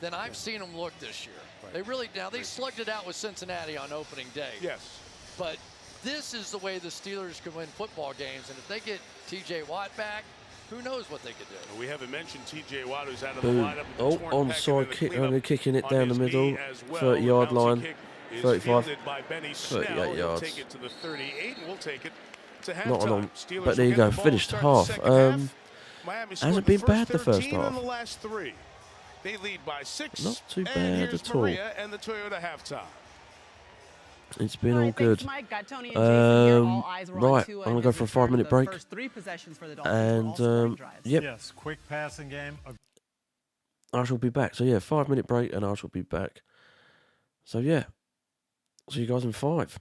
[SPEAKER 11] than I've seen them look this year.
[SPEAKER 3] Right.
[SPEAKER 11] They really, now they slugged it out with Cincinnati on opening day.
[SPEAKER 3] Yes.
[SPEAKER 11] But this is the way the Steelers can win football games. And if they get TJ Watt back, who knows what they could do.
[SPEAKER 3] We haven't mentioned TJ Watt, who's out of the
[SPEAKER 1] Boom.
[SPEAKER 3] lineup.
[SPEAKER 1] Oh, onside kick, only kicking it down the middle. 30-yard line. 35, 38 yards.
[SPEAKER 3] Take it to the 38, and we'll take it to halftime.
[SPEAKER 1] Not on,
[SPEAKER 3] Steelers
[SPEAKER 1] but there you go, finished half. Hasn't been bad the first half.
[SPEAKER 3] The last 3. They lead by 6.
[SPEAKER 1] Not too
[SPEAKER 3] and
[SPEAKER 1] bad
[SPEAKER 3] here's
[SPEAKER 1] at all.
[SPEAKER 3] Maria and the Toyota halftime.
[SPEAKER 1] It's been all good.
[SPEAKER 19] Thanks, Mike. Got Tony and Jason here. All eyes were on
[SPEAKER 1] Right,
[SPEAKER 19] Tua
[SPEAKER 1] I'm going
[SPEAKER 19] and
[SPEAKER 1] to go
[SPEAKER 19] his
[SPEAKER 1] for a
[SPEAKER 19] return
[SPEAKER 1] 5-minute
[SPEAKER 19] the
[SPEAKER 1] break.
[SPEAKER 19] First 3 possessions for the Dolphins were all scoring drives.
[SPEAKER 1] Yep,
[SPEAKER 20] Yes, quick passing game.
[SPEAKER 1] I shall be back. So, yeah, 5-minute break, and I shall be back. So, yeah, see you guys in 5.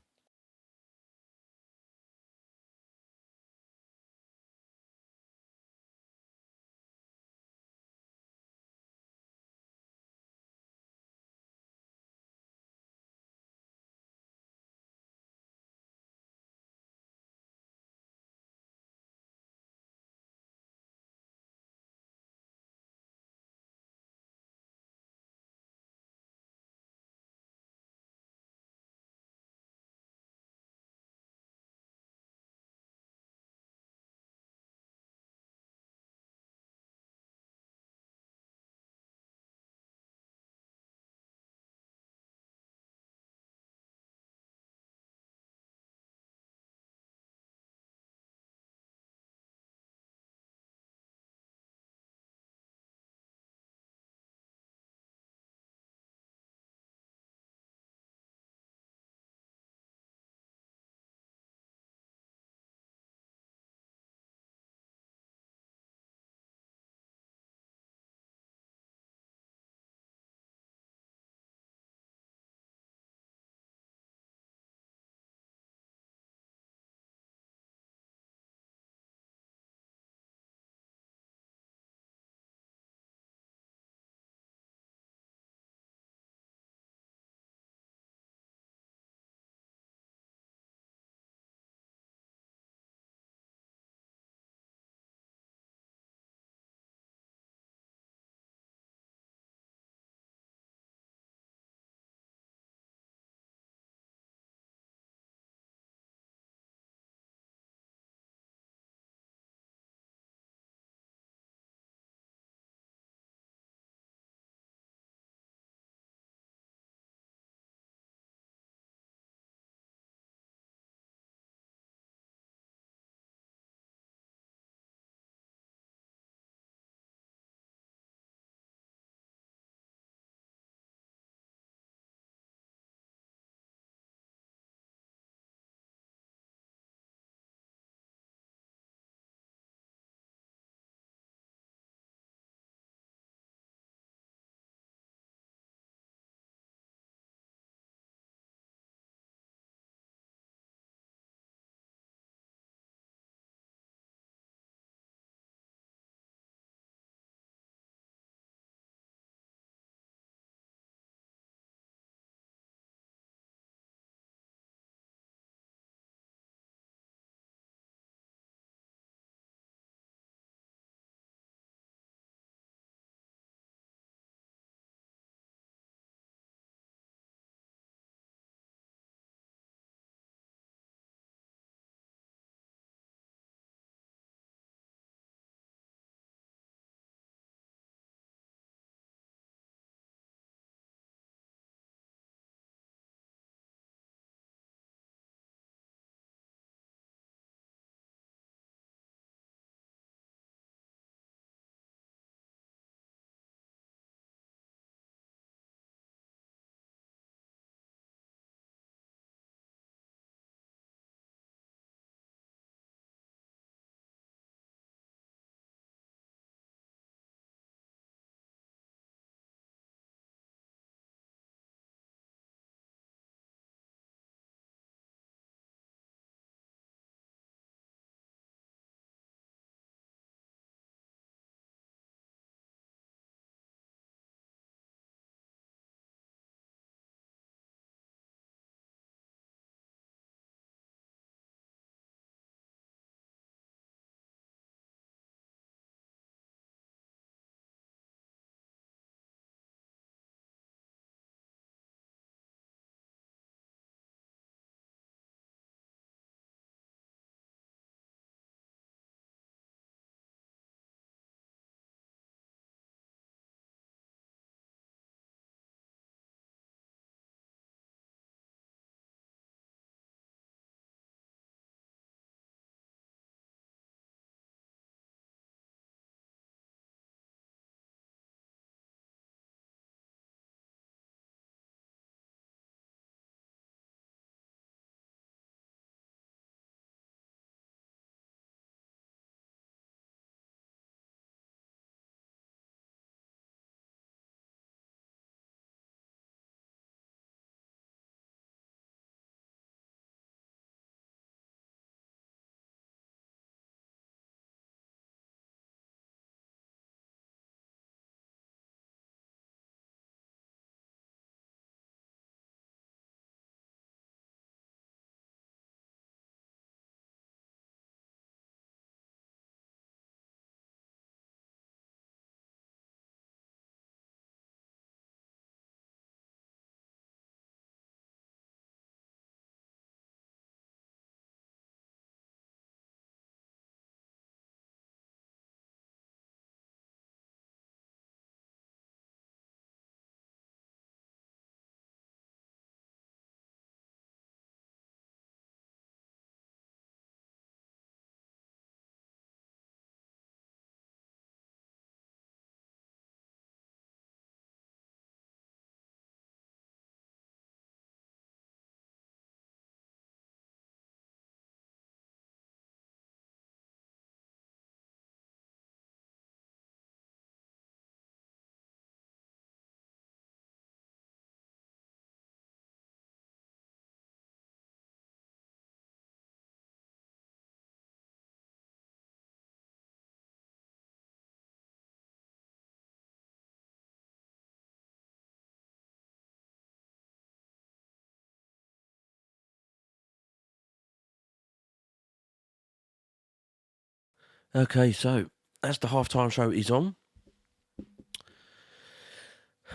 [SPEAKER 1] Okay, so as the halftime show is on,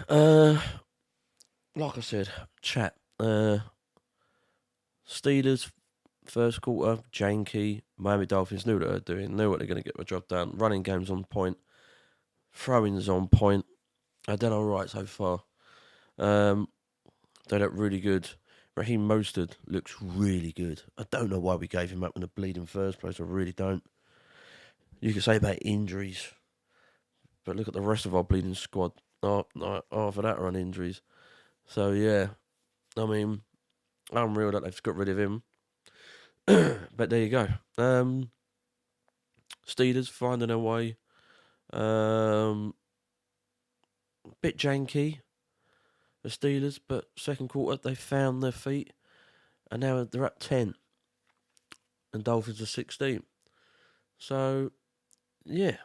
[SPEAKER 1] like I said, chat. Steelers first quarter, janky. Miami Dolphins knew what they were doing, knew what they're going to get the job done. Running game's on point, throwing's on point. They've done all right so far. They look really good. Raheem Mostert looks really good. I don't know why we gave him up in the bleeding first place. I really don't. You could say about injuries, but look at the rest of our bleeding squad. Half of that are on injuries. So yeah, I mean, unreal that they've got rid of him. But there you go. Steelers finding their way. Bit janky, the Steelers, but second quarter they found their feet, and now they're up 10, and Dolphins are 16. So, yeah,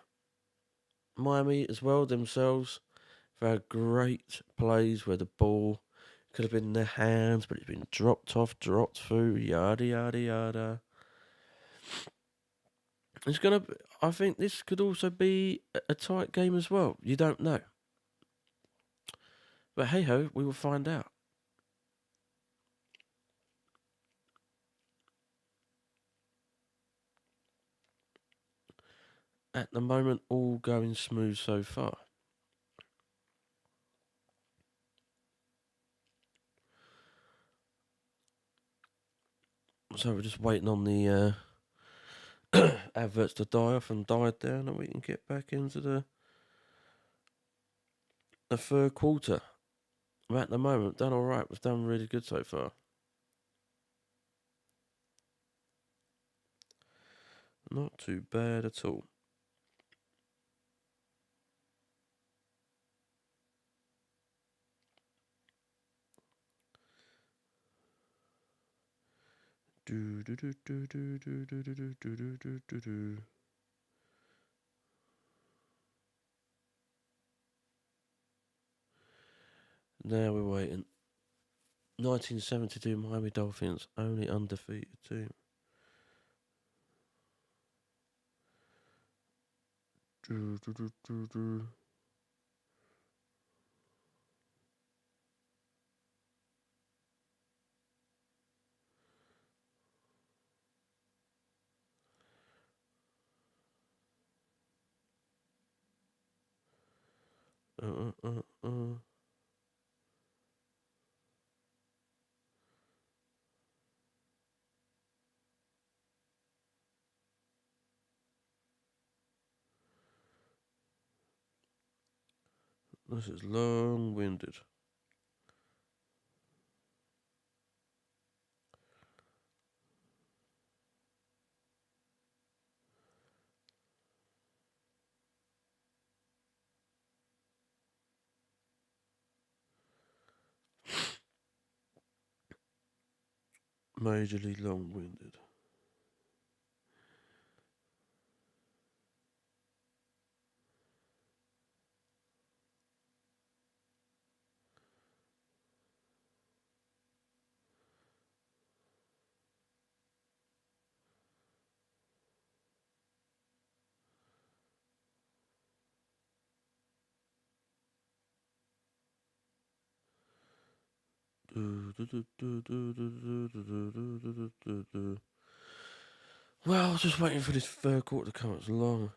[SPEAKER 1] Miami as well themselves. They've had great plays where the ball could have been in their hands, but it's been dropped off, dropped through, yada yada yada. I think this could also be a tight game as well. You don't know. But hey ho, we will find out. At the moment, all going smooth so far. So we're just waiting on the adverts to die off and die down, and we can get back into the third quarter. At the moment, we've done all right. We've done really good so far. Not too bad at all. Do do do do do do do do do do do do do. Now we're waiting. 1972 Miami Dolphins, only undefeated team. Do do do do do. This is long-winded. Majorly long-winded. Well, I was just waiting for this third quarter to come. It's long.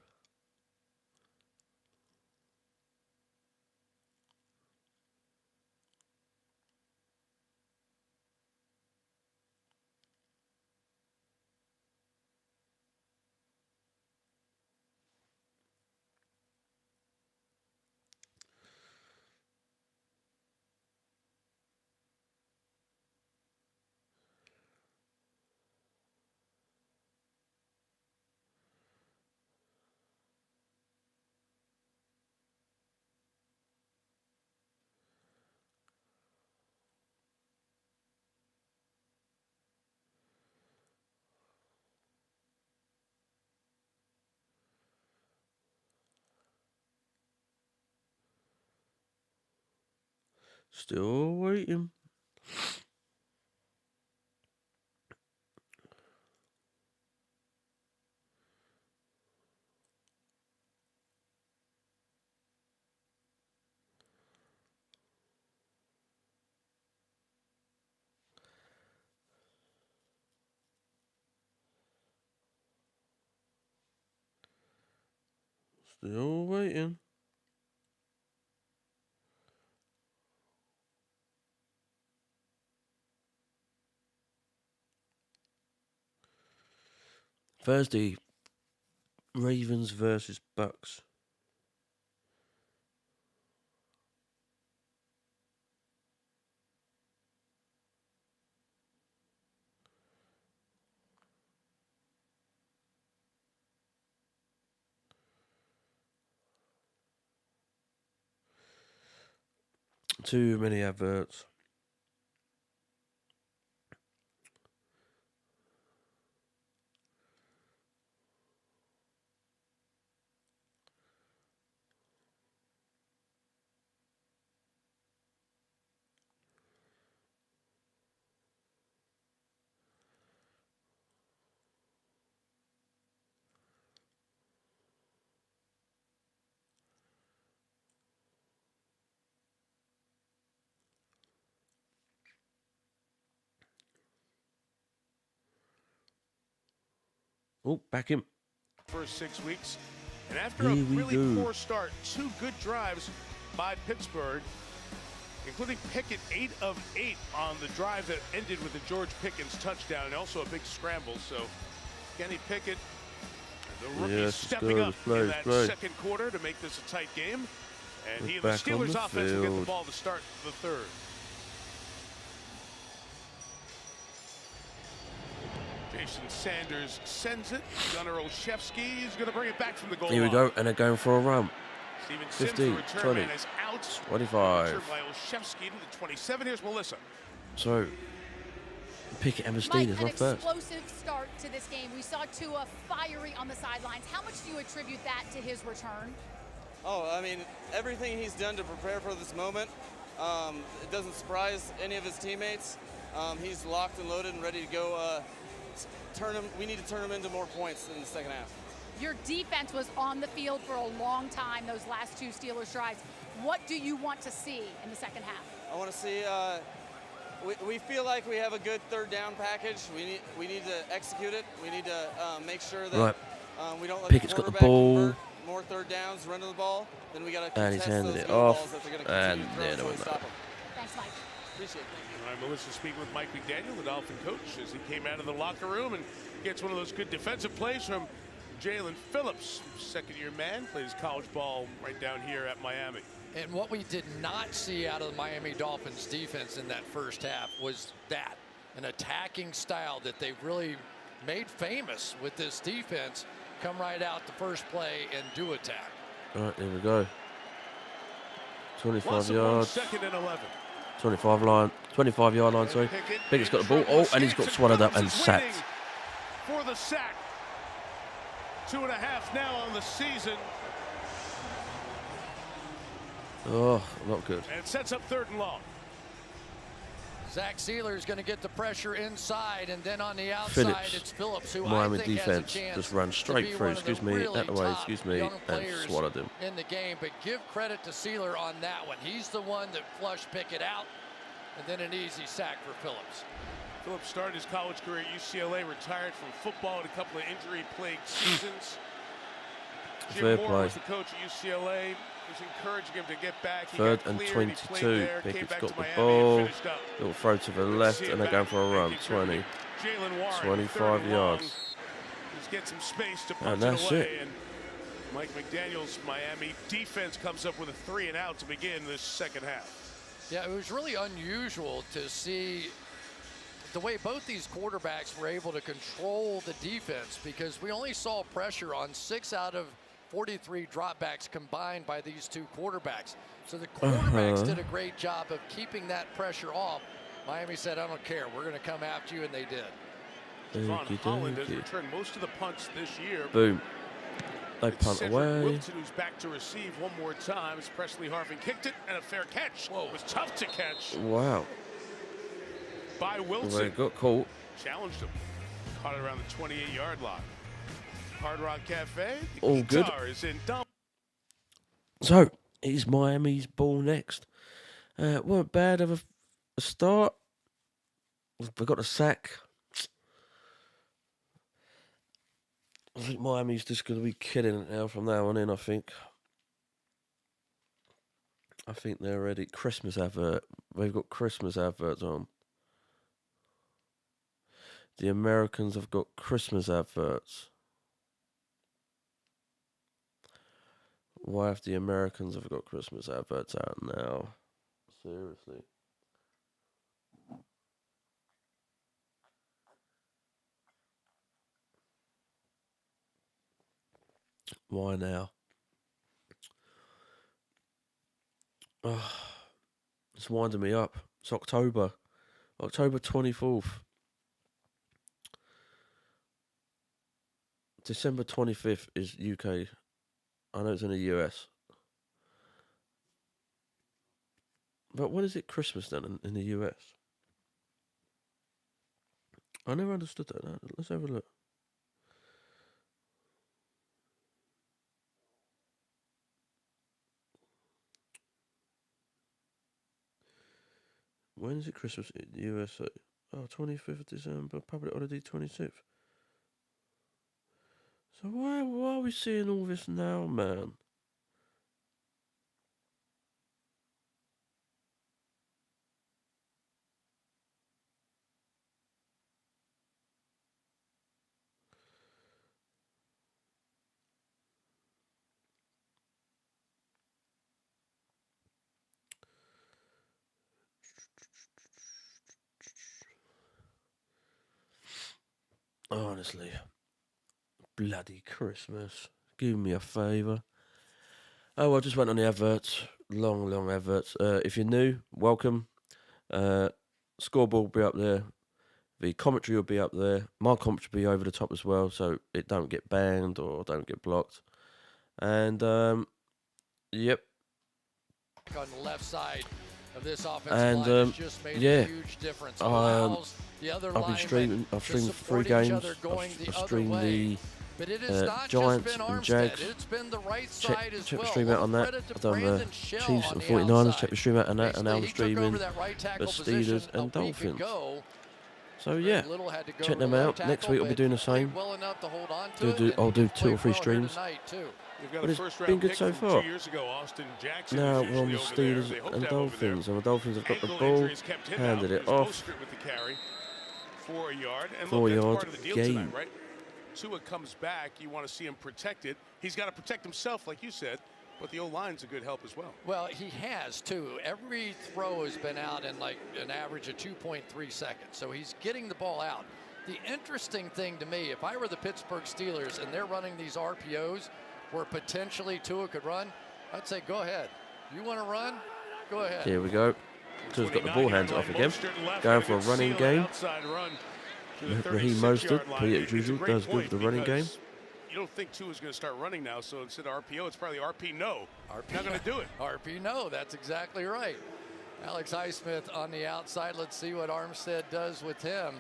[SPEAKER 1] Still waiting. Still waiting. Thursday, Ravens versus Bucks. Too many adverts. Oh, back him.
[SPEAKER 3] First 6 weeks. And after a really poor start, 2 good drives by Pittsburgh, including Pickett 8 of 8 on the drive that ended with the George Pickens touchdown, and also a big scramble. So Kenny Pickett, the rookie, stepping up in that second quarter to make this a tight game. And he and the Steelers offense will get the ball to start the third. Jason Sanders sends it. Gunnar Olszewski is going to bring it back from the goal line.
[SPEAKER 1] Here we go, and they're going for a run.
[SPEAKER 3] Steven
[SPEAKER 1] 50, 20,
[SPEAKER 3] is out.
[SPEAKER 1] 25.
[SPEAKER 3] By Olszewski to the 27. Here's Melissa.
[SPEAKER 1] So, Pickett and the Steelers off first.
[SPEAKER 4] Explosive start to this game. We saw Tua fiery on the sidelines. How much do you attribute that to his return?
[SPEAKER 20] Oh, I mean, everything he's done to prepare for this moment. It doesn't surprise any of his teammates. He's locked and loaded and ready to go. We need to turn him into more points in the second half.
[SPEAKER 4] Your defense was on the field for a long time, those last 2 Steelers drives. What do you want to see in the second half?
[SPEAKER 20] I want to see, we feel like we have a good third down package. We need to execute it. We need to make sure that we don't let
[SPEAKER 1] Pickett's
[SPEAKER 20] the
[SPEAKER 1] got the ball.
[SPEAKER 20] convert more third downs, running the ball. Then we got to
[SPEAKER 1] And he's
[SPEAKER 20] contest
[SPEAKER 1] handed
[SPEAKER 20] those
[SPEAKER 1] it
[SPEAKER 20] field balls
[SPEAKER 1] off.
[SPEAKER 20] that they're going to
[SPEAKER 1] And
[SPEAKER 20] continue to
[SPEAKER 1] there
[SPEAKER 20] throw
[SPEAKER 1] we
[SPEAKER 20] until we
[SPEAKER 1] go.
[SPEAKER 20] stop them.
[SPEAKER 4] Thanks, Mike.
[SPEAKER 20] Appreciate it.
[SPEAKER 3] All right, Melissa speaking with Mike McDaniel, the Dolphin coach, as he came out of the locker room and gets one of those good defensive plays from Jalen Phillips, second-year man, plays college ball right down here at Miami.
[SPEAKER 11] And what we did not see out of the Miami Dolphins defense in that first half was that, an attacking style that they really made famous with this defense. Come right out the first play and do attack.
[SPEAKER 1] All right, here we go. 25 yards.
[SPEAKER 3] Second and 11.
[SPEAKER 1] 25-yard line, sorry. Pickett's got the ball. Oh, and he's got swallowed up and sacked.
[SPEAKER 3] For the sack. 2.5 now on the season.
[SPEAKER 1] Oh, not good.
[SPEAKER 3] And it sets up 3rd and long.
[SPEAKER 11] Zach Sealer is going to get the pressure inside, and then on the outside, it's Phillips, who
[SPEAKER 1] Miami
[SPEAKER 11] I think
[SPEAKER 1] defense
[SPEAKER 11] has a chance
[SPEAKER 1] just ran straight through, excuse me, out the way, excuse me, and swallowed him.
[SPEAKER 11] In the game, but give credit to Sealer on that one. He's the one that flushed Pickett out, and then an easy sack for Phillips.
[SPEAKER 3] Phillips started his college career at UCLA, retired from football in a couple of injury-plagued seasons.
[SPEAKER 1] Fair
[SPEAKER 3] Jim Moore
[SPEAKER 1] play.
[SPEAKER 3] was the coach at UCLA. Was encouraging him to get back. He
[SPEAKER 1] 3rd
[SPEAKER 3] got
[SPEAKER 1] and
[SPEAKER 3] cleared, he
[SPEAKER 1] 22.
[SPEAKER 3] there,
[SPEAKER 1] Pickett's
[SPEAKER 3] back
[SPEAKER 1] got
[SPEAKER 3] to
[SPEAKER 1] the
[SPEAKER 3] Miami
[SPEAKER 1] ball.
[SPEAKER 3] and finished up.
[SPEAKER 1] Little throw to the left, and they're going for a run. 20,
[SPEAKER 3] Jalen Warren,
[SPEAKER 1] 25 yards.
[SPEAKER 3] Just get some space to punch
[SPEAKER 1] And that's
[SPEAKER 3] it away.
[SPEAKER 1] it.
[SPEAKER 3] And Mike McDaniel's Miami defense comes up with a 3 and out to begin this second half.
[SPEAKER 11] Yeah, it was really unusual to see the way both these quarterbacks were able to control the defense, because we only saw pressure on 6 out of 43 dropbacks combined by these 2 quarterbacks. So the quarterbacks did a great job of keeping that pressure off. Miami said, I don't care, we're going to come after you, and they did.
[SPEAKER 3] Javon Holland has returned most of the punts this year.
[SPEAKER 1] Boom. They
[SPEAKER 3] It's
[SPEAKER 1] punt
[SPEAKER 3] Cedric
[SPEAKER 1] away.
[SPEAKER 3] Wilson, who's back to receive one more time, as Presley Harvin kicked it, and a fair catch. Whoa. It was tough to catch
[SPEAKER 1] Wow.
[SPEAKER 3] by Wilson.
[SPEAKER 1] Well, they got caught.
[SPEAKER 3] Challenged him. Caught it around the 28-yard line. Hard Rock Cafe. The
[SPEAKER 1] All good.
[SPEAKER 3] guitar is in double.
[SPEAKER 1] So, it's Miami's ball next. Weren't bad of a start. We got a sack. I think Miami's just going to be killing it now from now on in, I think. I think they're ready. Christmas advert. They've got Christmas adverts on. The Americans have got Christmas adverts. Why have the Americans have got Christmas adverts out now? Seriously. Why now? Oh, it's winding me up. It's October. October 24th. December 25th is UK. I know it's in the US. But when is it Christmas then in the US? I never understood that. Let's have a look. When is it Christmas in the USA? Oh, 25th of December, public holiday 26th. So why are we seeing all this now, man? Honestly. Bloody Christmas. Do me a favour. Oh, I just went on the adverts. Long adverts. If you're new, welcome. Scoreboard will be up there. The commentary will be up there. My commentary will be over the top as well, so it don't get banned or don't get blocked. And, yep.
[SPEAKER 11] On the left side of this offensive line has just made a huge difference.
[SPEAKER 1] I'll be streaming. I've streamed 3 games. I've streamed the Giants and Jags. Check the stream out on that. I've done the Chiefs and 49ers. Check the stream out on that. And now I'm streaming the Steelers and Dolphins. So yeah, check them out. Next week I'll be doing the same. I'll do 2 or 3 streams. But it's been good so far. Now we're on the Steelers and Dolphins. And the Dolphins have got the ball, handed it off. 4 yard gain.
[SPEAKER 3] Tua comes back, you want to see him protected. He's got to protect himself, like you said, but the O-line's a good help as well.
[SPEAKER 11] Well, he has, too. Every throw has been out in like an average of 2.3 seconds, so he's getting the ball out. The interesting thing to me, if I were the Pitsburgh Steelers and they're running these RPOs where potentially Tua could run, I'd say go ahead. You want to run? Go ahead.
[SPEAKER 1] Here we go. Tua's got the ball hands off again. Going for a running game. Raheem Mostert, Peter usual, does good with the running game.
[SPEAKER 3] You don't think Tua's going to start running now, so instead of RPO, it's probably RP no. RP not going to do it.
[SPEAKER 11] RP no, that's exactly right. Alex Highsmith on the outside. Let's see what Armstead does with him.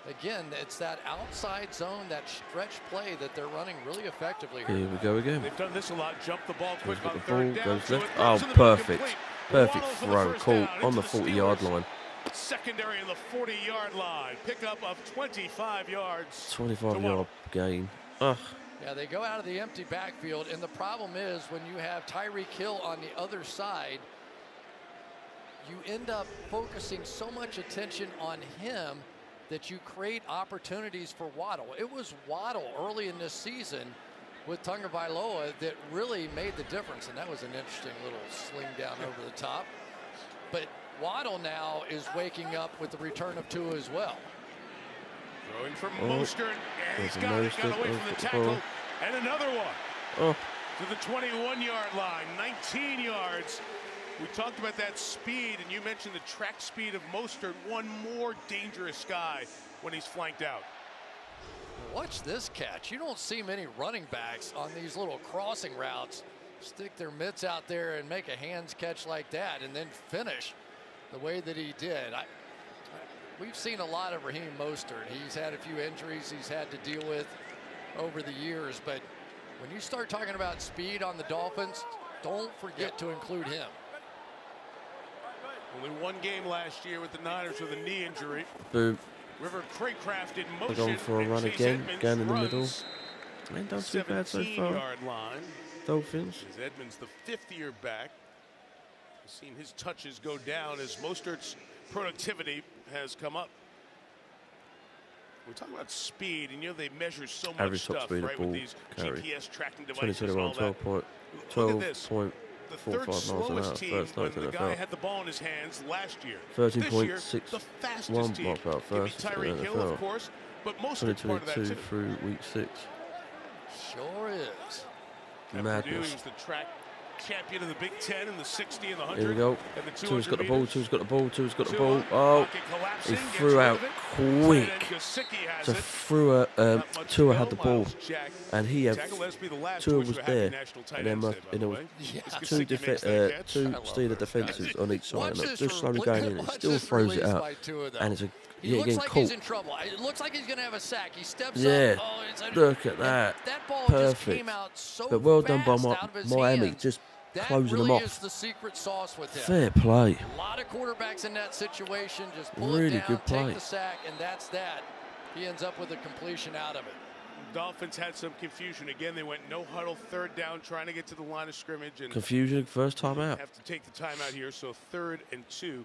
[SPEAKER 11] Again, it's that outside zone, that stretch play that they're running really effectively here.
[SPEAKER 1] Here we go again.
[SPEAKER 3] They've done this a lot. Jump the ball quick on
[SPEAKER 1] the
[SPEAKER 3] third
[SPEAKER 1] ball,
[SPEAKER 3] down.
[SPEAKER 1] goes left. Oh, perfect. Perfect throw. Cool. On the 40-yard line.
[SPEAKER 3] Secondary in the 40-yard line. Pickup of 25 yards.
[SPEAKER 1] 25-yard gain. Ugh.
[SPEAKER 11] Yeah, they go out of the empty backfield, and the problem is when you have Tyreek Hill on the other side, you end up focusing so much attention on him that you create opportunities for Waddle. It was Waddle early in this season with Tagovailoa that really made the difference, and that was an interesting little sling down over the top. But Waddle now is waking up with the return of Tua as well.
[SPEAKER 3] Throwing from Mostert, and he's got it. Got away from the tackle, and another one to the 21-yard line, 19 yards. We talked about that speed, and you mentioned the track speed of Mostert. One more dangerous guy when he's flanked out.
[SPEAKER 11] Watch this catch. You don't see many running backs on these little crossing routes stick their mitts out there and make a hands catch like that and then finish the way that he did. We've seen a lot of Raheem Mostert. He's had a few injuries he's had to deal with over the years, but when you start talking about speed on the Dolphins, don't forget to include him.
[SPEAKER 3] Only one game last year with the Niners with a knee injury.
[SPEAKER 1] Boom.
[SPEAKER 3] River Craycraft in motion.
[SPEAKER 1] They're going for a run again. Again in the middle. Ain't done too bad so far.
[SPEAKER 3] 17-yard line.
[SPEAKER 1] Dolphins.
[SPEAKER 3] As Edmonds, the fifth-year back, has seen his touches go down as Mostert's productivity has come up. We talk about speed, and you know they measure so much
[SPEAKER 1] Average top
[SPEAKER 3] stuff,
[SPEAKER 1] speed
[SPEAKER 3] right,
[SPEAKER 1] of ball
[SPEAKER 3] with these
[SPEAKER 1] carry.
[SPEAKER 3] GPS tracking devices and
[SPEAKER 1] 2021,
[SPEAKER 3] all that.
[SPEAKER 1] 12.45 miles an hour.
[SPEAKER 3] Team
[SPEAKER 1] First
[SPEAKER 3] when
[SPEAKER 1] night
[SPEAKER 3] the
[SPEAKER 1] in the
[SPEAKER 3] guy
[SPEAKER 1] NFL.
[SPEAKER 3] had the ball in his hands last year. This year, the fastest
[SPEAKER 1] 13.61
[SPEAKER 3] team.
[SPEAKER 1] miles per hour.
[SPEAKER 3] Give me
[SPEAKER 1] First in the
[SPEAKER 3] Tyreek Hill, of
[SPEAKER 1] NFL.
[SPEAKER 3] course, but most of part of that
[SPEAKER 1] 2022
[SPEAKER 3] too.
[SPEAKER 1] through week 6.
[SPEAKER 11] Sure is.
[SPEAKER 3] At
[SPEAKER 1] Madness.
[SPEAKER 3] Purdue, he was the track champion of the Big Ten in the 60 and the 100.
[SPEAKER 1] Here we go.
[SPEAKER 3] And the 200
[SPEAKER 1] Tua's got the ball.
[SPEAKER 3] meters.
[SPEAKER 1] Tua's got the ball. Tua's got the
[SPEAKER 3] Tua,
[SPEAKER 1] ball. Oh,
[SPEAKER 3] pocket collapsing,
[SPEAKER 1] he
[SPEAKER 3] gets
[SPEAKER 1] threw
[SPEAKER 3] rid
[SPEAKER 1] out
[SPEAKER 3] of it.
[SPEAKER 1] quick.
[SPEAKER 3] Tight end Gesicki has
[SPEAKER 1] So
[SPEAKER 3] it.
[SPEAKER 1] threw a
[SPEAKER 3] Not much
[SPEAKER 1] Tua
[SPEAKER 3] to
[SPEAKER 1] had
[SPEAKER 3] go.
[SPEAKER 1] the ball,
[SPEAKER 3] Miles Jack
[SPEAKER 1] and he had
[SPEAKER 3] Tackle Lesby, the last
[SPEAKER 1] Tua
[SPEAKER 3] which
[SPEAKER 1] was
[SPEAKER 3] were happy
[SPEAKER 1] there,
[SPEAKER 3] national tight
[SPEAKER 1] and then
[SPEAKER 3] ends day, by the
[SPEAKER 1] there was
[SPEAKER 3] way.
[SPEAKER 1] two
[SPEAKER 3] Gesicki makes that catch.
[SPEAKER 1] two
[SPEAKER 11] I love
[SPEAKER 1] Steeler
[SPEAKER 11] those
[SPEAKER 1] defenses
[SPEAKER 11] guys.
[SPEAKER 1] on each side,
[SPEAKER 11] Watch
[SPEAKER 1] and it's
[SPEAKER 11] this
[SPEAKER 1] just slowly
[SPEAKER 11] look
[SPEAKER 1] going
[SPEAKER 11] at-
[SPEAKER 1] in. He
[SPEAKER 11] watch
[SPEAKER 1] still
[SPEAKER 11] this
[SPEAKER 1] throws it
[SPEAKER 11] release
[SPEAKER 1] out,
[SPEAKER 11] by Tua, though.
[SPEAKER 1] and it's a
[SPEAKER 11] He
[SPEAKER 1] yeah,
[SPEAKER 11] looks
[SPEAKER 1] getting
[SPEAKER 11] like
[SPEAKER 1] caught.
[SPEAKER 11] he's in trouble. It looks like he's going to have a sack. He steps
[SPEAKER 1] Yeah,
[SPEAKER 11] up. Oh, it's
[SPEAKER 1] look at that.
[SPEAKER 11] That ball
[SPEAKER 1] Perfect.
[SPEAKER 11] just came out so
[SPEAKER 1] But well done by
[SPEAKER 11] fast out of his
[SPEAKER 1] Miami,
[SPEAKER 11] hands.
[SPEAKER 1] just
[SPEAKER 11] That
[SPEAKER 1] closing
[SPEAKER 11] really
[SPEAKER 1] them
[SPEAKER 11] is
[SPEAKER 1] off.
[SPEAKER 11] the secret sauce with him.
[SPEAKER 1] Fair play.
[SPEAKER 11] A lot of quarterbacks in that situation just pull
[SPEAKER 1] Really
[SPEAKER 11] it down,
[SPEAKER 1] good play.
[SPEAKER 11] take the sack, and that's that. He ends up with a completion out of it.
[SPEAKER 3] Dolphins had some confusion. Again, they went no huddle, third down, trying to get to the line of scrimmage. And
[SPEAKER 1] Confusion, first time out.
[SPEAKER 3] have to take the timeout here, so 3rd and 2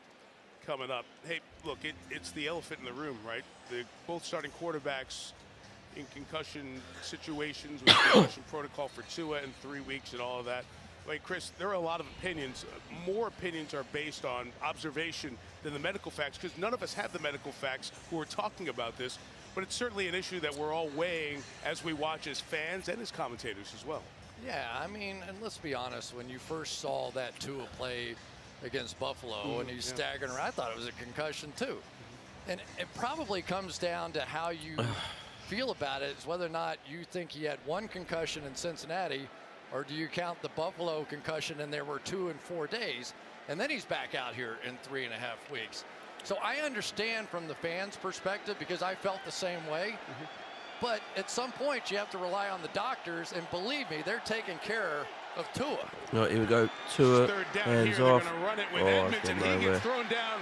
[SPEAKER 3] coming up. Hey, look, it's the elephant in the room, right? Both starting quarterbacks in concussion situations with concussion protocol for Tua in 3 weeks and all of that. Wait, Chris, there are a lot of opinions. More opinions are based on observation than the medical facts, because none of us have the medical facts who are talking about this. But it's certainly an issue that we're all weighing as we watch as fans and as commentators as well.
[SPEAKER 11] Yeah, I mean, and let's be honest, when you first saw that Tua play against Buffalo and he's staggering around, I thought it was a concussion too. And it probably comes down to how you feel about it, is whether or not you think he had one concussion in Cincinnati, or do you count the Buffalo concussion and there were 2 in 4 days, and then he's back out here in 3.5 weeks. So I understand from the fans' perspective, because I felt the same way. But at some point, you have to rely on the doctors, and believe me, they're taking care of Tua.
[SPEAKER 1] Right, here we go. Tua,
[SPEAKER 3] Third down
[SPEAKER 1] hands
[SPEAKER 3] here,
[SPEAKER 1] off.
[SPEAKER 3] they're going to run it with
[SPEAKER 1] Oh,
[SPEAKER 3] Edmonds,
[SPEAKER 1] it's
[SPEAKER 3] and
[SPEAKER 1] gone
[SPEAKER 3] he
[SPEAKER 1] nowhere.
[SPEAKER 3] gets thrown down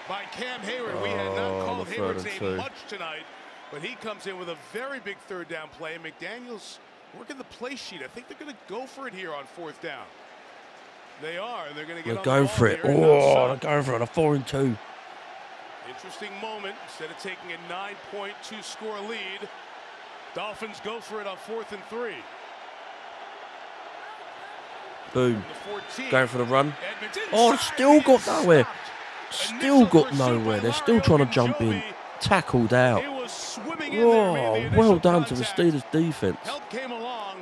[SPEAKER 3] by Cam Hayward. We had not called
[SPEAKER 1] the third
[SPEAKER 3] Hayward's
[SPEAKER 1] and
[SPEAKER 3] name
[SPEAKER 1] 2.
[SPEAKER 3] much tonight, but he comes in with a very big third down play. McDaniels working the play sheet. I think they're going to go for it here on 4th down. They are. They're going to get
[SPEAKER 1] They're
[SPEAKER 3] on
[SPEAKER 1] going
[SPEAKER 3] the ball
[SPEAKER 1] for it.
[SPEAKER 3] here and
[SPEAKER 1] Oh,
[SPEAKER 3] outside.
[SPEAKER 1] they're going for it. A 4 and 2.
[SPEAKER 3] Interesting moment. Instead of taking a 9.2 score lead, Dolphins go for it on 4th and 3.
[SPEAKER 1] Boom.
[SPEAKER 3] The 14.
[SPEAKER 1] Going for the run.
[SPEAKER 3] Edmonds
[SPEAKER 1] Oh,
[SPEAKER 3] inside,
[SPEAKER 1] still
[SPEAKER 3] and
[SPEAKER 1] got
[SPEAKER 3] it's
[SPEAKER 1] nowhere.
[SPEAKER 3] stopped.
[SPEAKER 1] Still
[SPEAKER 3] Initial
[SPEAKER 1] got
[SPEAKER 3] pursuit
[SPEAKER 1] nowhere.
[SPEAKER 3] by
[SPEAKER 1] They're still
[SPEAKER 3] Mario
[SPEAKER 1] trying to jump in.
[SPEAKER 3] Ogunjobi.
[SPEAKER 1] Tackled out.
[SPEAKER 3] It was swimming in there, made the
[SPEAKER 1] Oh,
[SPEAKER 3] initial
[SPEAKER 1] well done to the
[SPEAKER 3] contact.
[SPEAKER 1] Steelers defense.
[SPEAKER 3] Help came along,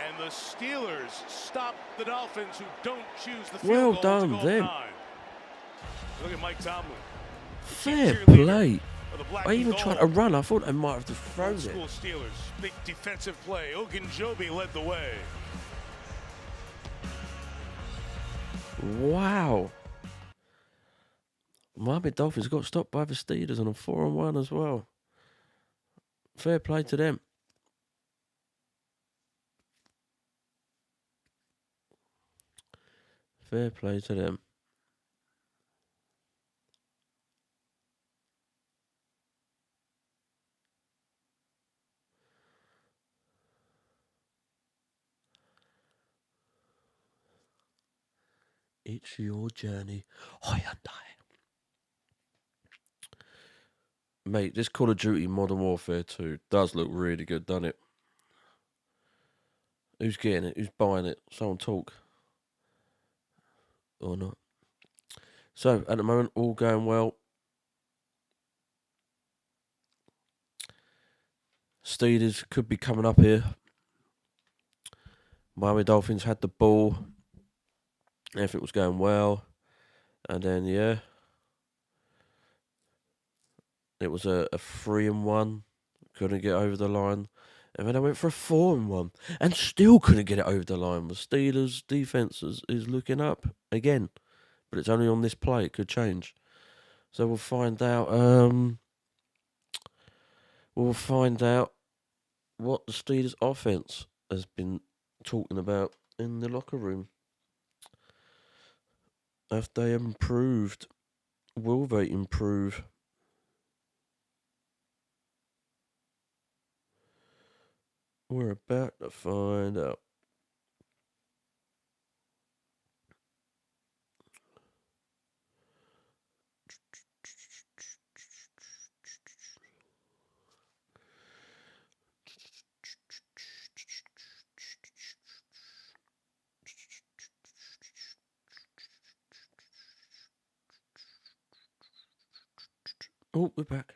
[SPEAKER 3] and the Steelers stop the Dolphins, who don't choose the field
[SPEAKER 1] Well
[SPEAKER 3] goal
[SPEAKER 1] done,
[SPEAKER 3] to go
[SPEAKER 1] them.
[SPEAKER 3] 9. Look at Mike Tomlin.
[SPEAKER 1] Fair
[SPEAKER 3] cheerleader
[SPEAKER 1] play.
[SPEAKER 3] of the black
[SPEAKER 1] I
[SPEAKER 3] and
[SPEAKER 1] even tried to
[SPEAKER 3] gold.
[SPEAKER 1] run. I thought they might have to throw
[SPEAKER 3] Old
[SPEAKER 1] it.
[SPEAKER 3] school Steelers. Big defensive play. Ogunjobi led the way.
[SPEAKER 1] Wow. Miami Dolphins got stopped by the Steelers on a 4-on-1 as well. Fair play to them. Fair play to them. It's your journey. Hyundai. Mate, this Call of Duty Modern Warfare 2 does look really good, doesn't it? Who's getting it? Who's buying it? Someone talk. Or not. So, at the moment, all going well. Steelers could be coming up here. Miami Dolphins had the ball. Everything was going well. And then, yeah. It was a 3-1. Couldn't get over the line. And then I went for a 4-1. And still couldn't get it over the line. The Steelers' defense is looking up again. But it's only on this play. It could change. So we'll find out. We'll find out what the Steelers' offense has been talking about in the locker room. Have they improved? Will they improve? We're about to find out. Oh, we're back.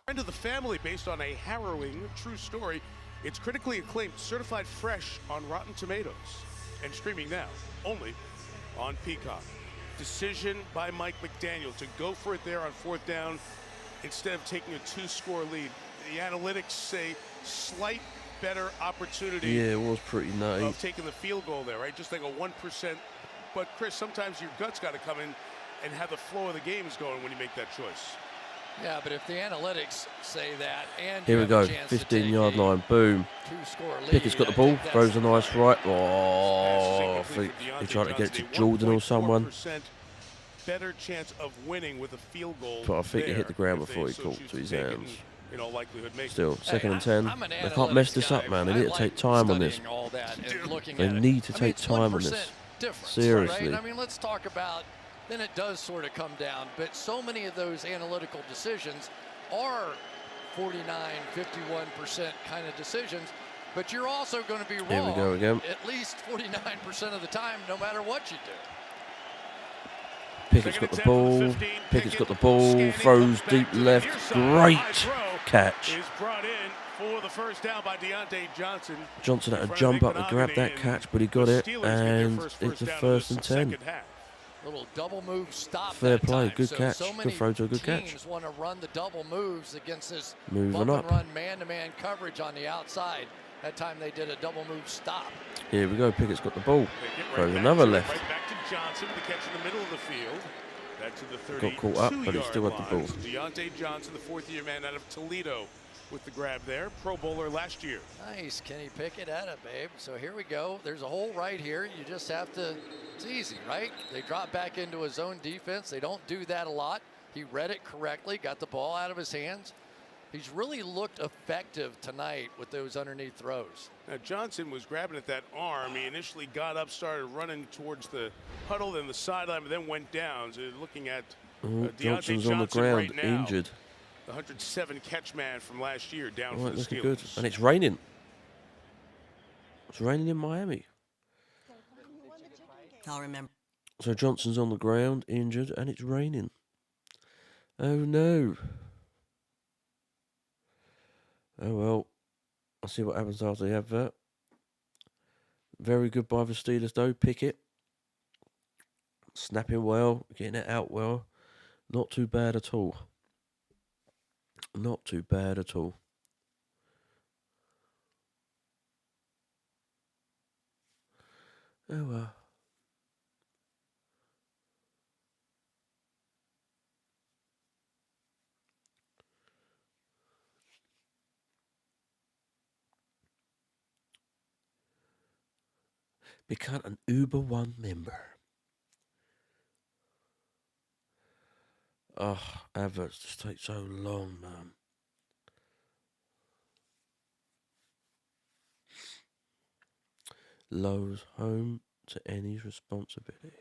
[SPEAKER 3] Friend of the family, based on a harrowing true story. It's critically acclaimed, certified fresh on Rotten Tomatoes, and streaming now only on Peacock. Decision by Mike McDaniel to go for it there on 4th down instead of taking a 2-score lead. The analytics say slight better opportunity.
[SPEAKER 1] Yeah, it was pretty nutty.
[SPEAKER 3] Of taking the field goal there, right? Just like a 1%. But Chris, sometimes your gut's got to come in and have the flow of the games going when you make that choice.
[SPEAKER 11] Yeah, but if the analytics say that, and
[SPEAKER 1] here we go, 15-yard line, boom.
[SPEAKER 11] 2-score lead,
[SPEAKER 1] Pickett's got the ball, throws a nice right. Oh, I think he tried to get it to Jordan or someone.
[SPEAKER 3] Better chance of winning with a field goal.
[SPEAKER 1] But I think he hit the ground before he caught to his hands. Still, 2nd and 10. They can't mess this up, man. They need to take time on this. They need to take time on this. Seriously.
[SPEAKER 11] Right? I mean, let's talk about. Then it does sort of come down, but so many of those analytical decisions are 49, 51% kind of decisions, but you're also going to be wrong.
[SPEAKER 1] Here we go again.
[SPEAKER 11] At least 49% of the time, no matter what you do.
[SPEAKER 1] Pickett's got the ball. Pickett's got the ball. Throws deep left. Great catch.
[SPEAKER 3] Is brought in for the first down by Deontay Johnson.
[SPEAKER 1] Johnson had to jump up and grab that catch, but he got it, and it's a 1st and 10.
[SPEAKER 11] Little double move stop.
[SPEAKER 1] Fair play,
[SPEAKER 11] time.
[SPEAKER 1] good catch. Good throw to a good catch.
[SPEAKER 11] Teams want to run the double moves against this
[SPEAKER 1] moving
[SPEAKER 11] bump
[SPEAKER 1] up.
[SPEAKER 11] and run man-to-man coverage on the outside. That time they did a double move stop.
[SPEAKER 1] Here we go. Pickett's got the ball. Throws another left.
[SPEAKER 3] Right back to Johnson, the catch in the middle of the field. Back to the 32-yard
[SPEAKER 1] Got caught up, but he still had the ball.
[SPEAKER 3] Deontay Johnson, the 4th-year man out of Toledo, with the grab there. Pro Bowler last year.
[SPEAKER 11] Nice, Kenny Pickett at it, babe. So here we go. There's a hole right here. You just have to. It's easy, right? They drop back into his zone defense. They don't do that a lot. He read it correctly, got the ball out of his hands. He's really looked effective tonight with those underneath throws.
[SPEAKER 3] Now, Johnson was grabbing at that arm. He initially got up, started running towards the huddle and the sideline, but then went down. So looking at
[SPEAKER 1] Johnson's
[SPEAKER 3] Johnson
[SPEAKER 1] on the ground,
[SPEAKER 3] right now,
[SPEAKER 1] injured.
[SPEAKER 3] The 107 catch man from last year down for the
[SPEAKER 1] Looking
[SPEAKER 3] Steelers.
[SPEAKER 1] good. And it's raining. It's raining in Miami.
[SPEAKER 19] I'll remember.
[SPEAKER 1] So Johnson's on the ground, injured, and it's raining. Oh no. Oh well. I'll see what happens after the advert. Very good by the Steelers though. Pickett. Snapping well, getting it out well. Not too bad at all. Not too bad at all. Oh well. Become an Uber One member. Oh, adverts just take so long, man. Lowe's home to any responsibility.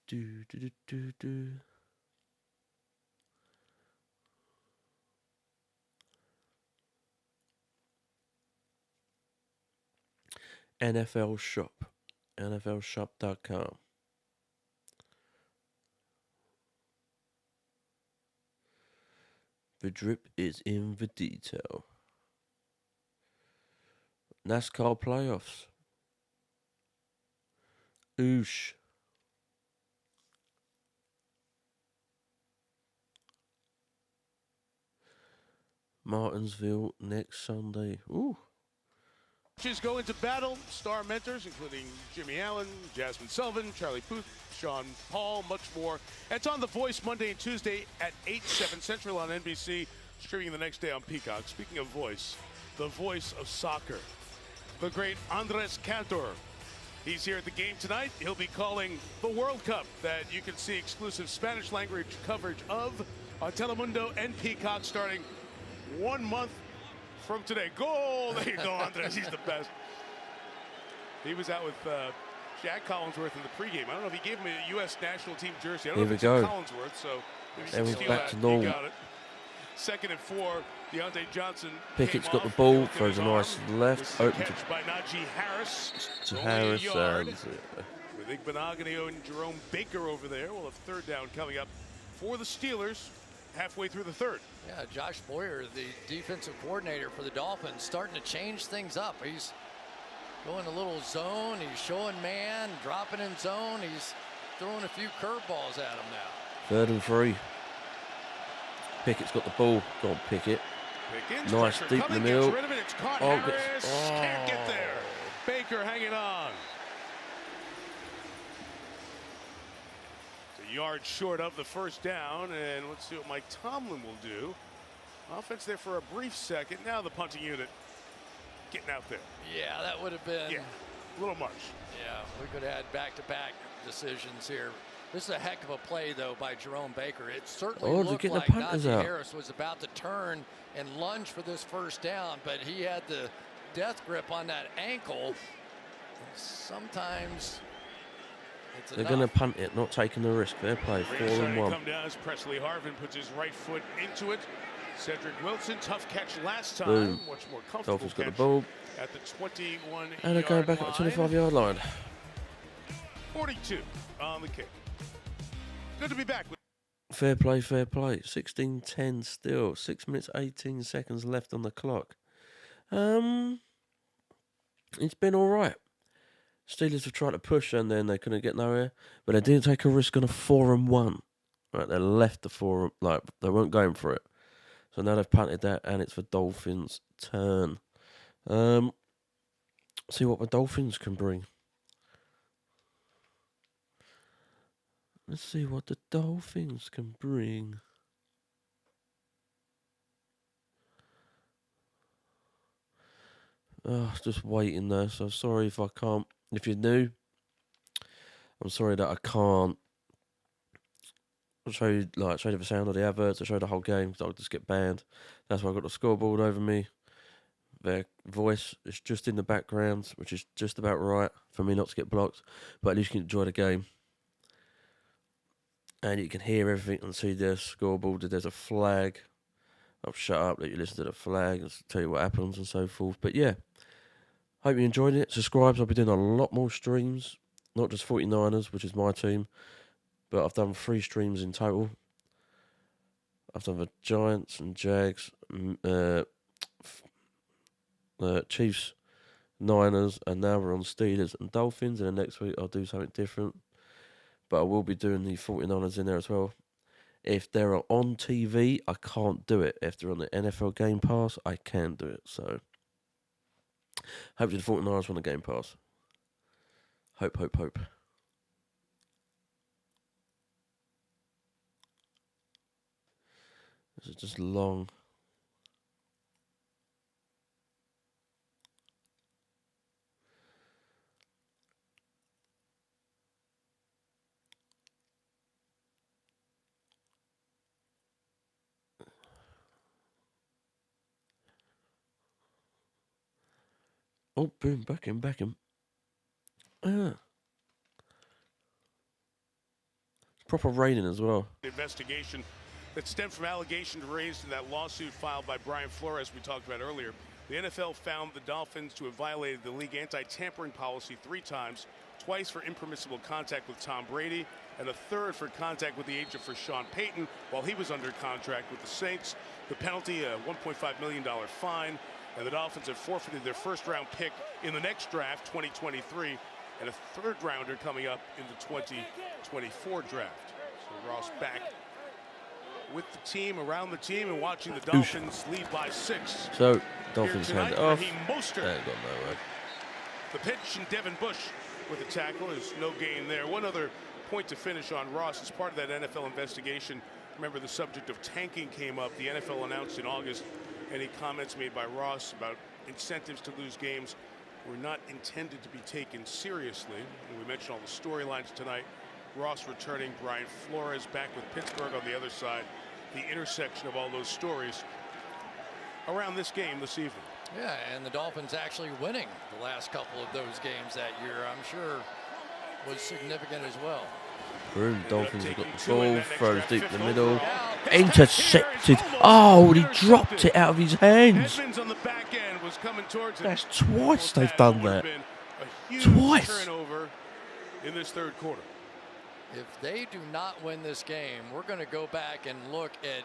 [SPEAKER 1] Do do do do do. NFL Shop, NFLshop.com. The drip is in the detail. NASCAR playoffs. Oosh. Martinsville next Sunday. Ooh.
[SPEAKER 3] Coaches go into battle. Star mentors, including Jimmy Allen, Jasmine Sullivan, Charlie Puth, Sean Paul, much more. And it's on The Voice Monday and Tuesday at 8, 7 Central on NBC, streaming the next day on Peacock. Speaking of voice, the voice of soccer, the great Andres Cantor. He's here at the game tonight. He'll be calling the World Cup that you can see exclusive Spanish language coverage of on Telemundo and Peacock starting 1 month from today. Goal! There you go, Andres. He's the best. He was out with Jack Collinsworth in the pregame. I don't know if he gave him a U.S. national team jersey. I don't know if it's Collinsworth, so maybe you can steal
[SPEAKER 1] back
[SPEAKER 3] that.
[SPEAKER 1] to normal.
[SPEAKER 3] He got it. 2nd and 4. Deontay Johnson.
[SPEAKER 1] Pickett's got the ball, throws a nice left, open
[SPEAKER 3] catch by Najee Harris.
[SPEAKER 1] to Harris. And,
[SPEAKER 3] with Igbenogany and Jerome Baker over there. We'll have third down coming up for the Steelers halfway through the third.
[SPEAKER 11] Yeah, Josh Boyer, the defensive coordinator for the Dolphins, starting to change things up. He's going a little zone. He's showing man, dropping in zone. He's throwing a few curveballs at him now.
[SPEAKER 1] 3rd and 3. Pickett's got the ball. Go on, Pickett. Nice deep in the middle.
[SPEAKER 3] Rid of it. It's caught. Harris can't get there. Baker hanging on. It's a yard short of the first down, and let's see what Mike Tomlin will do. Offense there for a brief second. Now the punting unit getting out there.
[SPEAKER 11] Yeah, that would have been
[SPEAKER 3] a little much.
[SPEAKER 11] Yeah, we could have had back-to-back decisions here. This is a heck of a play, though, by Jerome Baker. It certainly looked like Najee Harris was about to turn and lunge for this first down, but he had the death grip on that ankle. Sometimes it's
[SPEAKER 1] They're going to punt it, not taking the risk. Fair play. 4 and 1.
[SPEAKER 3] Come down as Presley Harvin puts his right foot into it. Cedric Wilson, tough catch last time.
[SPEAKER 1] Boom.
[SPEAKER 3] Much more comfortable
[SPEAKER 1] Dolphins got the
[SPEAKER 3] catch
[SPEAKER 1] ball.
[SPEAKER 3] at the 21
[SPEAKER 1] And they're going back at the 25-yard line.
[SPEAKER 3] 42 on the kick. Good to be back.
[SPEAKER 1] Fair play, fair play. 16-10 still. 6 minutes, 18 seconds left on the clock. It's been all right. Steelers have tried to push and then they couldn't get nowhere. But they didn't take a risk on a 4 and 1. Right, they left the 4, like, they weren't going for it. So now they've punted that and it's the Dolphins' turn. See what the Dolphins can bring. Let's see what the Dolphins can bring. Just waiting there. So sorry if I can't. If you're new, I'm sorry that I can't show you the sound of the adverts. I show the whole game because I'll just get banned. That's why I've got the scoreboard over me. Their voice is just in the background, which is just about right for me not to get blocked. But at least you can enjoy the game. And you can hear everything and see their scoreboard. There's a flag. I'll shut up, let you listen to the flag and tell you what happens and so forth. But yeah, hope you enjoyed it. Subscribe. I'll be doing a lot more streams. Not just 49ers, which is my team. But I've done 3 streams in total. I've done the Giants and Jags, Chiefs, Niners, and now we're on Steelers and Dolphins. And the next week I'll do something different. But I will be doing the 49ers in there as well. If they're on TV, I can't do it. If they're on the NFL Game Pass, I can do it. So, hopefully the 49ers won the Game Pass. Hope, hope, hope. This is just long. Oh, boom, back him. It's proper raining as well.
[SPEAKER 3] Investigation that stemmed from allegations raised in that lawsuit filed by Brian Flores we talked about earlier. The NFL found the Dolphins to have violated the league anti-tampering policy 3 times, twice for impermissible contact with Tom Brady, and a third for contact with the agent for Sean Payton while he was under contract with the Saints. The penalty, a $1.5 million fine. And the Dolphins have forfeited their first-round pick in the next draft, 2023, and a third-rounder coming up in the 2024 draft. So Ross back with the team, around the team, and watching the Dolphins lead by 6.
[SPEAKER 1] So, Dolphins hand it off.
[SPEAKER 3] Raheem Mostert.
[SPEAKER 1] Got nowhere.
[SPEAKER 3] The pitch, and Devin Bush with a tackle. There's no gain there. One other point to finish on Ross as part of that NFL investigation. Remember, the subject of tanking came up. The NFL announced in August any comments made by Ross about incentives to lose games were not intended to be taken seriously. And we mentioned all the storylines tonight. Ross returning, Brian Flores back with Pittsburgh on the other side. The intersection of all those stories around this game this evening.
[SPEAKER 11] Yeah, and the Dolphins actually winning the last couple of those games that year, I'm sure, was significant as well.
[SPEAKER 1] Boom, Dolphins have got the ball, throws deep in the middle, intercepted. Oh, he dropped it out of his hands.
[SPEAKER 3] Edmonds on the back end was coming towards it.
[SPEAKER 1] That's twice they've done that. Twice.
[SPEAKER 3] Turnover in this third quarter.
[SPEAKER 11] If they do not win this game, we're going to go back and look at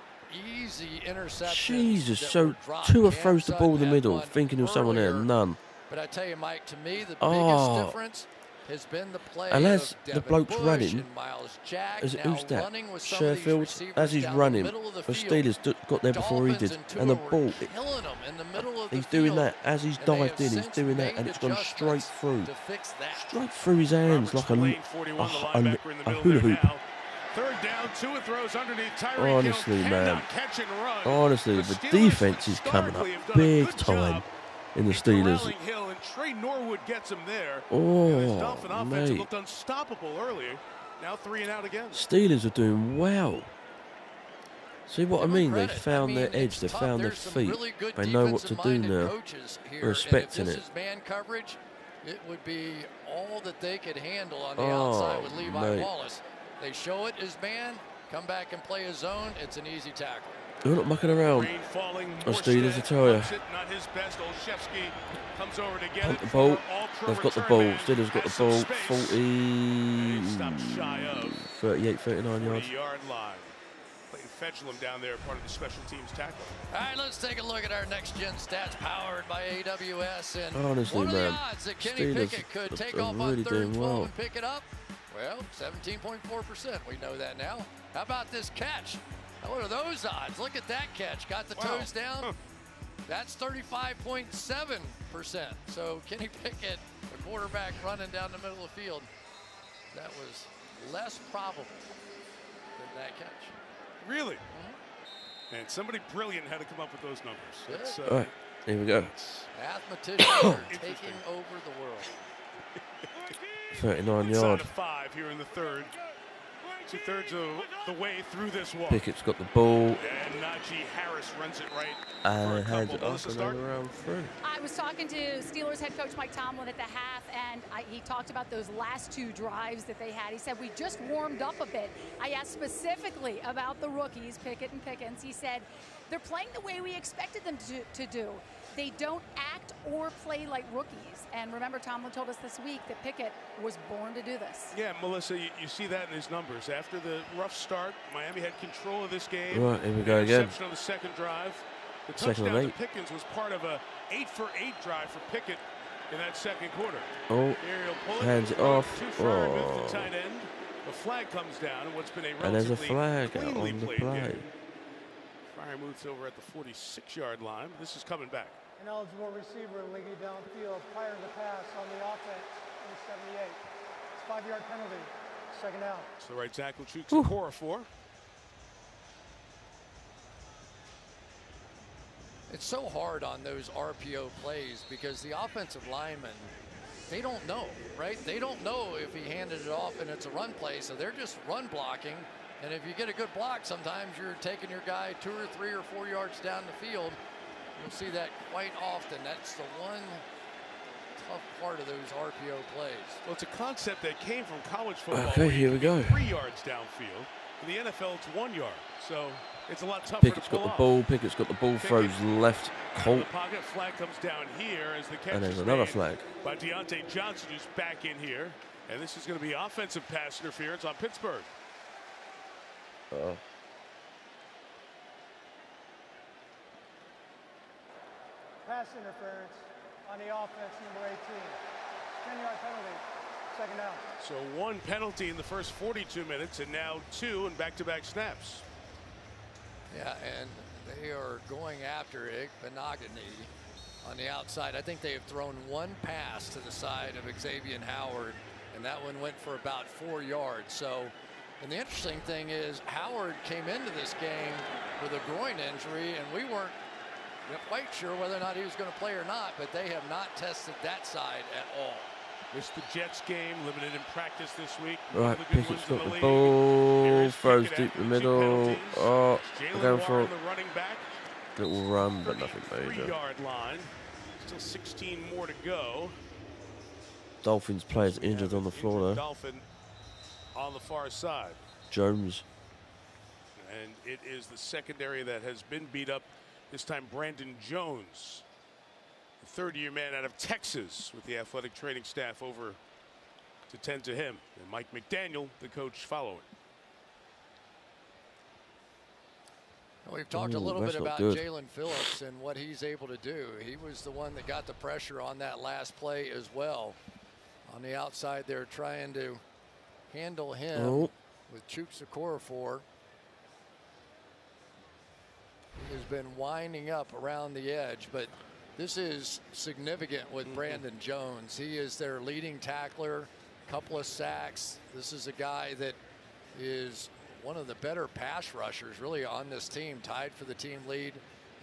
[SPEAKER 11] easy interceptions.
[SPEAKER 1] Jesus, so Tua throws the ball in the middle, thinking of someone there, none.
[SPEAKER 11] But I tell you, Mike, to me, the biggest difference has been the play
[SPEAKER 1] and as
[SPEAKER 11] of
[SPEAKER 1] the bloke's
[SPEAKER 11] Bush
[SPEAKER 1] running,
[SPEAKER 11] Miles Jack,
[SPEAKER 1] who's that?
[SPEAKER 11] Sherfield,
[SPEAKER 1] as he's running, the Steelers got there before he did, and the ball, he's doing that as he's dived in, he's doing that, and it's gone straight through his hands like a hula hoop.
[SPEAKER 3] Third down, Tua throws underneath. Tyreek
[SPEAKER 1] Honestly,
[SPEAKER 3] Hill
[SPEAKER 1] man,
[SPEAKER 3] catch and run.
[SPEAKER 1] honestly, the defense is coming up big time in the Steelers.
[SPEAKER 3] Hill and Trey Norwood gets him there.
[SPEAKER 1] Oh,
[SPEAKER 3] Dolphin offense
[SPEAKER 1] mate.
[SPEAKER 3] looked unstoppable earlier. Now 3 and out again.
[SPEAKER 1] Steelers are doing well. See what I mean? They found their edge. They found their feet. They know what to do now. Respecting it.
[SPEAKER 11] If this is man coverage, it would be all that they could handle on the outside with Levi Wallace. They show it as man, come back and play a zone. It's an easy tackle.
[SPEAKER 1] They're not mucking around. The Steelers, I tell you.
[SPEAKER 3] Not his best. Olszewski comes over to get
[SPEAKER 1] Punt
[SPEAKER 3] it.
[SPEAKER 1] the ball.
[SPEAKER 3] Ultra
[SPEAKER 1] They've got the
[SPEAKER 3] return
[SPEAKER 1] ball.
[SPEAKER 3] man.
[SPEAKER 1] Steelers got the
[SPEAKER 3] Has some
[SPEAKER 1] ball.
[SPEAKER 3] space.
[SPEAKER 1] 38, 39 yards.
[SPEAKER 3] 30-yard line. Clayton Fetchlam down there, part of the special teams tackle.
[SPEAKER 11] All right, let's take a look at our next-gen stats powered by AWS. And
[SPEAKER 1] Honestly,
[SPEAKER 11] what are
[SPEAKER 1] man,
[SPEAKER 11] the odds that Kenny
[SPEAKER 1] Steelers
[SPEAKER 11] Pickett could take
[SPEAKER 1] are
[SPEAKER 11] off
[SPEAKER 1] really
[SPEAKER 11] on 3rd
[SPEAKER 1] doing
[SPEAKER 11] and 12
[SPEAKER 1] well.
[SPEAKER 11] and pick it up? Well, 17.4%. We know that now. How about this catch? Now, what are those odds? Look at that catch. Got the toes down. That's 35.7%. So Kenny Pickett, a quarterback running down the middle of the field, that was less probable than that catch.
[SPEAKER 3] Really? And somebody brilliant had to come up with those numbers. It's,
[SPEAKER 1] All right, here we go.
[SPEAKER 11] Mathematicians are taking over the world.
[SPEAKER 1] 39
[SPEAKER 3] Inside
[SPEAKER 1] yard.
[SPEAKER 3] of 5 here in the third. 2/3 of the way through this walk.
[SPEAKER 1] Pickett's got the ball.
[SPEAKER 3] And Najee Harris runs it right.
[SPEAKER 1] And hands it off and around through.
[SPEAKER 4] I was talking to Steelers head coach Mike Tomlin at the half, and he talked about those last 2 drives that they had. He said, we just warmed up a bit. I asked specifically about the rookies, Pickett and Pickens. He said, they're playing the way we expected them to do. They don't act or play like rookies. And remember, Tomlin told us this week that Pickett was born to do this.
[SPEAKER 3] Yeah, Melissa, you see that in his numbers. After the rough start, Miami had control of this game.
[SPEAKER 1] Right, here we go again.
[SPEAKER 3] Interception on the second drive. The
[SPEAKER 1] Second and
[SPEAKER 3] touchdown
[SPEAKER 1] 8.
[SPEAKER 3] to Pickens was part of a 8-for-8 drive for Pickett in that second quarter.
[SPEAKER 1] Oh, hands it off.
[SPEAKER 3] Oh. The tight end. The flag comes down, and what's been a
[SPEAKER 1] And there's a
[SPEAKER 3] relatively
[SPEAKER 1] flag out
[SPEAKER 3] cleanly
[SPEAKER 1] on the
[SPEAKER 3] played
[SPEAKER 1] play.
[SPEAKER 3] game. Fryer moves over at the 46-yard line. This is coming back.
[SPEAKER 18] An eligible receiver leading downfield prior to the pass on the offense in the 78. It's a 5-yard penalty. Second down.
[SPEAKER 3] So the right tackle shoots a core 4.
[SPEAKER 11] It's so hard on those RPO plays because the offensive linemen, they don't know, right? They don't know if he handed it off and it's a run play, so they're just run blocking. And if you get a good block, sometimes you're taking your guy 2 or 3 or 4 yards down the field. You'll see that quite often. That's the one tough part of those RPO plays.
[SPEAKER 3] Well, it's a concept that came from college football.
[SPEAKER 1] Okay, here we go.
[SPEAKER 3] 3 yards downfield. In the NFL, it's 1 yard. So it's a lot tougher
[SPEAKER 1] Pickett's
[SPEAKER 3] to pull
[SPEAKER 1] got the
[SPEAKER 3] off.
[SPEAKER 1] ball. Pickett's got the ball. Throws left. Colt.
[SPEAKER 3] Pocket flag comes down here as the catch
[SPEAKER 1] And there's
[SPEAKER 3] is
[SPEAKER 1] another
[SPEAKER 3] made
[SPEAKER 1] flag.
[SPEAKER 3] by Deontay Johnson, who's back in here. And this is going to be offensive pass interference on Pittsburgh.
[SPEAKER 18] Pass interference on the offense, number 18. 10-yard penalty. Second down.
[SPEAKER 3] So 1 penalty in the first 42 minutes, and now 2 in back-to-back snaps.
[SPEAKER 11] Yeah, and they are going after Benogany on the outside. I think they have thrown one pass to the side of Xavier Howard, and that one went for about 4 yards. So, and the interesting thing is Howard came into this game with a groin injury, and we weren't quite sure whether or not he was going to play or not, but they have not tested that side at all.
[SPEAKER 3] Missed the Jets game, limited in practice this week.
[SPEAKER 1] Right, Pickett's got the ball, throws deep in the middle. Oh, going for a little run, but nothing major.
[SPEAKER 3] 3-yard line. Still 16 more to go.
[SPEAKER 1] Dolphins players injured on the floor there.
[SPEAKER 3] Dolphin on the far side.
[SPEAKER 1] Jones.
[SPEAKER 3] And it is the secondary that has been beat up. This time Brandon Jones, the third-year man out of Texas, with the athletic training staff over to tend to him. And Mike McDaniel, the coach, following.
[SPEAKER 11] We've talked a little bit about Jalen Phillips and what he's able to do. He was the one that got the pressure on that last play as well. On the outside, they're trying to handle him with Chooks Okorafor. He has been winding up around the edge, but this is significant with Brandon Jones. He is their leading tackler, couple of sacks. This is a guy that is one of the better pass rushers really on this team, tied for the team lead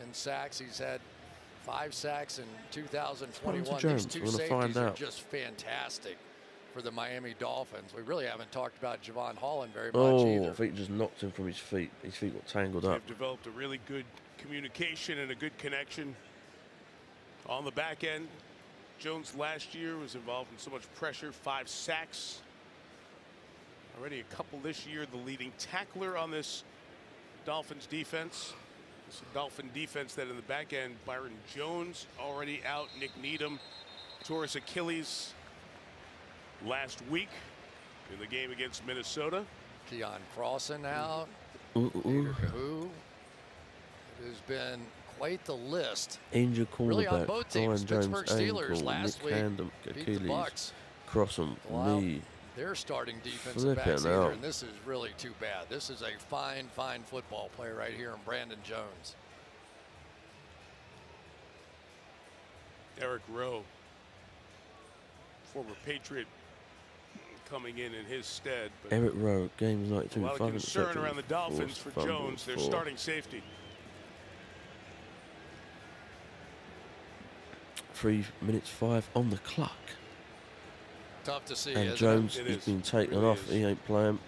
[SPEAKER 11] in sacks. He's had 5 sacks in 2021. These 2 safeties are just fantastic for the Miami Dolphins. We really haven't talked about Javon Holland very much either.
[SPEAKER 1] I think he just knocked him from his feet. His feet got tangled up.
[SPEAKER 3] They've developed a really good communication and a good connection on the back end. Jones last year was involved in so much pressure, 5 sacks. Already a couple this year, the leading tackler on this Dolphins defense. It's a Dolphin defense that in the back end, Byron Jones already out, Nick Needham tore his Achilles last week in the game against Minnesota.
[SPEAKER 11] Keon Crossan out. Who? It has been quite the list.
[SPEAKER 1] Injured cornerback.
[SPEAKER 11] Really on both teams.
[SPEAKER 1] Jones,
[SPEAKER 11] Pittsburgh Steelers
[SPEAKER 1] ankle,
[SPEAKER 11] last
[SPEAKER 1] Nick
[SPEAKER 11] week
[SPEAKER 1] Handum,
[SPEAKER 11] beat the Bucks.
[SPEAKER 1] Crossan, knee.
[SPEAKER 11] Their starting defensive backs either, and this is really too bad. This is a fine, fine football player right here in Brandon Jones.
[SPEAKER 3] Eric Rowe, former Patriot, coming in his stead. But
[SPEAKER 1] Eric Rowe, game's 92.
[SPEAKER 3] A lot of concern around the Dolphins for Jones, their starting safety.
[SPEAKER 1] 3 minutes 5 on the clock.
[SPEAKER 11] Tough to see.
[SPEAKER 1] And Jones has been taken off. He ain't playing.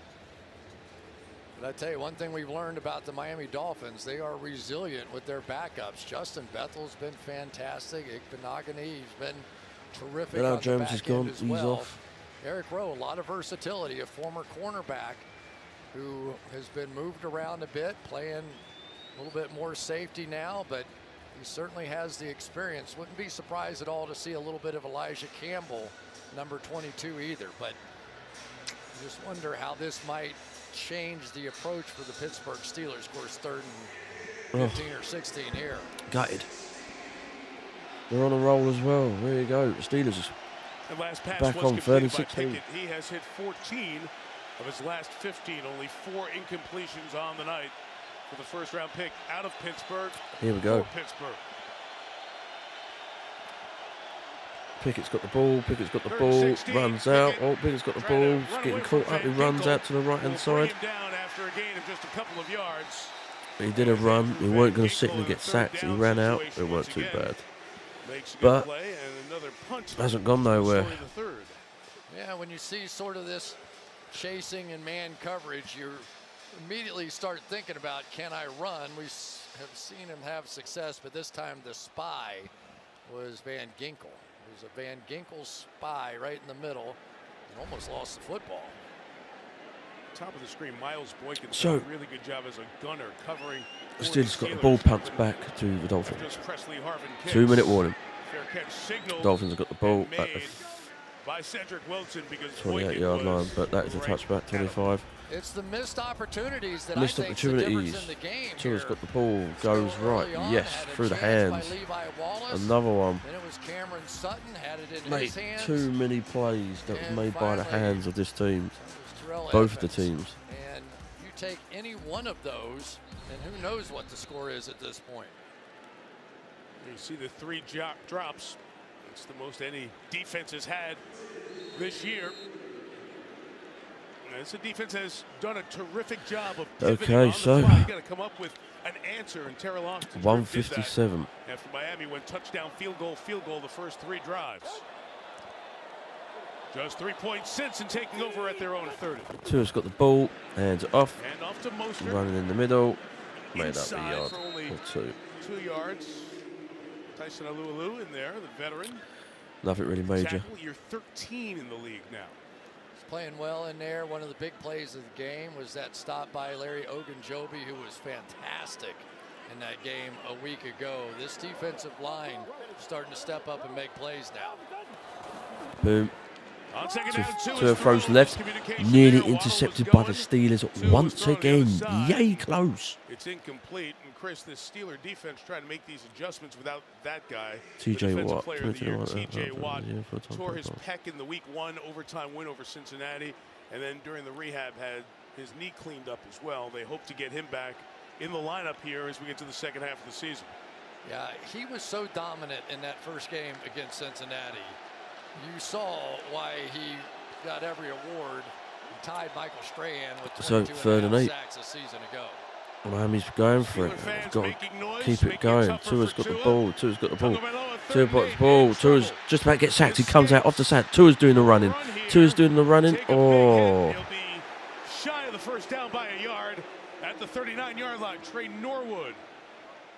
[SPEAKER 11] But I tell you, one thing we've learned about the Miami Dolphins, they are resilient with their backups. Justin Bethel's been fantastic. Benogany, he's been terrific.
[SPEAKER 1] Now
[SPEAKER 11] on
[SPEAKER 1] Jones
[SPEAKER 11] the back
[SPEAKER 1] is gone.
[SPEAKER 11] end as
[SPEAKER 1] He's
[SPEAKER 11] well.
[SPEAKER 1] off.
[SPEAKER 11] Eric Rowe, a lot of versatility, a former cornerback who has been moved around a bit, playing a little bit more safety now, but he certainly has the experience. Wouldn't be surprised at all to see a little bit of Elijah Campbell, number 22 either, but I just wonder how this might change the approach for the Pittsburgh Steelers. Of course, 3rd and 15 or 16 here.
[SPEAKER 1] Gutted. They're on a roll as well. There you go. The Steelers is
[SPEAKER 3] last pass
[SPEAKER 1] back
[SPEAKER 3] was
[SPEAKER 1] on 30
[SPEAKER 3] by
[SPEAKER 1] 16.
[SPEAKER 3] Pickett. He has hit 14 of his last 15. Only 4 incompletions on the night for the first-round pick out of Pittsburgh.
[SPEAKER 1] Here we go.
[SPEAKER 3] For Pittsburgh.
[SPEAKER 1] Pickett's got the ball. Pickett's got the ball. Runs out. Oh, Pickett's got the ball. He's getting caught up. He runs out to the right-hand side.
[SPEAKER 3] Down after a gain of just a couple of yards.
[SPEAKER 1] He did a run. He weren't going to sit and get sacked. He ran out. It weren't too bad. But hasn't gone nowhere.
[SPEAKER 11] Yeah, when you see sort of this chasing and man coverage, you immediately start thinking about, can I run? We have seen him have success, but this time the spy was Van Ginkel. It was a Van Ginkel spy right in the middle and almost lost the football.
[SPEAKER 3] Top of the screen, Miles Boykin
[SPEAKER 1] So,
[SPEAKER 3] did a really good job as a gunner covering.
[SPEAKER 1] The Steelers got the ball punts back to the Dolphins. 2-minute warning.
[SPEAKER 3] Fair catch signal.
[SPEAKER 1] Dolphins have got the ball at the
[SPEAKER 3] by Cedric Wilson because
[SPEAKER 1] 28-yard line, but that is a touchback, 25.
[SPEAKER 11] It's the missed opportunities that
[SPEAKER 1] Missed
[SPEAKER 11] I think the difference in the game.
[SPEAKER 1] Tua's got the ball, goes right, yes, through the hands. Another one.
[SPEAKER 11] Then it was Cameron Sutton, had it in
[SPEAKER 1] Mate,
[SPEAKER 11] his hands.
[SPEAKER 1] too many plays that were made by the hands of this team.
[SPEAKER 11] Terrell
[SPEAKER 1] Both of the
[SPEAKER 11] Evans.
[SPEAKER 1] teams.
[SPEAKER 11] And you take any one of those, And who knows what the score is at this point.
[SPEAKER 3] You see the 3 drops. It's the most any defense has had this year. And this defense has done a terrific job of pivoting on the fly. You got to come up with an answer, and Terrell Austin
[SPEAKER 1] 157.
[SPEAKER 3] After Miami went touchdown, field goal, the first 3 drives. Just 3 points since and taking over at their own 30.
[SPEAKER 1] Tua's got the ball, hands off.
[SPEAKER 3] And off to Mostert.
[SPEAKER 1] Running in the middle. Made up a
[SPEAKER 3] Inside
[SPEAKER 1] yard
[SPEAKER 3] for only
[SPEAKER 1] or 2.
[SPEAKER 3] 2 yards. Tyson Alualu in there, the veteran.
[SPEAKER 1] Nothing really major.
[SPEAKER 3] Tackle, you're 13 in the league now.
[SPEAKER 11] He's playing well in there. One of the big plays of the game was that stop by Larry Ogunjobi, who was fantastic in that game a week ago. This defensive line starting to step up and make plays now.
[SPEAKER 1] Boom.
[SPEAKER 3] On second down,
[SPEAKER 1] Tua throws left, nearly intercepted by the Steelers once again. Yay, close.
[SPEAKER 3] It's incomplete, and Chris, this Steeler defense trying to make these adjustments without that guy.
[SPEAKER 1] TJ Watt.
[SPEAKER 3] TJ Watt tore his pec in the Week 1 overtime win over Cincinnati, and then during the rehab had his knee cleaned up as well. They hope to get him back in the lineup here as we get to the second half of the season.
[SPEAKER 11] Yeah, he was so dominant in that first game against Cincinnati. You saw why he got every award. He tied Michael Strahan with 22.5 sacks a season ago.
[SPEAKER 1] Miami's going for it. They've got to keep it going. Tua's got the ball. Tua's got the ball. Tua got the ball. Tua's just about to get sacked. He comes out off the sack. Tua's doing the running. Tua's doing the running. Oh.
[SPEAKER 3] He'll be shy of the first down by a yard at the 39-yard line. Trey Norwood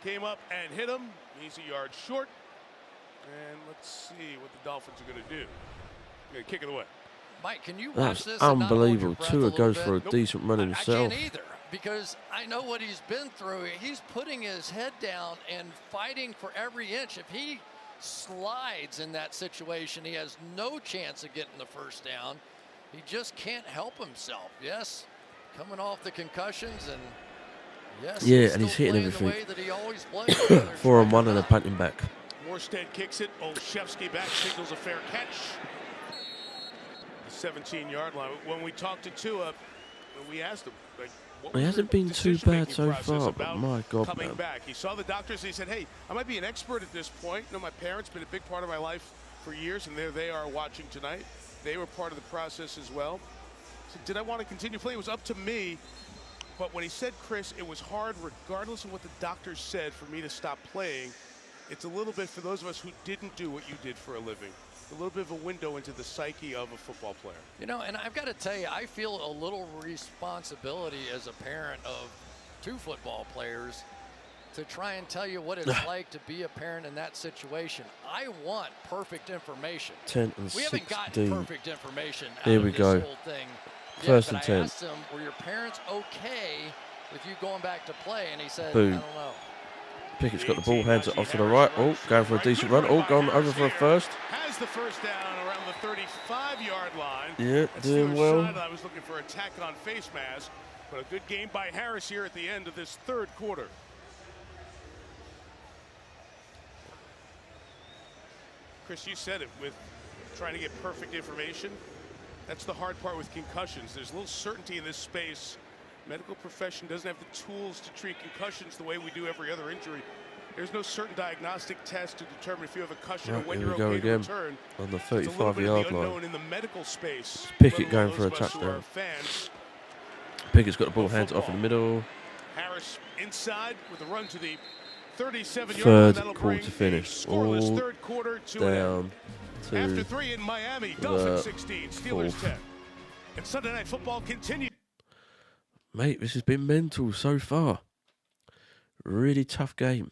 [SPEAKER 3] came up and hit him. He's a yard short. And let's see what the Dolphins are going to do. They're going to kick it away.
[SPEAKER 11] Mike, can you watch this?
[SPEAKER 1] That's unbelievable. Tua goes for a decent run himself.
[SPEAKER 11] I can't either, because I know what he's been through. He's putting his head down and fighting for every inch. If he slides in that situation, he has no chance of getting the first down. He just can't help himself. Yes, coming off the concussions, and yes,
[SPEAKER 1] and he's hitting everything.
[SPEAKER 11] The way that he always plays.
[SPEAKER 1] 4-on-1 and a punting back.
[SPEAKER 3] Morstead kicks it. Olszewski back, signals a fair catch. The 17-yard line. When we talked to Tua, we asked him, like, what
[SPEAKER 1] he hasn't been too bad so far, but my God,
[SPEAKER 3] coming
[SPEAKER 1] man.
[SPEAKER 3] back. He saw the doctors. He said, hey, I might be an expert at this point. You know, my parents been a big part of my life for years, and there they are watching tonight. They were part of the process as well. So did I want to continue playing? It was up to me. But when he said, Chris, it was hard, regardless of what the doctors said, for me to stop playing. It's a little bit for those of us who didn't do what you did for a living. A little bit of a window into the psyche of a football player.
[SPEAKER 11] You know, and I've got to tell you, I feel a little responsibility as a parent of 2 football players to try and tell you what it's like to be a parent in that situation. I want perfect information.
[SPEAKER 1] 10 and
[SPEAKER 11] we haven't gotten
[SPEAKER 1] 16.
[SPEAKER 11] perfect information out
[SPEAKER 1] Here
[SPEAKER 11] of
[SPEAKER 1] we
[SPEAKER 11] this
[SPEAKER 1] go.
[SPEAKER 11] whole thing.
[SPEAKER 1] First
[SPEAKER 11] yet,
[SPEAKER 1] and
[SPEAKER 11] but
[SPEAKER 1] 10.
[SPEAKER 11] I asked him, were your parents okay with you going back to play? And he said,
[SPEAKER 1] Boom.
[SPEAKER 11] I don't know.
[SPEAKER 1] Pickett's got the ball, hands it off to the right. Oh, going for a decent run. Oh, going over for a first.
[SPEAKER 3] Has the first down around the 35-yard line.
[SPEAKER 1] Yeah,
[SPEAKER 3] That's
[SPEAKER 1] doing well.
[SPEAKER 3] I was looking for a tack on face mask, but a good game by Harris here at the end of this third quarter. Chris, you said it, with trying to get perfect information. That's the hard part with concussions. There's a little certainty in this space. Medical profession doesn't have the tools to treat concussions the way we do every other injury. There's no certain diagnostic test to determine if you have a concussion or when
[SPEAKER 1] here
[SPEAKER 3] you're
[SPEAKER 1] we go
[SPEAKER 3] okay
[SPEAKER 1] again
[SPEAKER 3] to return.
[SPEAKER 1] on the
[SPEAKER 3] It's a little bit of the
[SPEAKER 1] 35-yard
[SPEAKER 3] unknown
[SPEAKER 1] line.
[SPEAKER 3] in the medical space.
[SPEAKER 1] Pickett going for a
[SPEAKER 3] Those of us who are
[SPEAKER 1] touchdown.
[SPEAKER 3] fans.
[SPEAKER 1] Pickett's got the ball, hands it off in the middle.
[SPEAKER 3] Harris inside with a run to the 37-yard line.
[SPEAKER 1] Third
[SPEAKER 3] That'll
[SPEAKER 1] quarter
[SPEAKER 3] bring
[SPEAKER 1] finish.
[SPEAKER 3] a scoreless
[SPEAKER 1] All
[SPEAKER 3] third quarter to an
[SPEAKER 1] down
[SPEAKER 3] end.
[SPEAKER 1] to
[SPEAKER 3] After 3 in Miami, Dolphins 16, Steelers 10. And Sunday Night Football continues.
[SPEAKER 1] Mate, this has been mental so far. Really tough game.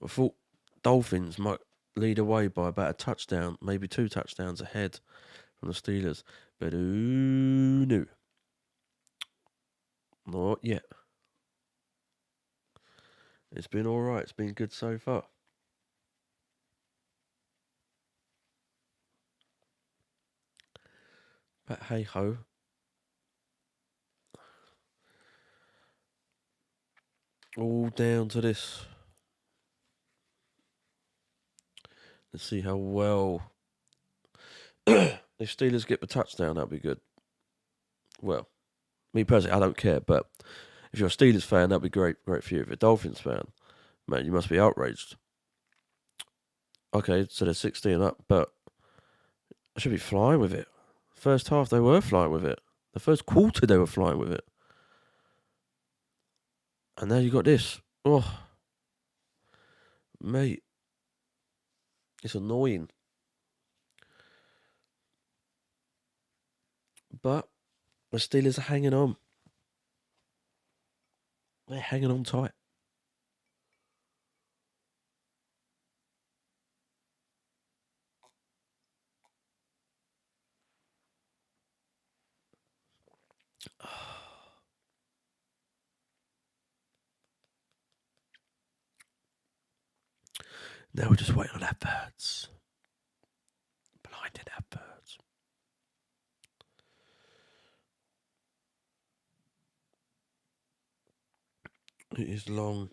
[SPEAKER 1] I thought Dolphins might lead away by about a touchdown, maybe 2 touchdowns ahead from the Steelers. But who knew? Not yet. It's been all right. It's been good so far. But hey ho. All down to this. Let's see how well. If Steelers get the touchdown, that'll be good. Well, Me personally, I don't care. But if you're a Steelers fan, that'd be great for you. If you're a Dolphins fan, man, you must be outraged. Okay, so they're 16 up, but I should be flying with it. First half, they were flying with it. The first quarter, they were flying with it. And now you got this. Oh, mate. It's annoying. But the Steelers are hanging on. They're hanging on tight. Now we're just waiting on adverts. Blinding adverts. It is long.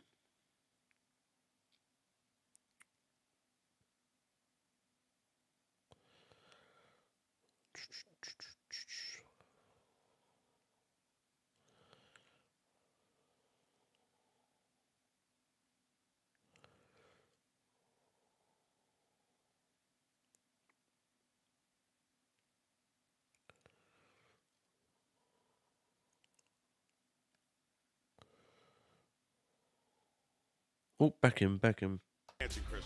[SPEAKER 1] Oh, back in.
[SPEAKER 3] Answer, Chris.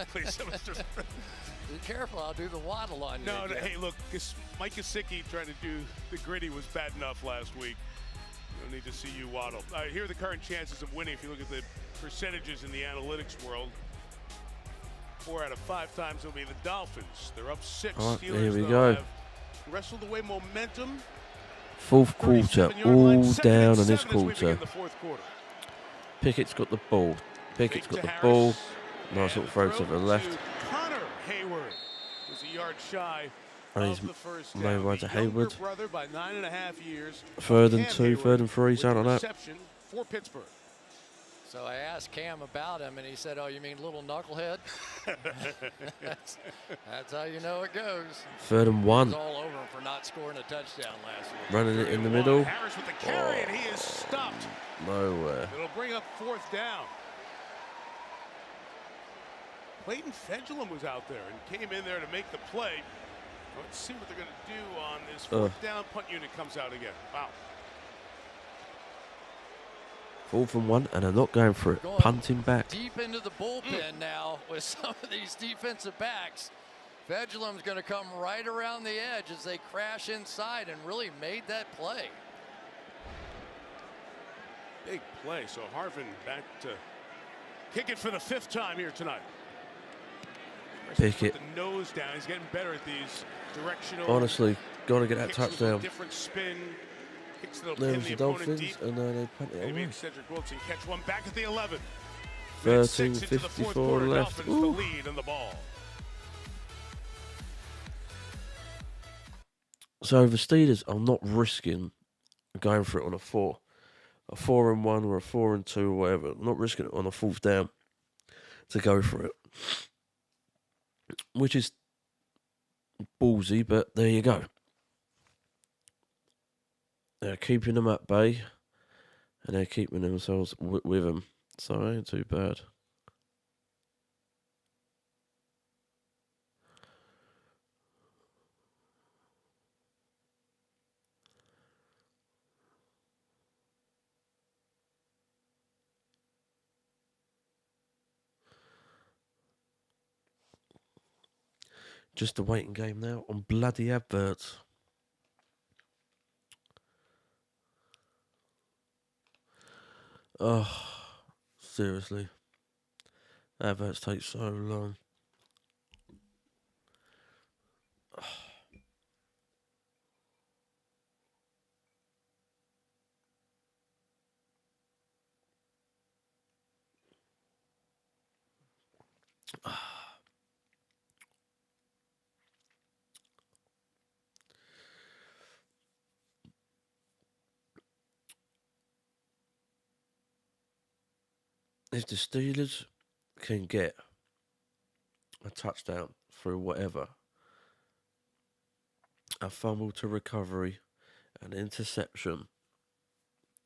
[SPEAKER 3] Please,
[SPEAKER 11] Be careful, I'll do the waddle on you.
[SPEAKER 3] No,
[SPEAKER 11] again.
[SPEAKER 3] hey, look, Mike Gesicki trying to do the gritty was bad enough last week. No need to see you waddle. Here are the current chances of winning if you look at the percentages in the analytics world. 4 out of 5 times it'll be the Dolphins. They're up 6.
[SPEAKER 1] All right,
[SPEAKER 3] Steelers,
[SPEAKER 1] here we
[SPEAKER 3] though,
[SPEAKER 1] go.
[SPEAKER 3] have wrestled away momentum.
[SPEAKER 1] Fourth quarter, all down in this quarter. Pickett's got the ball. Pickett's got the ball. Nice little throw to the left.
[SPEAKER 3] Connor Hayward was a yard shy
[SPEAKER 1] And
[SPEAKER 3] of
[SPEAKER 1] he's
[SPEAKER 3] the first
[SPEAKER 1] made
[SPEAKER 3] down.
[SPEAKER 1] way to
[SPEAKER 3] The younger
[SPEAKER 1] Hayward.
[SPEAKER 3] brother by 9.5 years.
[SPEAKER 1] Third and
[SPEAKER 3] Cam
[SPEAKER 1] 2,
[SPEAKER 3] Hayward
[SPEAKER 1] third and 3,
[SPEAKER 3] with
[SPEAKER 1] something
[SPEAKER 3] the
[SPEAKER 1] like that.
[SPEAKER 3] reception for Pittsburgh.
[SPEAKER 11] So I asked Cam about him, and he said, "Oh, you mean little knucklehead?" that's how you know it goes.
[SPEAKER 1] Third and 1.
[SPEAKER 11] It was all over him for not scoring a touchdown last week.
[SPEAKER 1] Running it in the middle.
[SPEAKER 3] Harris with the carry, and he is stopped.
[SPEAKER 1] Nowhere.
[SPEAKER 3] It'll bring up 4th down. Clayton Fedulum was out there and came in there to make the play. Let's see what they're going to do on this 4th down. Punt unit comes out again. Wow.
[SPEAKER 1] 4th and 1, and they're not going for it.
[SPEAKER 11] Going
[SPEAKER 1] Punting back.
[SPEAKER 11] Deep into the bullpen now with some of these defensive backs. Fedulum's going to come right around the edge as they crash inside and really made that play.
[SPEAKER 3] Big play. So Harvin back to kick it for the 5th time here tonight.
[SPEAKER 1] Pickett.
[SPEAKER 3] The nose down. He's getting better at these directional.
[SPEAKER 1] Honestly, got to get that
[SPEAKER 3] kicks with a
[SPEAKER 1] touchdown.
[SPEAKER 3] different spin. Kicks that'll
[SPEAKER 1] There's
[SPEAKER 3] pin
[SPEAKER 1] the
[SPEAKER 3] the
[SPEAKER 1] Dolphins,
[SPEAKER 3] opponent deep.
[SPEAKER 1] and then they punt it
[SPEAKER 3] Maybe
[SPEAKER 1] away.
[SPEAKER 3] Cedric Wilson catch one back at the 11.
[SPEAKER 1] 13:54 left.
[SPEAKER 3] Dolphins the lead in the ball.
[SPEAKER 1] So the Steelers are not risking going for it on a 4 and 1 or a 4 and 2 or whatever. I'm not risking it on a 4th down to go for it, which is ballsy, but there you go. They're keeping them at bay, and they're keeping themselves with them, so it ain't too bad. Just a waiting game now on bloody adverts. Oh, seriously. Adverts take so long. If the Steelers can get a touchdown through whatever, a fumble to recovery, an interception,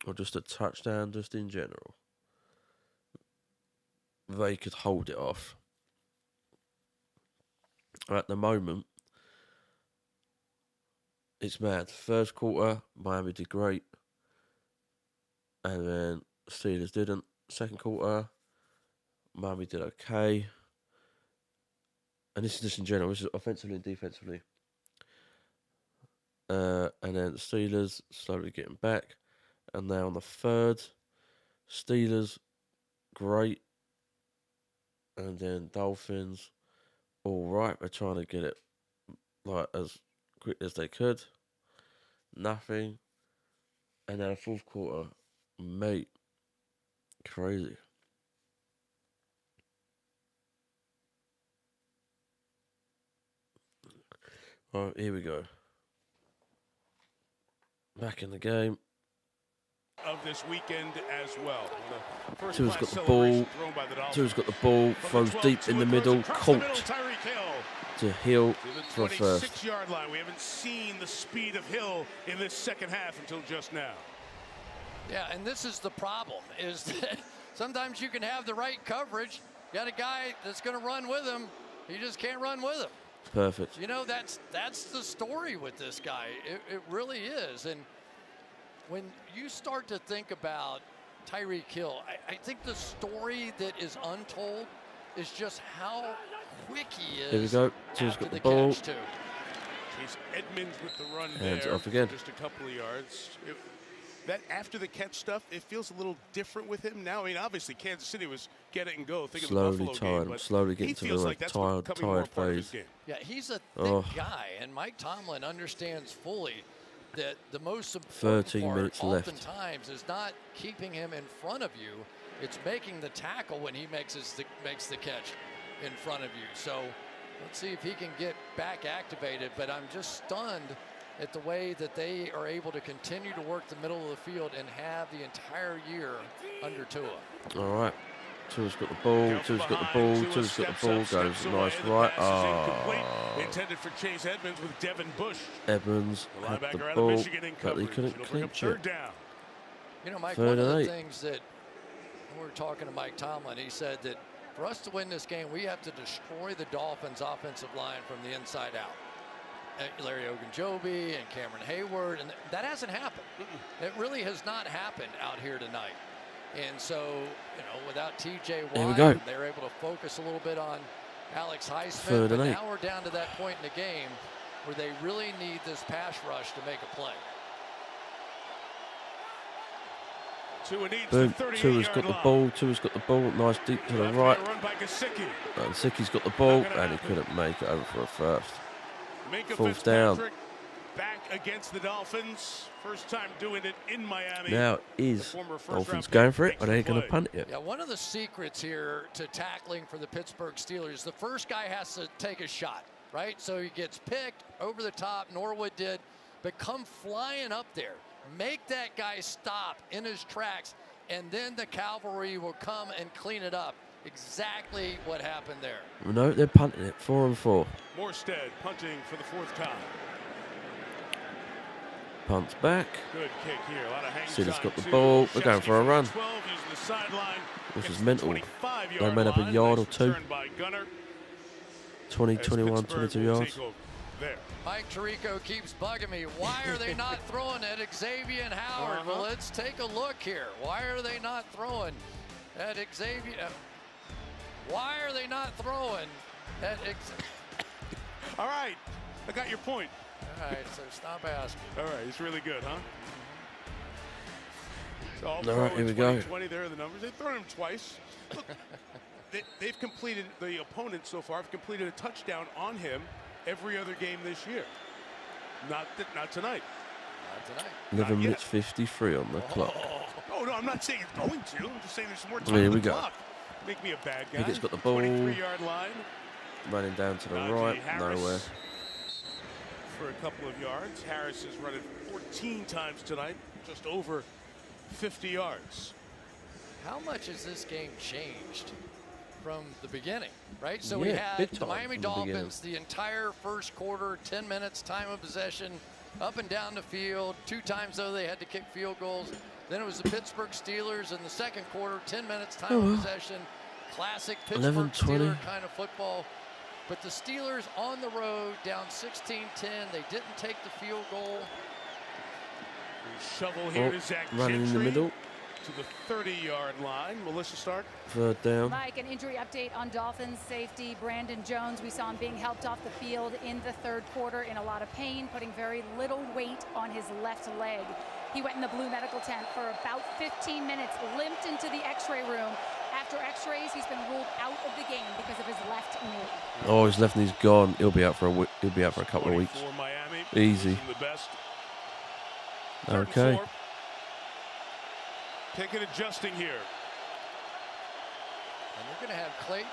[SPEAKER 1] or just a touchdown, just in general, they could hold it off. At the moment, it's mad. First quarter, Miami did great, and then Steelers didn't. Second quarter, Miami did okay. And this is just in general, this is offensively and defensively. And then the Steelers slowly getting back. And now on the third, Steelers, great. And then Dolphins, all right. They're trying to get it like as quick as they could. Nothing. And then the fourth quarter, mate, crazy. All right, here we go. Back in the game.
[SPEAKER 3] Of this weekend as well.
[SPEAKER 1] Tua's got the ball. Tua's got the ball. Throws deep in the middle. Caught to Hill for first.
[SPEAKER 3] 6-yard line. We haven't seen the speed of Hill in this second half until just now.
[SPEAKER 11] Yeah, and this is the problem, is that sometimes you can have the right coverage. You got a guy that's going to run with him. He just can't run with him.
[SPEAKER 1] Perfect.
[SPEAKER 11] You know, that's the story with this guy. It really is. And when you start to think about Tyreek Hill, I think the story that is untold is just how quick he is.
[SPEAKER 1] Here we go. Tua's got the ball.
[SPEAKER 3] Chase Edmonds with the run
[SPEAKER 1] Hands
[SPEAKER 3] there.
[SPEAKER 1] off again.
[SPEAKER 3] Just a couple of yards. That after the catch stuff, it feels a little different with him now. I mean, obviously Kansas City was get it and go. Think
[SPEAKER 1] Slowly
[SPEAKER 3] of the Buffalo game, but
[SPEAKER 1] slowly getting to the
[SPEAKER 3] like
[SPEAKER 1] tired phase.
[SPEAKER 11] Yeah, he's a thick guy, and Mike Tomlin understands fully that the most important
[SPEAKER 1] 13
[SPEAKER 11] part
[SPEAKER 1] minutes left.
[SPEAKER 11] oftentimes is not keeping him in front of you. It's making the tackle when he makes the catch in front of you. So let's see if he can get back activated. But I'm just stunned at the way that they are able to continue to work the middle of the field and have the entire year under Tua.
[SPEAKER 1] All right. Tua's got the ball. Tua's got the ball. Tua's got the ball. Goes nice right.
[SPEAKER 3] Intended for Chase Edmonds with Devin Bush.
[SPEAKER 1] Edmonds had the ball, but he couldn't clinch it.
[SPEAKER 11] You know, Mike, one of the things that we were talking to Mike Tomlin, he said that for us to win this game, we have to destroy the Dolphins' offensive line from the inside out. Larry Ogunjobi and Cameron Hayward, and that hasn't happened. It really has not happened out here tonight. And so, you know, without TJ Watt, they were able to focus a little bit on Alex Highsmith. But now we're down to that point in the game where they really need this pass rush to make a play.
[SPEAKER 1] Boom. Tua's got the ball. Tua's got the ball. Nice deep to the right. Gesicki's got the ball, and he couldn't make it over for a first. Fourth down.
[SPEAKER 3] Back against the Dolphins. First time doing it in Miami.
[SPEAKER 1] Now is Dolphins going for it, or are they going to punt it?
[SPEAKER 11] Yeah, one of the secrets here to tackling for the Pittsburgh Steelers, the first guy has to take a shot, right? So he gets picked over the top, Norwood did, but come flying up there. Make that guy stop in his tracks, and then the cavalry will come and clean it up. Exactly what happened there.
[SPEAKER 1] No, they're punting it. 4-4.
[SPEAKER 3] Morstead punting for the fourth time.
[SPEAKER 1] Punts back.
[SPEAKER 3] Good kick here. A lot of hang
[SPEAKER 1] Steelers got the ball. They're going for a run, which is mental. They made up a yard or two. 20, 21, 22 yards.
[SPEAKER 11] Mike Tirico keeps bugging me. Why are they not throwing at Xavier and Howard? Well, let's take a look here. Why are they not throwing at Xavier? Why are they not throwing at
[SPEAKER 3] All right, I got your point.
[SPEAKER 11] All right, so stop asking.
[SPEAKER 3] All right, he's really good, huh?
[SPEAKER 1] All right, here we go.
[SPEAKER 3] 20, there are the numbers. They've thrown him twice. Look, they've completed, the opponent so far have completed a touchdown on him every other game this year. Not tonight.
[SPEAKER 11] Not tonight.
[SPEAKER 1] 11 minutes 53 on the clock.
[SPEAKER 3] Oh, no, I'm not saying it's going to. I'm just saying there's some more time
[SPEAKER 1] Here
[SPEAKER 3] on
[SPEAKER 1] we
[SPEAKER 3] the
[SPEAKER 1] go.
[SPEAKER 3] clock. Make me a bad guy.
[SPEAKER 1] Hickett's got the ball.
[SPEAKER 3] 23-yard line.
[SPEAKER 1] Running down to the right. Nowhere.
[SPEAKER 3] For a couple of yards. Harris has run it 14 times tonight. Just over 50 yards.
[SPEAKER 11] How much has this game changed from the beginning, right? So
[SPEAKER 1] Yeah,
[SPEAKER 11] we had
[SPEAKER 1] big
[SPEAKER 11] the
[SPEAKER 1] time
[SPEAKER 11] Miami
[SPEAKER 1] from the beginning.
[SPEAKER 11] Dolphins the entire first quarter, 10 minutes time of possession, up and down the field. 2 times, though, they had to kick field goals. Then it was the Pittsburgh Steelers in the second quarter, 10 minutes time of possession. Classic Pittsburgh
[SPEAKER 1] 11-20.
[SPEAKER 11] Steeler kind of football. But the Steelers on the road, down 16-10. They didn't take the field goal.
[SPEAKER 3] Shovel here to Zach
[SPEAKER 1] running in the middle.
[SPEAKER 3] To the 30-yard line. Melissa, start.
[SPEAKER 1] Third down.
[SPEAKER 4] Mike, an injury update on Dolphins safety Brandon Jones. We saw him being helped off the field in the third quarter in a lot of pain, putting very little weight on his left leg. He went in the blue medical tent for about 15 minutes, limped into the x-ray room. After x-rays, he's been ruled out of the game because of his left knee.
[SPEAKER 1] Oh, his left knee's gone. He'll be out for a week. He'll be out for a couple of weeks.
[SPEAKER 3] Miami,
[SPEAKER 1] easy.
[SPEAKER 3] The best.
[SPEAKER 1] Okay.
[SPEAKER 3] Pickett adjusting here.
[SPEAKER 11] And you're going to have Clayton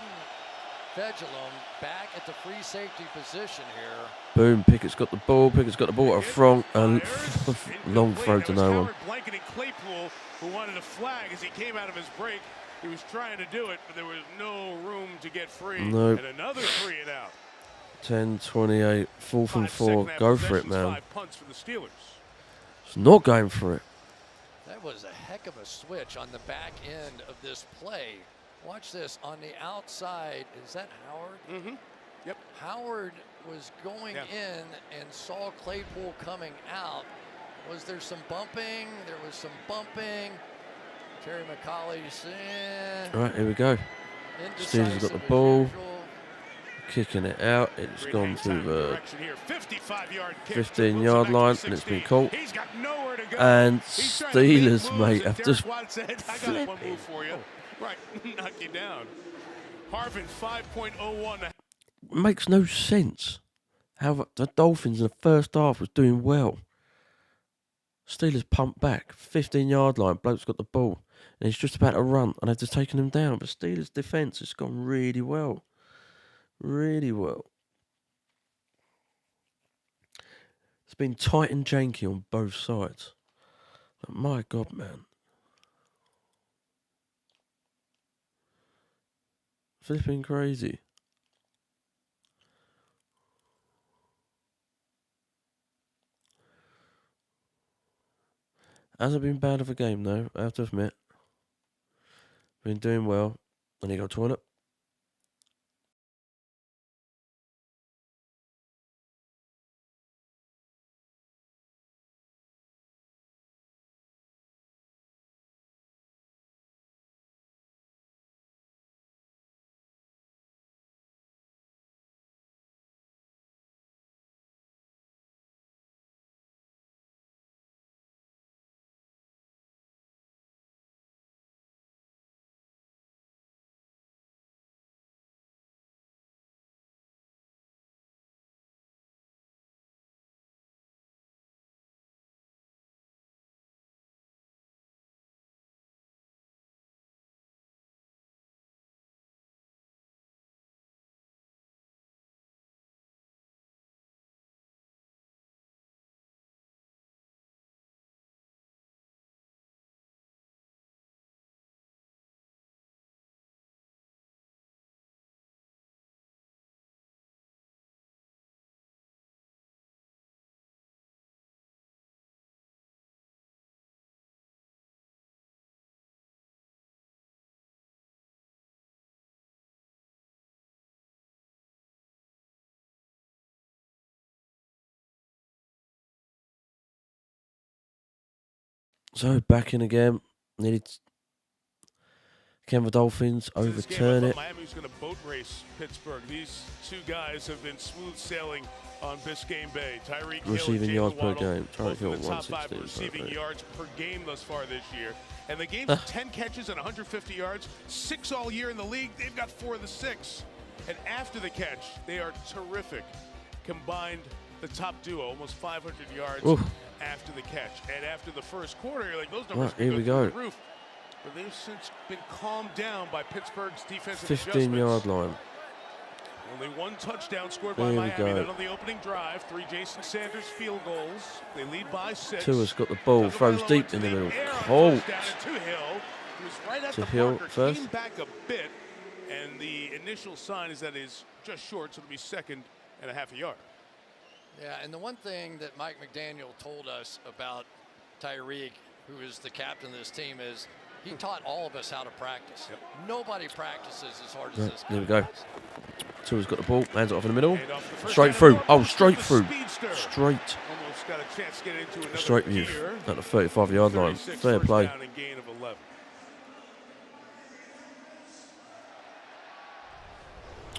[SPEAKER 11] Fedulum back at the free safety position here.
[SPEAKER 1] Boom, Pickett's got the ball. Pickett's got the ball at front. And long throw to no one.
[SPEAKER 3] Blanketing Claypool, who wanted a flag as he came out of his break. He was trying to do it, but there was no room to get free.
[SPEAKER 1] Nope.
[SPEAKER 3] And another 3 and out.
[SPEAKER 1] 10-28, 4th and 4. Go for it, man.
[SPEAKER 3] 5 punts for the Steelers.
[SPEAKER 1] It's not going for it.
[SPEAKER 11] That was a heck of a switch on the back end of this play. Watch this on the outside. Is that Howard?
[SPEAKER 3] Mm-hmm. Yep.
[SPEAKER 11] Howard was going in and saw Claypool coming out. Was there some bumping? There was some bumping. Terry McCauley's in.
[SPEAKER 1] All right, here we go. Steelers got the ball. Kicking it out. It's gone to the 15-yard line, and it's been caught. And Steelers, mate, have just flipped.
[SPEAKER 3] Right, knock you down. Harvin 5.01.
[SPEAKER 1] Makes no sense how the Dolphins in the first half was doing well. Steelers pumped back, 15-yard line. Bloke's got the ball, and he's just about to run, and they've just taken him down. But Steelers' defense has gone really well. Really well. It's been tight and janky on both sides. But my God, man. Flipping crazy. Hasn't been bad of a game, though, I have to admit. Been doing well. And he got toilet. So back in again. Needed can the Dolphins overturn it?
[SPEAKER 3] Miami's going to boat race Pittsburgh. These two guys have been smooth sailing on Biscayne Bay. Tyreek Hill
[SPEAKER 1] Receiving
[SPEAKER 3] and
[SPEAKER 1] yards
[SPEAKER 3] Jalen
[SPEAKER 1] per
[SPEAKER 3] Waddle,
[SPEAKER 1] game. Tyreek Hill
[SPEAKER 3] both in the top 5
[SPEAKER 1] 116.
[SPEAKER 3] receiving yards per game thus far this year. And the game's 10 catches and 150 yards, 6 all year in the league. They've got 4 of the 6. And after the catch, they are terrific. Combined, the top duo, almost 500 yards after the catch. And after the first quarter, you're like, those numbers
[SPEAKER 1] Right, here we go.
[SPEAKER 3] through the roof. But they've since been calmed down by Pittsburgh's defensive
[SPEAKER 1] 15-yard line.
[SPEAKER 3] Only 1 touchdown scored by
[SPEAKER 1] There we
[SPEAKER 3] Miami.
[SPEAKER 1] go.
[SPEAKER 3] Then on the opening drive, 3 Jason Sanders field goals. They lead by 6.
[SPEAKER 1] Tua's got the ball, throws deep in the middle. Colt
[SPEAKER 3] To Hill, who's right at
[SPEAKER 1] to
[SPEAKER 3] the
[SPEAKER 1] Hill
[SPEAKER 3] marker,
[SPEAKER 1] first.
[SPEAKER 3] came back a bit, and the initial sign is that is just short, so it'll be 2nd and a half a yard.
[SPEAKER 11] Yeah, and the one thing that Mike McDaniel told us about Tyreek who is the captain of this team, is he taught all of us how to practice. Nobody practices as hard as this guy.
[SPEAKER 1] There we go. Tua's got the ball, lands it off in the middle. Straight through. Oh, straight through. Straight.
[SPEAKER 3] Almost got a chance to get into another
[SPEAKER 1] Straight view
[SPEAKER 3] gear.
[SPEAKER 1] at the 35-yard line.
[SPEAKER 3] 36
[SPEAKER 1] Fair
[SPEAKER 3] first
[SPEAKER 1] play.
[SPEAKER 3] down and gain of 11.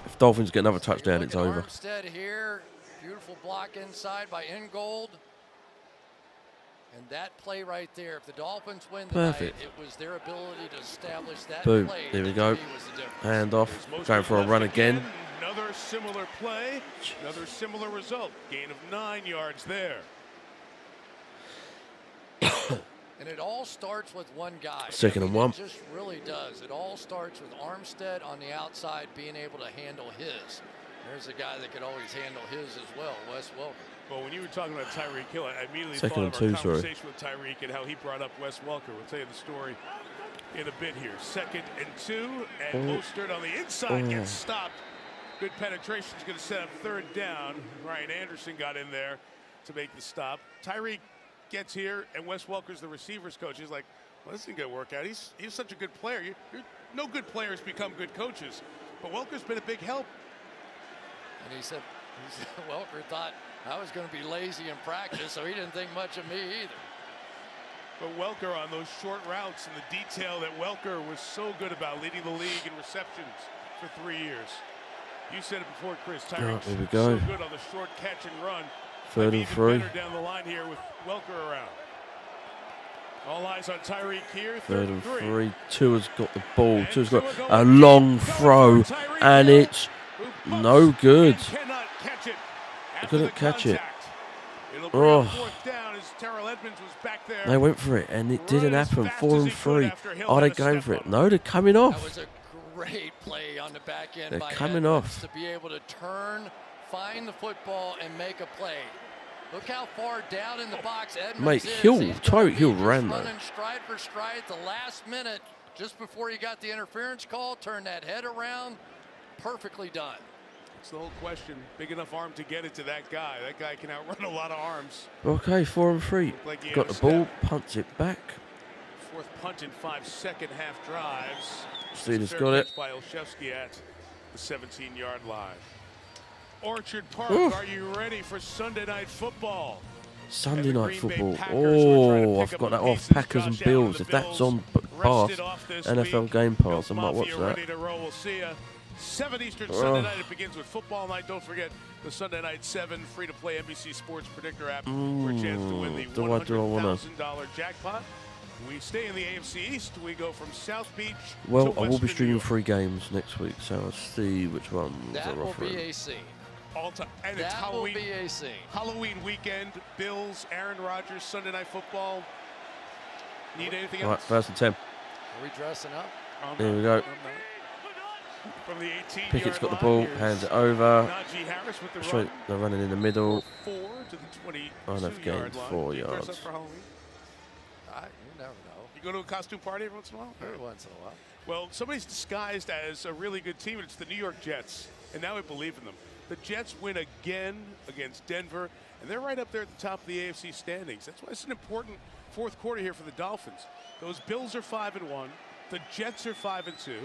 [SPEAKER 1] If Dolphins get another touchdown, it's over.
[SPEAKER 11] Armstead here. Beautiful block inside by Ingold. And that play right there, if the Dolphins win tonight,
[SPEAKER 1] Perfect.
[SPEAKER 11] it was their ability to establish that
[SPEAKER 1] Boom.
[SPEAKER 11] play.
[SPEAKER 1] There we
[SPEAKER 11] that
[SPEAKER 1] go.
[SPEAKER 11] to me was the difference.
[SPEAKER 1] Hand off. Going for a run again.
[SPEAKER 3] Another similar play, another similar result. Gain of 9 yards there.
[SPEAKER 11] And it all starts with one guy.
[SPEAKER 1] Second and 1.
[SPEAKER 11] It just really does. It all starts with Armstead on the outside being able to handle his. There's a guy that could always handle his as well, Wes Welker.
[SPEAKER 3] Well, when you were talking about Tyreek Hill, I immediately
[SPEAKER 1] Second
[SPEAKER 3] thought
[SPEAKER 1] and
[SPEAKER 3] of
[SPEAKER 1] 2,
[SPEAKER 3] our
[SPEAKER 1] sorry.
[SPEAKER 3] conversation with Tyreek and how he brought up Wes Welker. We'll tell you the story in a bit here. 2nd and 2, and Mostert on the inside gets stopped. Good penetration is going to set up 3rd down. Ryan Anderson got in there to make the stop. Tyreek gets here, and Wes Welker's the receivers coach. He's like, well, this isn't going to work out. He's such a good player. No good players become good coaches, but Welker's been a big help.
[SPEAKER 11] And he said Welker thought I was going to be lazy in practice, so he didn't think much of me either.
[SPEAKER 3] But Welker on those short routes and the detail that Welker was so good about, leading the league in receptions for 3 years. You said it before, Chris. Tyreek's
[SPEAKER 1] here we go.
[SPEAKER 3] so good on the short catch and run.
[SPEAKER 1] 3rd and 3.
[SPEAKER 3] Better down the line here with Welker around. All eyes on Tyreek here.
[SPEAKER 1] 3rd and 3. Tua's got the ball. Tua's got a long throw, and it's no good. Couldn't catch it. Oh. They went for it, and it didn't happen. 4 and 3. Are they going for it? No, they're coming
[SPEAKER 11] That
[SPEAKER 1] off.
[SPEAKER 11] was a great play on the back end
[SPEAKER 1] They're
[SPEAKER 11] by
[SPEAKER 1] coming
[SPEAKER 11] Edmonds
[SPEAKER 1] off.
[SPEAKER 11] to be able to turn, find the football, and make a play. Look how far down in the box Edmonds
[SPEAKER 1] Mate,
[SPEAKER 11] is.
[SPEAKER 1] Hill,
[SPEAKER 11] He's
[SPEAKER 1] Tyreek Hill
[SPEAKER 11] just
[SPEAKER 1] ran though.
[SPEAKER 11] running stride for stride at the last minute, just before he got the interference call, turned that head around. Perfectly done.
[SPEAKER 3] That's the whole question. Big enough arm to get it to that guy. That guy can outrun a lot of arms.
[SPEAKER 1] Okay, 4 and 3.
[SPEAKER 3] Like he
[SPEAKER 1] Got
[SPEAKER 3] had
[SPEAKER 1] the
[SPEAKER 3] a
[SPEAKER 1] ball, punts it back.
[SPEAKER 3] 4th punt in 5 second-half drives.
[SPEAKER 1] Steelers
[SPEAKER 3] Fair
[SPEAKER 1] got it.
[SPEAKER 3] catch by Olszewski at the 17-yard line. Orchard Park,
[SPEAKER 1] Ooh.
[SPEAKER 3] are you ready for Sunday Night Football?
[SPEAKER 1] Sunday night football.
[SPEAKER 3] Packers who are trying to
[SPEAKER 1] Oh,
[SPEAKER 3] pick
[SPEAKER 1] I've
[SPEAKER 3] up
[SPEAKER 1] got that
[SPEAKER 3] the
[SPEAKER 1] off
[SPEAKER 3] pieces.
[SPEAKER 1] Packers and
[SPEAKER 3] Josh Allen
[SPEAKER 1] Bills.
[SPEAKER 3] of
[SPEAKER 1] If
[SPEAKER 3] the
[SPEAKER 1] that's
[SPEAKER 3] Bills
[SPEAKER 1] on
[SPEAKER 3] rested
[SPEAKER 1] pass,
[SPEAKER 3] off this
[SPEAKER 1] NFL
[SPEAKER 3] week.
[SPEAKER 1] Game Pass, I might watch
[SPEAKER 3] Mafia
[SPEAKER 1] that.
[SPEAKER 3] ready to roll. We'll see you 7 Eastern
[SPEAKER 1] Oh.
[SPEAKER 3] Sunday night. It begins with football night. Don't forget the Sunday night 7 free-to-play NBC Sports Predictor app for a chance to win the
[SPEAKER 1] Do I wanna?
[SPEAKER 3] $100,000 jackpot. We stay in the AFC East. We go from South Beach
[SPEAKER 1] Well,
[SPEAKER 3] to
[SPEAKER 1] I will be
[SPEAKER 3] Western
[SPEAKER 1] streaming
[SPEAKER 3] New York.
[SPEAKER 1] 3 games next week, so I'll see which ones
[SPEAKER 11] That
[SPEAKER 1] are
[SPEAKER 11] will
[SPEAKER 1] offering.
[SPEAKER 11] be a scene.
[SPEAKER 3] All time. And it's
[SPEAKER 11] That will
[SPEAKER 3] Halloween.
[SPEAKER 11] be a scene.
[SPEAKER 3] Halloween weekend. Bills, Aaron Rodgers, Sunday Night Football. Need anything
[SPEAKER 1] All right,
[SPEAKER 3] else?
[SPEAKER 1] 1st and 10.
[SPEAKER 11] Are we dressing up?
[SPEAKER 1] There we go.
[SPEAKER 3] From the 18-yard
[SPEAKER 1] Pickett's got the
[SPEAKER 3] line,
[SPEAKER 1] ball,
[SPEAKER 3] here's
[SPEAKER 1] hands it over.
[SPEAKER 3] Najee Harris with the
[SPEAKER 1] Straight,
[SPEAKER 3] run.
[SPEAKER 1] they're running in the middle.
[SPEAKER 3] 4 to the 22-yard
[SPEAKER 1] Oh, they've gained
[SPEAKER 3] line.
[SPEAKER 1] 4
[SPEAKER 3] Do you dress
[SPEAKER 1] yards.
[SPEAKER 3] up for Halloween?
[SPEAKER 11] You never know.
[SPEAKER 3] You go to a costume party every once in a while?
[SPEAKER 11] Every once in a while.
[SPEAKER 3] Well, somebody's disguised as a really good team, and it's the New York Jets, and now I believe in them. The Jets win again against Denver, and they're right up there at the top of the AFC standings. That's why it's an important 4th quarter here for the Dolphins. Those Bills are 5-1. The Jets are 5-2.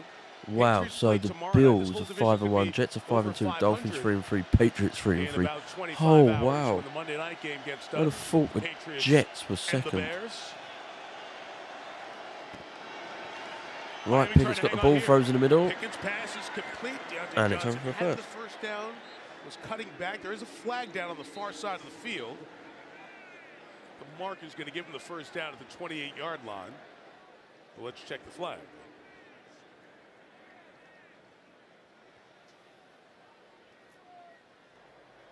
[SPEAKER 1] Wow,
[SPEAKER 3] Patriots
[SPEAKER 1] so
[SPEAKER 3] play
[SPEAKER 1] the
[SPEAKER 3] tomorrow night.
[SPEAKER 1] Bills
[SPEAKER 3] This
[SPEAKER 1] are
[SPEAKER 3] whole division could
[SPEAKER 1] 5-1,
[SPEAKER 3] be
[SPEAKER 1] Jets are
[SPEAKER 3] over
[SPEAKER 1] 5-2,
[SPEAKER 3] 500
[SPEAKER 1] Dolphins 3-3, Patriots 3-3.
[SPEAKER 3] in about 25
[SPEAKER 1] Oh
[SPEAKER 3] hours
[SPEAKER 1] wow!
[SPEAKER 3] when the Monday night game gets
[SPEAKER 1] I
[SPEAKER 3] done.
[SPEAKER 1] would have thought the
[SPEAKER 3] Patriots
[SPEAKER 1] Jets were
[SPEAKER 3] and the
[SPEAKER 1] second.
[SPEAKER 3] Bears.
[SPEAKER 1] Right, Pickett's got the ball, throws in the middle,
[SPEAKER 3] Pickett's pass is complete. Deontay
[SPEAKER 1] and it's
[SPEAKER 3] Johnson
[SPEAKER 1] over for
[SPEAKER 3] had
[SPEAKER 1] first.
[SPEAKER 3] the first down, was cutting back. There is a flag down on the far side of the field. The mark is going to give him the first down at the 28-yard line. But let's check the flag.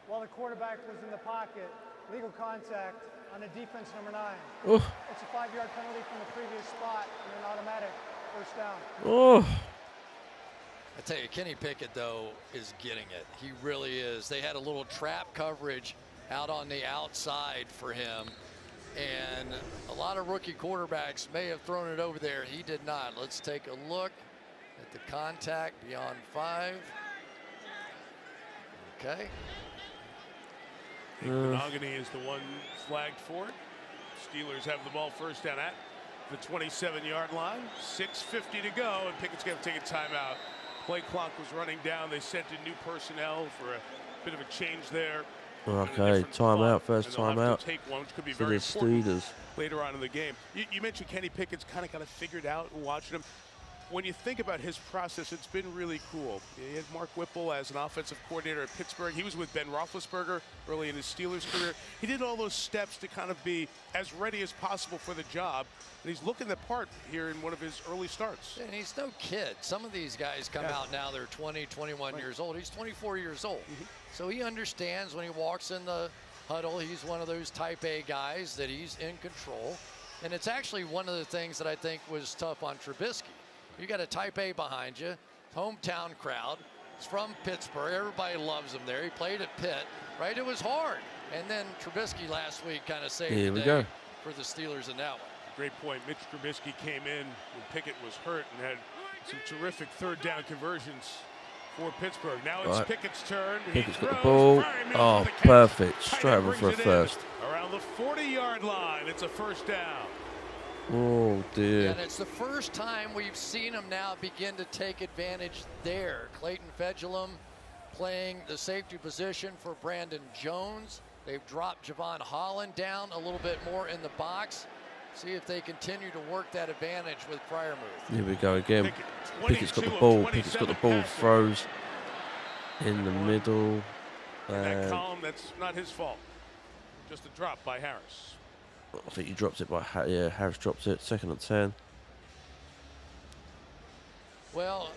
[SPEAKER 18] While the quarterback was in the pocket, legal contact on the defense number 9.
[SPEAKER 1] Oh.
[SPEAKER 18] It's a 5-yard penalty from the previous spot and an automatic first down.
[SPEAKER 1] Oh.
[SPEAKER 11] I tell you, Kenny Pickett, though, is getting it. He really is. They had a little trap coverage out on the outside for him. And a lot of rookie quarterbacks may have thrown it over there. He did not. Let's take a look at the contact beyond 5. Okay.
[SPEAKER 3] Monogany is the one flagged for it. Steelers have the ball first down at the 27-yard line. 6:50 to go, and Pickett's going to take a timeout. Play clock was running down. They sent in new personnel for a bit of a change there.
[SPEAKER 1] Okay, timeout, first timeout
[SPEAKER 3] Take one, which could be
[SPEAKER 1] for
[SPEAKER 3] very
[SPEAKER 1] the Steelers.
[SPEAKER 3] later on in the game. You mentioned Kenny Pickett's kind of got it figured out and watching him. When you think about his process, it's been really cool. He had Mark Whipple as an offensive coordinator at Pittsburgh. He was with Ben Roethlisberger early in his Steelers career. He did all those steps to kind of be as ready as possible for the job. And he's looking the part here in one of his early starts.
[SPEAKER 11] And he's no kid. Some of these guys come out now, they're 20, 21 years old. He's 24 years old. So he understands when he walks in the huddle, he's one of those type A guys that he's in control. And it's actually one of the things that I think was tough on Trubisky. You got a type A behind you, hometown crowd. He's from Pittsburgh. Everybody loves him there. He played at Pitt, right? It was hard. And then Trubisky last week kind of saved the day for the Steelers in that one.
[SPEAKER 3] Great point. Mitch Trubisky came in when Pickett was hurt and had some terrific third down conversions for Pittsburgh. Now it's Pickett's turn.
[SPEAKER 1] Pickett's got the ball. Oh, perfect. Straight over for a first.
[SPEAKER 3] Around the 40-yard line, it's a first down.
[SPEAKER 1] Oh, dear.
[SPEAKER 11] And it's the first time we've seen him now begin to take advantage there. Clayton Fedulum playing the safety position for Brandon Jones. They've dropped Javon Holland down a little bit more in the box. See if they continue to work that advantage with Freiermuth.
[SPEAKER 1] Here we go again. Pickett's got the ball. Pickett's got the ball. Throws in the middle.
[SPEAKER 3] That column, that's not his fault. Just a drop by Harris.
[SPEAKER 1] I think he drops it by Harris drops it. 2nd and 10.
[SPEAKER 11] Well,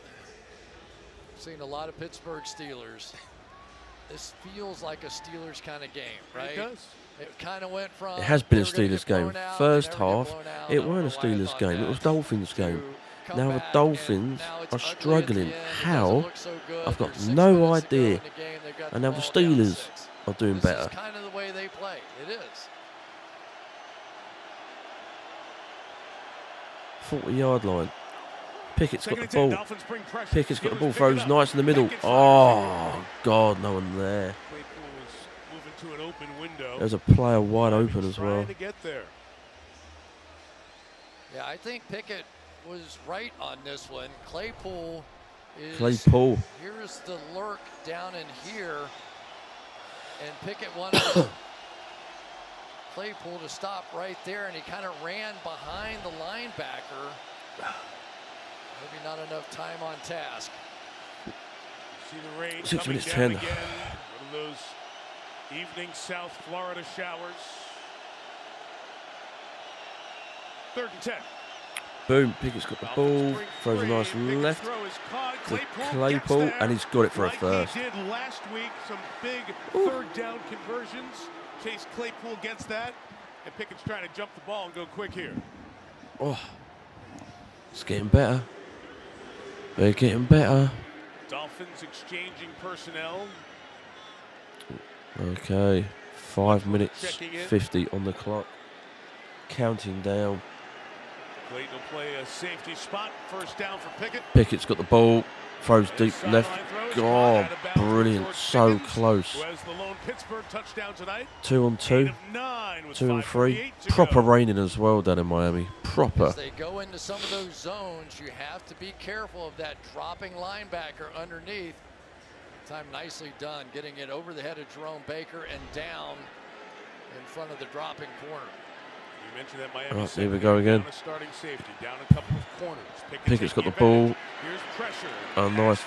[SPEAKER 11] I've seen a lot of Pittsburgh Steelers. This feels like a Steelers kind of game, right?
[SPEAKER 3] It does.
[SPEAKER 11] It kind of went from.
[SPEAKER 1] It has been a Steelers game. First half, it weren't a Steelers game. It was Dolphins game. Now the Dolphins are struggling. How? I've got no idea. And now the Steelers are doing better.
[SPEAKER 11] This is kind of the way they play. It is.
[SPEAKER 1] 40-yard line. Pickett's got the ball. Pickett's got the ball. Throws nice in the middle. Oh, God, no one there.
[SPEAKER 3] To an open window.
[SPEAKER 1] There's a player wide open as well.
[SPEAKER 3] To get there.
[SPEAKER 11] Yeah, I think Pickett was right on this one. Claypool is.
[SPEAKER 1] Claypool.
[SPEAKER 11] Here's the lurk down in here, and Pickett wanted Claypool to stop right there, and he kind of ran behind the linebacker. Maybe not enough time on task.
[SPEAKER 3] See the rain
[SPEAKER 1] 6 minutes 10.
[SPEAKER 3] Again. One of those evening South Florida showers. 3rd and 10.
[SPEAKER 1] Boom. Pickett's got the ball. Throws a nice left to Claypool, and he's got it for a first.
[SPEAKER 3] He did last week. Some big third down conversions. Chase Claypool gets that, and Pickett's trying to jump the ball and go quick here.
[SPEAKER 1] Oh, it's getting better. They're getting better.
[SPEAKER 3] Dolphins exchanging personnel.
[SPEAKER 1] Okay, 5 minutes 50 on the clock. Counting down.
[SPEAKER 3] Clayton will play a safety spot. First down for Pickett.
[SPEAKER 1] Pickett's got the ball. Throws deep left. God, brilliant. So close. 2 on 2. 2 on 3. Proper raining as well down in Miami. Proper.
[SPEAKER 11] As they go into some of those zones, you have to be careful of that dropping linebacker underneath. Time nicely done, getting it over the head of Jerome Baker and down in front of the dropping corner.
[SPEAKER 3] You mentioned that Miami
[SPEAKER 1] here we go again.
[SPEAKER 3] Starting safety, down a couple of corners.
[SPEAKER 1] Pickett's got the ball.
[SPEAKER 3] Here's pressure.
[SPEAKER 1] A nice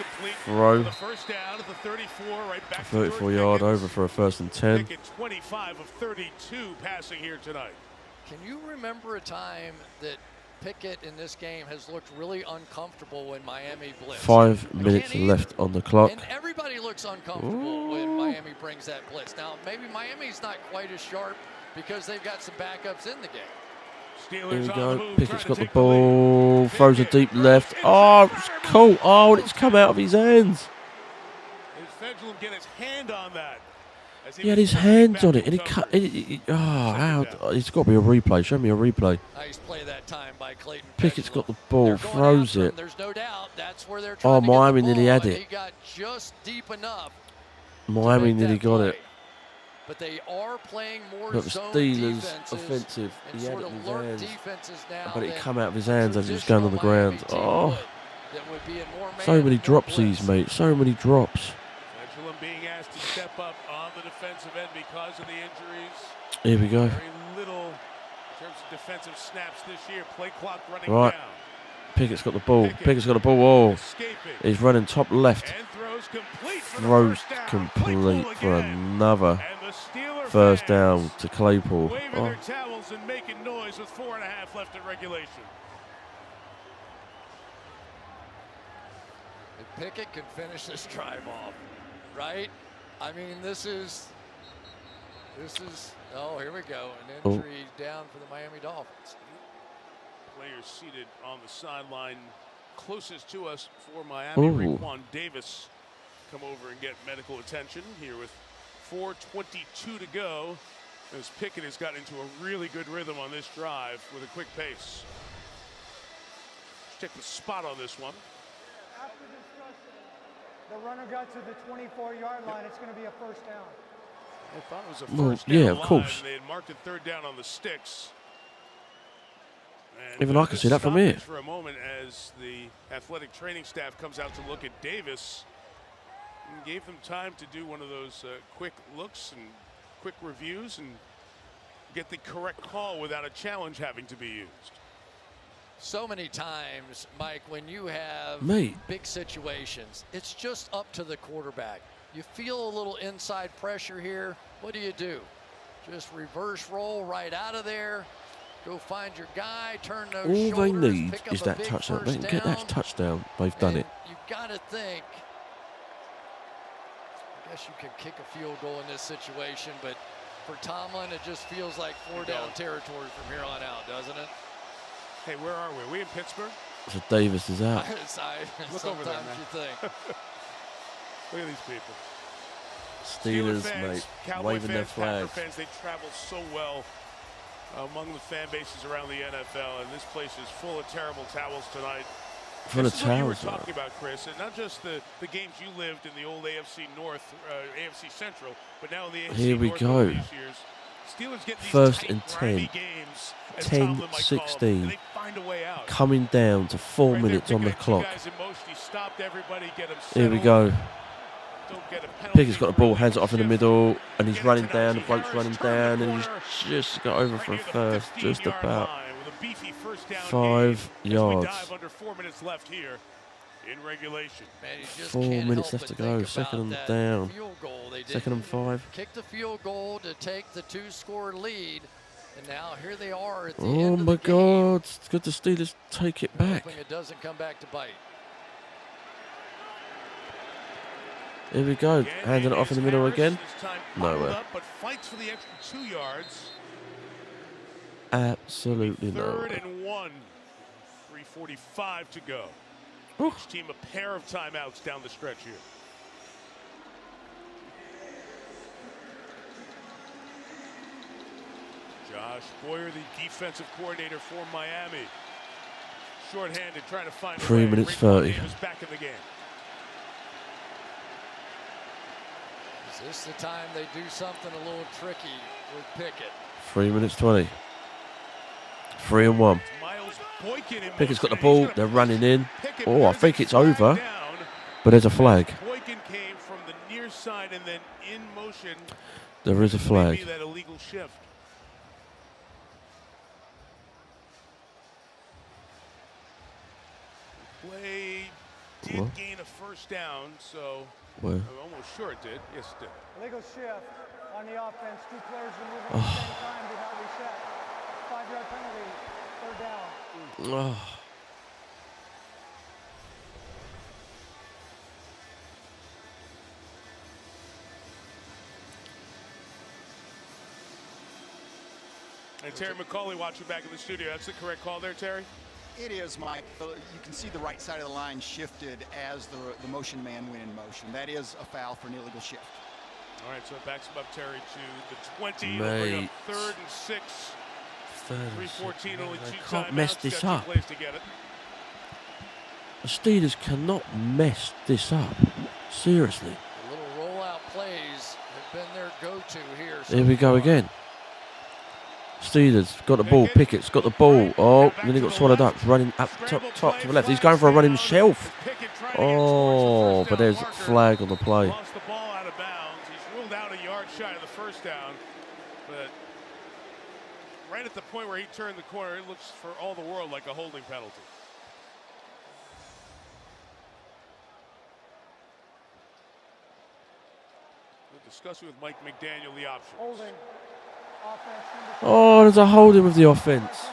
[SPEAKER 1] throw.
[SPEAKER 3] The first down at the 34, right back
[SPEAKER 1] 34-yard over for a 1st and 10.
[SPEAKER 3] Pickett 25 of 32 passing here tonight.
[SPEAKER 11] Can you remember a time that Pickett in this game has looked really uncomfortable when Miami blitz?
[SPEAKER 1] 5 minutes left on the clock.
[SPEAKER 11] And everybody looks uncomfortable when Miami brings that blitz. Now, maybe Miami's not quite as sharp because they've got some backups in the game.
[SPEAKER 1] Here we go. Pickett's got the ball. Throws a deep left. Oh, it's cool. Oh, and it's come out of his hands.
[SPEAKER 3] Fedulum get his hand on that?
[SPEAKER 1] He had his hands on it, and he cut. It's got to be a replay. Show me a replay.
[SPEAKER 11] Nice play that time by Clayton.
[SPEAKER 1] Pickett's got the ball, throws it.
[SPEAKER 11] There's no doubt that's where they're trying to
[SPEAKER 1] Miami
[SPEAKER 11] get the
[SPEAKER 1] nearly
[SPEAKER 11] ball,
[SPEAKER 1] had it.
[SPEAKER 11] He got just deep enough.
[SPEAKER 1] Miami nearly got it.
[SPEAKER 11] but they are playing more
[SPEAKER 1] But the
[SPEAKER 11] zone
[SPEAKER 1] Steelers
[SPEAKER 11] defenses
[SPEAKER 1] offensive,
[SPEAKER 11] and
[SPEAKER 1] he had
[SPEAKER 11] sort
[SPEAKER 1] it
[SPEAKER 11] of
[SPEAKER 1] in his
[SPEAKER 11] lurk
[SPEAKER 1] hands.
[SPEAKER 11] defenses now.
[SPEAKER 1] But it
[SPEAKER 11] than
[SPEAKER 1] come out of his
[SPEAKER 11] a
[SPEAKER 1] hands as he was going on the ground.
[SPEAKER 11] traditional Miami
[SPEAKER 1] Oh,
[SPEAKER 11] team would, that would be in more
[SPEAKER 1] so
[SPEAKER 11] man
[SPEAKER 1] many
[SPEAKER 11] and more blitz.
[SPEAKER 1] dropsies, mate. So many drops.
[SPEAKER 3] Pendulum being asked to step up on the defensive end because of the injuries.
[SPEAKER 1] Here we go.
[SPEAKER 3] Very little in terms of defensive snaps this year. Play clock running
[SPEAKER 1] Right.
[SPEAKER 3] down.
[SPEAKER 1] Pickett's got the ball. Pickett's got the ball. Oh,
[SPEAKER 3] Escaping.
[SPEAKER 1] he's running top left.
[SPEAKER 3] And throws complete for the
[SPEAKER 1] Throws
[SPEAKER 3] first down.
[SPEAKER 1] complete
[SPEAKER 3] Claypool
[SPEAKER 1] for
[SPEAKER 3] again.
[SPEAKER 1] another
[SPEAKER 3] And the Steeler
[SPEAKER 1] first
[SPEAKER 3] fans
[SPEAKER 1] down to Claypool.
[SPEAKER 3] waving
[SPEAKER 1] Oh,
[SPEAKER 3] their towels and making noise with 4.5 left in regulation.
[SPEAKER 11] If Pickett can finish this drive off, right? I mean, this is, oh, here we go. An injury down for the Miami Dolphins.
[SPEAKER 3] Players seated on the sideline closest to us for Miami.
[SPEAKER 1] Ooh.
[SPEAKER 3] Raekwon Davis come over and get medical attention here with 4:22 to go. As Pickett has gotten into a really good rhythm on this drive with a quick pace. Let's check the spot on this one.
[SPEAKER 18] After discussion, the runner got to the 24-yard line. It's going to be a first down.
[SPEAKER 3] I thought it was a
[SPEAKER 1] Well,
[SPEAKER 3] first down
[SPEAKER 1] yeah, of
[SPEAKER 3] line.
[SPEAKER 1] course.
[SPEAKER 3] They had marked it third down on the sticks. And
[SPEAKER 1] even I can see that from here.
[SPEAKER 3] for a moment as the athletic training staff comes out to look at Davis and gave them time to do one of those quick looks and quick reviews and get the correct call without a challenge having to be used.
[SPEAKER 11] So many times, Mike, when you have
[SPEAKER 1] Mate.
[SPEAKER 11] big situations, it's just up to the quarterback. You feel a little inside pressure here. What do? Just reverse roll right out of there. Go find your guy, turn those
[SPEAKER 1] All they
[SPEAKER 11] shoulders,
[SPEAKER 1] need
[SPEAKER 11] pick up
[SPEAKER 1] is
[SPEAKER 11] a
[SPEAKER 1] that
[SPEAKER 11] big
[SPEAKER 1] touchdown. They
[SPEAKER 11] first
[SPEAKER 1] can get that
[SPEAKER 11] down.
[SPEAKER 1] touchdown. They've done
[SPEAKER 11] And
[SPEAKER 1] it.
[SPEAKER 11] You've got to think, I guess you can kick a field goal in this situation, but for Tomlin, it just feels like four-down territory from here on out, doesn't it?
[SPEAKER 3] Hey, where are we? Are we in Pittsburgh?
[SPEAKER 1] So Davis is out.
[SPEAKER 3] Look over there,
[SPEAKER 11] Sometimes
[SPEAKER 3] man.
[SPEAKER 11] you think.
[SPEAKER 3] Look at these people.
[SPEAKER 1] Steelers,
[SPEAKER 3] fans,
[SPEAKER 1] mate,
[SPEAKER 3] Cowboy
[SPEAKER 1] waving their
[SPEAKER 3] fans, Packer
[SPEAKER 1] flags.
[SPEAKER 3] fans, they travel so well among the fan bases around the NFL, and this place is full of terrible towels tonight.
[SPEAKER 1] Full
[SPEAKER 3] This
[SPEAKER 1] of
[SPEAKER 3] is what you were
[SPEAKER 1] towels,
[SPEAKER 3] talking about, Chris, and not just the games you lived in the old AFC North, AFC Central, but now in the AFC
[SPEAKER 1] Here we
[SPEAKER 3] North
[SPEAKER 1] go.
[SPEAKER 3] over these years. Steelers get these
[SPEAKER 1] First
[SPEAKER 3] tight,
[SPEAKER 1] and
[SPEAKER 3] grimy
[SPEAKER 1] 10.
[SPEAKER 3] games, as Tomlin might call them,
[SPEAKER 1] 10-16.
[SPEAKER 3] and they find a way out.
[SPEAKER 1] Coming down to 4
[SPEAKER 3] Right there,
[SPEAKER 1] minutes on the
[SPEAKER 3] Pickett had two
[SPEAKER 1] clock.
[SPEAKER 3] guys in motion. He stopped everybody, get them
[SPEAKER 1] Here we
[SPEAKER 3] settled.
[SPEAKER 1] go.
[SPEAKER 3] Don't get a penalty
[SPEAKER 1] Pickett's got the ball, hands it off in the middle, and he's running down. The bloke's running down, and he's just got over for a first, just about 5 yards.
[SPEAKER 3] Dive under 4 minutes left here in regulation.
[SPEAKER 11] Man, you just
[SPEAKER 1] 4
[SPEAKER 11] can't
[SPEAKER 1] minutes
[SPEAKER 11] help
[SPEAKER 1] left to
[SPEAKER 11] but
[SPEAKER 1] go.
[SPEAKER 11] think
[SPEAKER 1] Second and
[SPEAKER 11] about that
[SPEAKER 1] down.
[SPEAKER 11] field goal. They
[SPEAKER 1] Second and
[SPEAKER 11] didn't
[SPEAKER 1] 5.
[SPEAKER 11] Kick the field goal to take the 2-score lead, and now here they are at the
[SPEAKER 1] Oh
[SPEAKER 11] end of
[SPEAKER 1] my
[SPEAKER 11] the game.
[SPEAKER 1] God! It's good the Steelers take it back.
[SPEAKER 11] Hoping it doesn't come back to bite.
[SPEAKER 1] Here we go. Handing it off in the middle again. Nowhere.
[SPEAKER 3] Up, but fights for the extra 2 yards.
[SPEAKER 1] Absolutely
[SPEAKER 3] Third
[SPEAKER 1] nowhere.
[SPEAKER 3] and 1. 3:45 to go.
[SPEAKER 1] Ooh.
[SPEAKER 3] Each team a pair of timeouts down the stretch here. Josh Boyer, the defensive coordinator for Miami. Shorthanded, trying to find
[SPEAKER 1] 3 minutes 30.
[SPEAKER 3] Davis back in the game.
[SPEAKER 11] Is this the time they do something a little tricky with Pickett?
[SPEAKER 1] 3 minutes 20. 3 and 1.
[SPEAKER 3] Miles Boykin in
[SPEAKER 1] Pickett's got the
[SPEAKER 3] motion, and
[SPEAKER 1] ball. They're running in.
[SPEAKER 3] Pickett
[SPEAKER 1] Oh, I
[SPEAKER 3] wears
[SPEAKER 1] think
[SPEAKER 3] a
[SPEAKER 1] it's
[SPEAKER 3] flag
[SPEAKER 1] over.
[SPEAKER 3] down.
[SPEAKER 1] But there's a flag.
[SPEAKER 3] Boykin came from the near side and then in motion.
[SPEAKER 1] There is a flag.
[SPEAKER 3] Maybe that illegal shift. Play did
[SPEAKER 1] What?
[SPEAKER 3] gain a first down, so
[SPEAKER 1] Where?
[SPEAKER 3] I'm almost sure it did. Yes, it did.
[SPEAKER 18] Illegal shift on the offense. Two players were moving at the same time, did not reset. 5-yard penalty, third down.
[SPEAKER 1] Oh.
[SPEAKER 3] And Terry McCauley watching back in the studio. That's the correct call there, Terry?
[SPEAKER 12] It is, Mike. You can see the right side of the line shifted as the motion man went in motion. That is a foul for an illegal shift.
[SPEAKER 3] All right, so it backs him up, Terry, to the 20.
[SPEAKER 1] Mate.
[SPEAKER 3] It'll bring up 3rd and 6. 3:14, only 2
[SPEAKER 1] can't mess
[SPEAKER 3] timeouts.
[SPEAKER 1] this
[SPEAKER 3] Got 2
[SPEAKER 1] up.
[SPEAKER 3] plays to get it.
[SPEAKER 1] The Steelers cannot mess this up. Seriously.
[SPEAKER 11] The little rollout plays have been their go-to here.
[SPEAKER 1] Here we go again. Steelers got the ball. Pickett's got the ball. Oh, then he got swallowed up. Running up top to the left. He's going for a run himself. Oh, but there's a flag on the play.
[SPEAKER 3] Lost the ball out of bounds. He's ruled out a yard shy of the first down. But right at the point where he turned the corner, it looks for all the world like a holding penalty. We'll discuss with Mike McDaniel the options.
[SPEAKER 18] Holding.
[SPEAKER 1] Oh, there's a holding with the offense.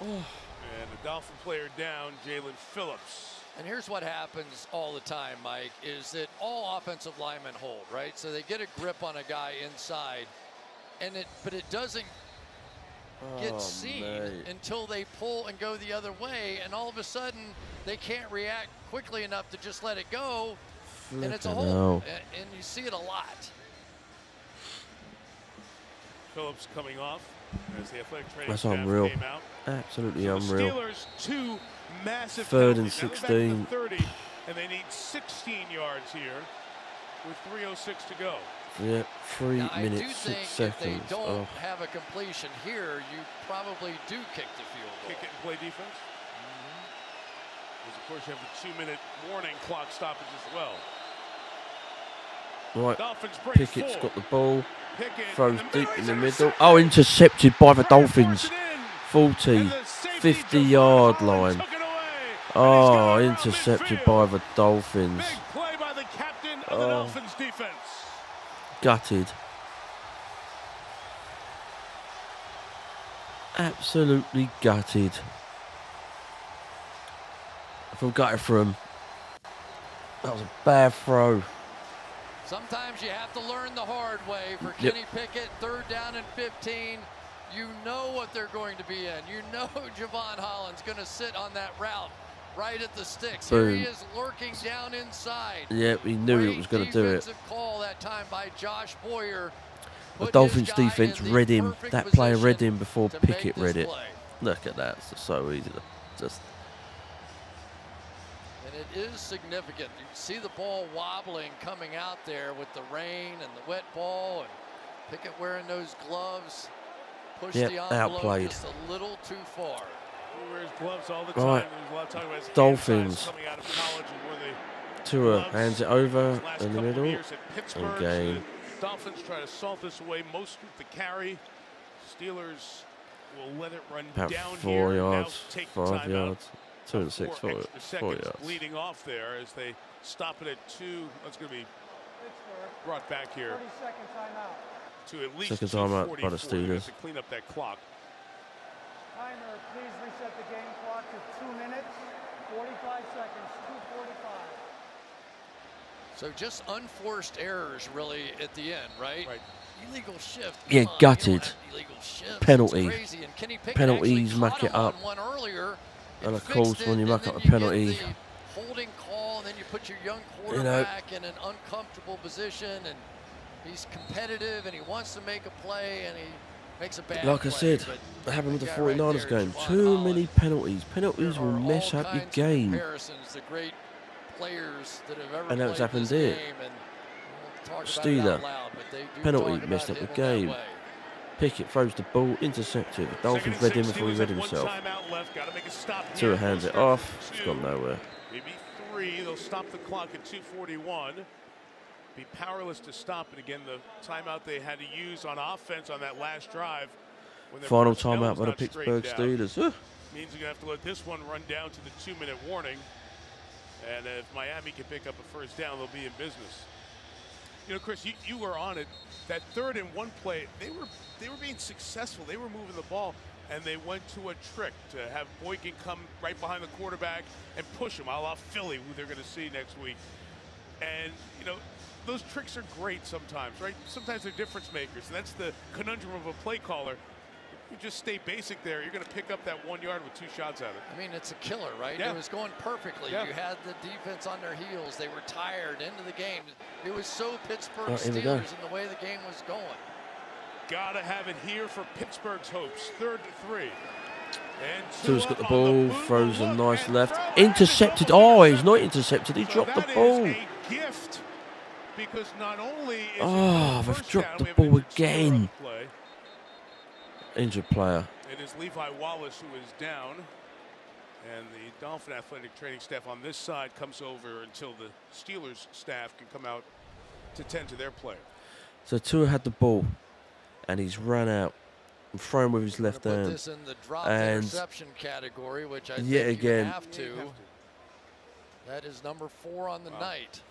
[SPEAKER 3] And the Dolphin player down, Jalen Phillips.
[SPEAKER 11] And here's what happens all the time, Mike, is that all offensive linemen hold, right? So they get a grip on a guy inside, but it doesn't get seen until they pull and go the other way, and all of a sudden they can't react quickly enough to just let it go, and it's a hold. And you see it a lot.
[SPEAKER 3] Phillips coming off as the athletic training
[SPEAKER 1] That's
[SPEAKER 3] staff
[SPEAKER 1] unreal.
[SPEAKER 3] came out.
[SPEAKER 1] Absolutely
[SPEAKER 3] So
[SPEAKER 1] unreal.
[SPEAKER 3] Steelers, 2 massive
[SPEAKER 1] 3rd and
[SPEAKER 3] penalties. Now they're back to
[SPEAKER 1] 16.
[SPEAKER 3] the 30, and they need 16 yards here with 3:06 to go.
[SPEAKER 1] Yeah, 3
[SPEAKER 11] Now,
[SPEAKER 1] minutes,
[SPEAKER 11] I do
[SPEAKER 1] 6
[SPEAKER 11] think
[SPEAKER 1] seconds.
[SPEAKER 11] if they don't have a completion here, you probably do kick the field goal.
[SPEAKER 3] Kick it and play defense. Because, of course, you have the 2-minute warning clock stoppage as well.
[SPEAKER 1] Right,
[SPEAKER 3] Dolphins break
[SPEAKER 1] Pickett's
[SPEAKER 3] 4.
[SPEAKER 1] got the ball.
[SPEAKER 3] Pickett
[SPEAKER 1] Throws deep in the middle. Oh, intercepted by the Dolphins. 40, 50-yard line. Oh, intercepted by the Dolphins.
[SPEAKER 3] Big play by the captain of the Dolphins defense.
[SPEAKER 1] Gutted. Absolutely gutted. I feel gutted for him. That was a bad throw.
[SPEAKER 11] Sometimes you have to learn the hard way. For Kenny Pickett, 3rd down and 15. You know what they're going to be in. You know Javon Holland's going to sit on that route right at the sticks.
[SPEAKER 1] Boom.
[SPEAKER 11] Here he is lurking down inside.
[SPEAKER 1] Yeah, he knew he was going to do it.
[SPEAKER 11] Defensive call that time by Josh Boyer.
[SPEAKER 1] The Dolphins defense read him. That player read him before Pickett read it. Look at that. It's so easy to just...
[SPEAKER 11] And it is significant. You see the ball wobbling coming out there with the rain and the wet ball, and Pickett wearing those gloves. Push the envelope
[SPEAKER 1] outplayed.
[SPEAKER 11] just a little too far.
[SPEAKER 3] He wears gloves all the time.
[SPEAKER 1] Right.
[SPEAKER 3] There's a lot of talk about his
[SPEAKER 1] Dolphins.
[SPEAKER 3] hand size coming out of college and where they
[SPEAKER 1] Tua
[SPEAKER 3] gloves
[SPEAKER 1] hands it over
[SPEAKER 3] his last
[SPEAKER 1] in the
[SPEAKER 3] couple of
[SPEAKER 1] middle.
[SPEAKER 3] years at Pitsburgh.
[SPEAKER 1] And gain.
[SPEAKER 3] The Dolphins try to salt this away. Most with the carry. Steelers will let it run
[SPEAKER 1] About
[SPEAKER 3] down
[SPEAKER 1] 4
[SPEAKER 3] here.
[SPEAKER 1] yards,
[SPEAKER 3] Now take
[SPEAKER 1] 5
[SPEAKER 3] time
[SPEAKER 1] yards.
[SPEAKER 3] out.
[SPEAKER 1] 2 and 6, 4
[SPEAKER 3] extra seconds
[SPEAKER 1] yards.
[SPEAKER 3] leading off there as they stop it at 2. That's going to be brought back here
[SPEAKER 18] 30-second timeout.
[SPEAKER 3] to at least
[SPEAKER 1] Second timeout by the
[SPEAKER 3] 2:44. They have
[SPEAKER 1] Steelers.
[SPEAKER 3] to clean up that clock.
[SPEAKER 18] Timer, please reset the game clock to 2 minutes, 45 seconds, 2:45.
[SPEAKER 11] So just unforced errors really at the end, right? Illegal shift.
[SPEAKER 1] Yeah,
[SPEAKER 11] Come on,
[SPEAKER 1] gutted.
[SPEAKER 11] you don't have illegal shifts.
[SPEAKER 1] Penalty.
[SPEAKER 11] It's crazy. And Kenny Pickett
[SPEAKER 1] Penalties
[SPEAKER 11] actually
[SPEAKER 1] muck
[SPEAKER 11] caught
[SPEAKER 1] it
[SPEAKER 11] him on
[SPEAKER 1] up.
[SPEAKER 11] one earlier
[SPEAKER 1] And of
[SPEAKER 11] fixed
[SPEAKER 1] course,
[SPEAKER 11] it,
[SPEAKER 1] when you
[SPEAKER 11] and
[SPEAKER 1] muck
[SPEAKER 11] then
[SPEAKER 1] up a
[SPEAKER 11] you get
[SPEAKER 1] penalty,
[SPEAKER 11] the holding call, and then you put your young
[SPEAKER 1] You know.
[SPEAKER 11] quarterback in an uncomfortable position, and he's competitive, and he wants to make a play, and he makes a bad
[SPEAKER 1] like
[SPEAKER 11] play.
[SPEAKER 1] I said,
[SPEAKER 11] But
[SPEAKER 1] it happened with the
[SPEAKER 11] guy right
[SPEAKER 1] 49ers
[SPEAKER 11] there,
[SPEAKER 1] game.
[SPEAKER 11] Javon
[SPEAKER 1] Too
[SPEAKER 11] Holland.
[SPEAKER 1] many penalties. Penalties will mess
[SPEAKER 11] All
[SPEAKER 1] up your
[SPEAKER 11] kinds of
[SPEAKER 1] game.
[SPEAKER 11] comparisons to great players that have ever
[SPEAKER 1] And that's
[SPEAKER 11] played
[SPEAKER 1] happened
[SPEAKER 11] this
[SPEAKER 1] here.
[SPEAKER 11] game, and we'll talk about it
[SPEAKER 1] Steeler.
[SPEAKER 11] out loud, but they do
[SPEAKER 1] Penalty
[SPEAKER 11] talk
[SPEAKER 1] messed
[SPEAKER 11] about
[SPEAKER 1] up the
[SPEAKER 11] him in that
[SPEAKER 1] game.
[SPEAKER 11] way.
[SPEAKER 1] Pickett throws the ball, intercepted. The Dolphins read him before he read himself. Tua hands it off. It's gone nowhere.
[SPEAKER 3] Maybe 3. They'll stop the clock at 2:41. Be powerless to stop it. Again, the timeout they had to use on offense on that last drive. When their
[SPEAKER 1] Final
[SPEAKER 3] personnel
[SPEAKER 1] timeout
[SPEAKER 3] was
[SPEAKER 1] by the
[SPEAKER 3] not
[SPEAKER 1] Pittsburgh
[SPEAKER 3] straightened out.
[SPEAKER 1] Steelers. Ugh.
[SPEAKER 3] Means you're going to have to let this one run down to the 2-minute warning. And if Miami can pick up a first down, they'll be in business. You know, Chris, you were on it. That 3rd and 1 play, they were being successful. They were moving the ball, and they went to a trick to have Boykin come right behind the quarterback and push him, a la Philly, who they're going to see next week. And, you know, those tricks are great sometimes, right? Sometimes they're difference makers. And that's the conundrum of a play caller. You just stay basic there. You're going to pick up that 1 yard with 2 shots at it.
[SPEAKER 11] I mean, it's a killer, right?
[SPEAKER 3] Yeah.
[SPEAKER 11] It was going perfectly.
[SPEAKER 3] Yeah.
[SPEAKER 11] You had the defense on their heels. They were tired into the game. It was so Pittsburgh
[SPEAKER 1] Right, here we go.
[SPEAKER 11] Steelers in the way the game was going.
[SPEAKER 3] Gotta have it here for Pittsburgh's hopes. 3rd and 3. And
[SPEAKER 1] Tua's got the ball, throws a nice left. Intercepted. Oh, he's not intercepted. He dropped the ball.
[SPEAKER 3] That is a gift because not only is
[SPEAKER 1] Oh, they've dropped the ball again. Injured player.
[SPEAKER 3] It is Levi Wallace who is down. And the Dolphin athletic training staff on this side comes over until the Steelers staff can come out to tend to their player.
[SPEAKER 1] So Tua had the ball, and he's run out and thrown with his left hand.
[SPEAKER 11] Put this in the drop
[SPEAKER 1] and
[SPEAKER 11] interception category, which I
[SPEAKER 1] yet
[SPEAKER 11] think
[SPEAKER 1] again,
[SPEAKER 11] you have to. That is number 4 on the night.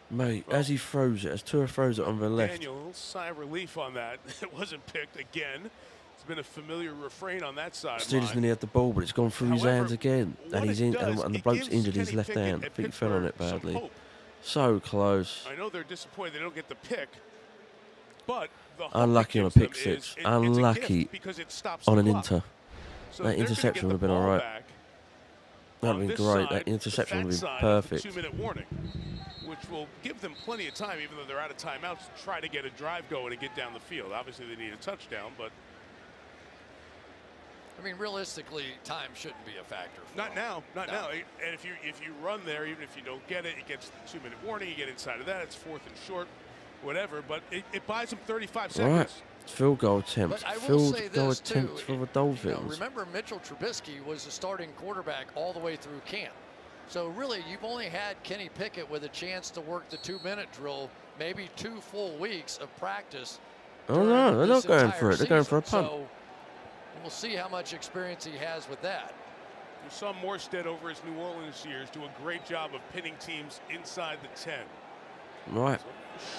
[SPEAKER 1] Mate, as he throws it, as Tua throws it on the left.
[SPEAKER 3] Daniel, sigh of relief on that. It wasn't picked again. It's been a familiar refrain on that side.
[SPEAKER 1] Steelers nearly had the ball, but it's gone through his hands again. And he's in, and the bloke's injured his left hand. I think he fell on it badly. So close.
[SPEAKER 3] I know they're disappointed they don't get the pick, but the
[SPEAKER 1] unlucky on a pick six. Unlucky on an inter.
[SPEAKER 3] So
[SPEAKER 1] that interception would have been all right. That would have been great. That interception would have been perfect.
[SPEAKER 3] 2-minute warning, which will give them plenty of time, even though they're out of timeouts, to try to get a drive going and get down the field. Obviously, they need a touchdown, but
[SPEAKER 11] I mean, realistically, time shouldn't be a factor.
[SPEAKER 3] Not now. And if you run there, even if you don't get it, it gets the 2-minute warning. You get inside of that, it's 4th and short, whatever. But it buys them 35 seconds.
[SPEAKER 1] Right. Field goal attempt. Field goal attempt for the Dolphins.
[SPEAKER 11] You know, remember, Mitchell Trubisky was the starting quarterback all the way through camp. So really, you've only had Kenny Pickett with a chance to work the 2-minute drill, maybe 2 full weeks of practice.
[SPEAKER 1] Oh no, they're not going for it. They're going for a punt.
[SPEAKER 11] So we'll see how much experience he has with that.
[SPEAKER 3] You saw Morstead over his New Orleans years do a great job of pinning teams inside the 10.
[SPEAKER 1] Right.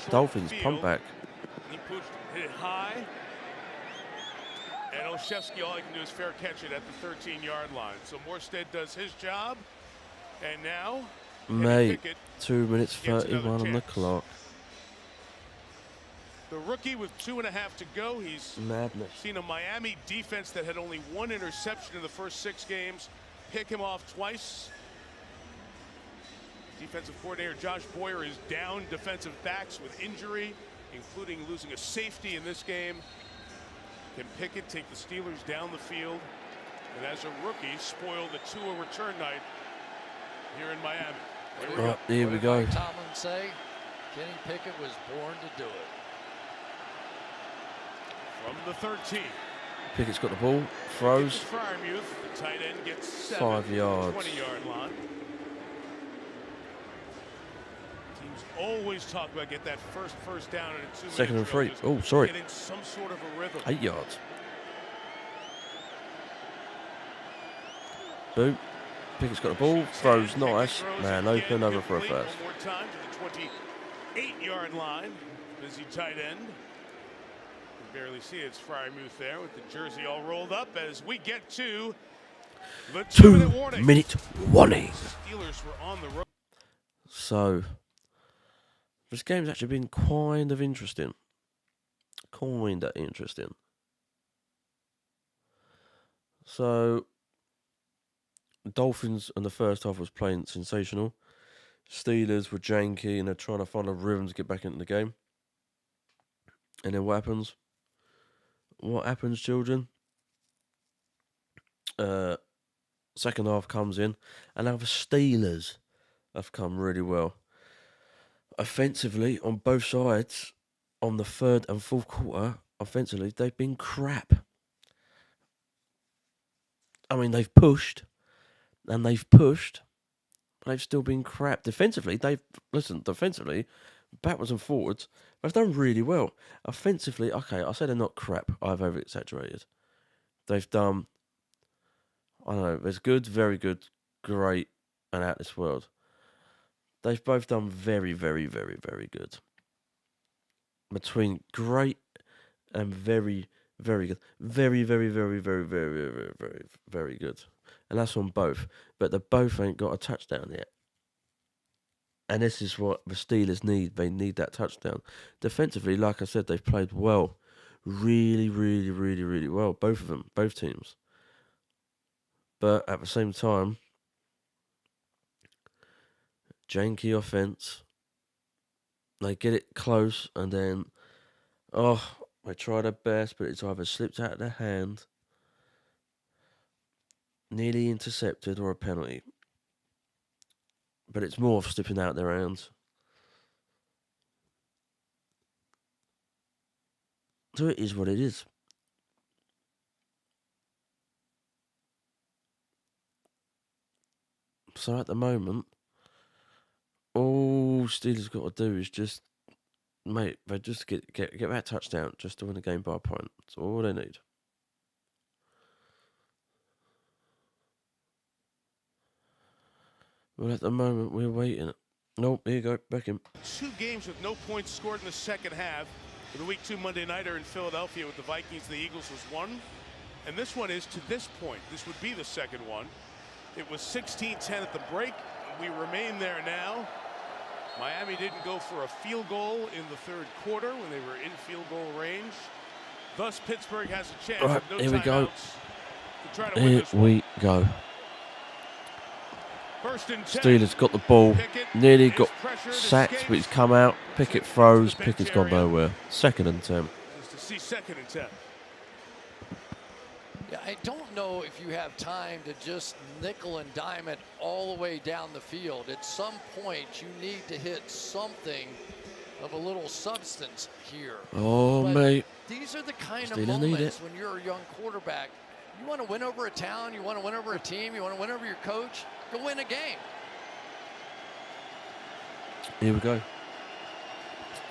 [SPEAKER 3] So
[SPEAKER 1] Dolphins
[SPEAKER 3] field.
[SPEAKER 1] punt back.
[SPEAKER 3] He pushed, hit it high. And Olszewski, all he can do is fair catch it at the 13-yard line. So Morstead does his job. And now,
[SPEAKER 1] mate, 2 minutes 31 on the clock.
[SPEAKER 3] The rookie with 2.5 to go. He's
[SPEAKER 1] madness.
[SPEAKER 3] Seen a Miami defense that had only 1 interception in the first 6 games pick him off twice. Defensive coordinator Josh Boyer is down defensive backs with injury, including losing a safety in this game. Can Pickett take the Steelers down the field? And as a rookie, spoil the Tua return night here in Miami.
[SPEAKER 1] Here we go.
[SPEAKER 11] Tomlin say Kenny Pickett was born to do it.
[SPEAKER 3] From the 13.
[SPEAKER 1] Pickett's got the ball, throws.
[SPEAKER 3] Fryermuth, the tight end, gets
[SPEAKER 1] 5 yards.
[SPEAKER 3] 20-yard line. Teams always talk about get that first down in a 2-minute
[SPEAKER 1] 2nd and 3.
[SPEAKER 3] drill.
[SPEAKER 1] Oh, sorry.
[SPEAKER 3] Get in some sort of a rhythm.
[SPEAKER 1] 8 yards. Boom. Pickett's got the ball, throws nice. Man open, over for a first.
[SPEAKER 3] One more time to the 28-yard line. Busy tight end. You can barely see it. It's Fryermuth there with the jersey all rolled up as we get to the 2-minute warning.
[SPEAKER 1] 2-minute warning.
[SPEAKER 3] Steelers were on the road.
[SPEAKER 1] So, this game's actually been kind of interesting. So, Dolphins in the first half was playing sensational. Steelers were janky and they're trying to find a rhythm to get back into the game. And then what happens? What happens, children? Second half comes in, and now the Steelers have come really well. Offensively, on both sides, on the 3rd and 4th quarter, offensively, they've been crap. I mean, they've pushed, but they've still been crap. Defensively, defensively, backwards and forwards, they've done really well. Offensively, okay, I said they're not crap. I've over-exaggerated. They've done, I don't know, there's good, very good, great, and out this world. They've both done very, very, very, very good. Between great and very, very good. Very, very, very, very, very, very, very, very good. And that's on both. But they both ain't got a touchdown yet. And this is what the Steelers need. They need that touchdown. Defensively, like I said, they've played well. Really, really, really, really well. Both of them. Both teams. But at the same time, janky offense. They get it close and then, they try their best, but it's either slipped out of their hand Nearly intercepted or a penalty. But it's more of slipping out their hands. So it is what it is. So at the moment, all Steelers got to do is just, mate, they just get that touchdown just to win the game by a point. That's all they need. Well, at the moment, we're waiting. Nope, here you go, Beckham.
[SPEAKER 3] 2 games with no points scored in the second half. The Week 2 Monday Nighter in Philadelphia with the Vikings and the Eagles was 1. And this one is to this point. This would be the second one. It was 16-10 at the break. We remain there now. Miami didn't go for a field goal in the third quarter when they were in field goal range. Thus, Pittsburgh has a chance.
[SPEAKER 1] All right,
[SPEAKER 3] with no
[SPEAKER 1] here we go.
[SPEAKER 3] to try to win
[SPEAKER 1] Here
[SPEAKER 3] this one.
[SPEAKER 1] we go.
[SPEAKER 3] First and 10.
[SPEAKER 1] Steelers got the ball.
[SPEAKER 3] Pickett
[SPEAKER 1] Nearly
[SPEAKER 3] is
[SPEAKER 1] got
[SPEAKER 3] pressured,
[SPEAKER 1] sacked,
[SPEAKER 3] escapes.
[SPEAKER 1] but he's come out. Pickett throws. Pickett's gone nowhere. 2nd and 10.
[SPEAKER 3] Just to see 2nd and 10.
[SPEAKER 11] Yeah, I don't know if you have time to just nickel and dime it all the way down the field. At some point, you need to hit something of a little substance here.
[SPEAKER 1] Oh,
[SPEAKER 11] but
[SPEAKER 1] mate.
[SPEAKER 11] These are the kind
[SPEAKER 1] Steelers
[SPEAKER 11] of
[SPEAKER 1] need
[SPEAKER 11] moments
[SPEAKER 1] it.
[SPEAKER 11] when you're a young quarterback. You want to win over a town, you want to win over a team, you want to win over your coach, go win a game.
[SPEAKER 1] Here we go.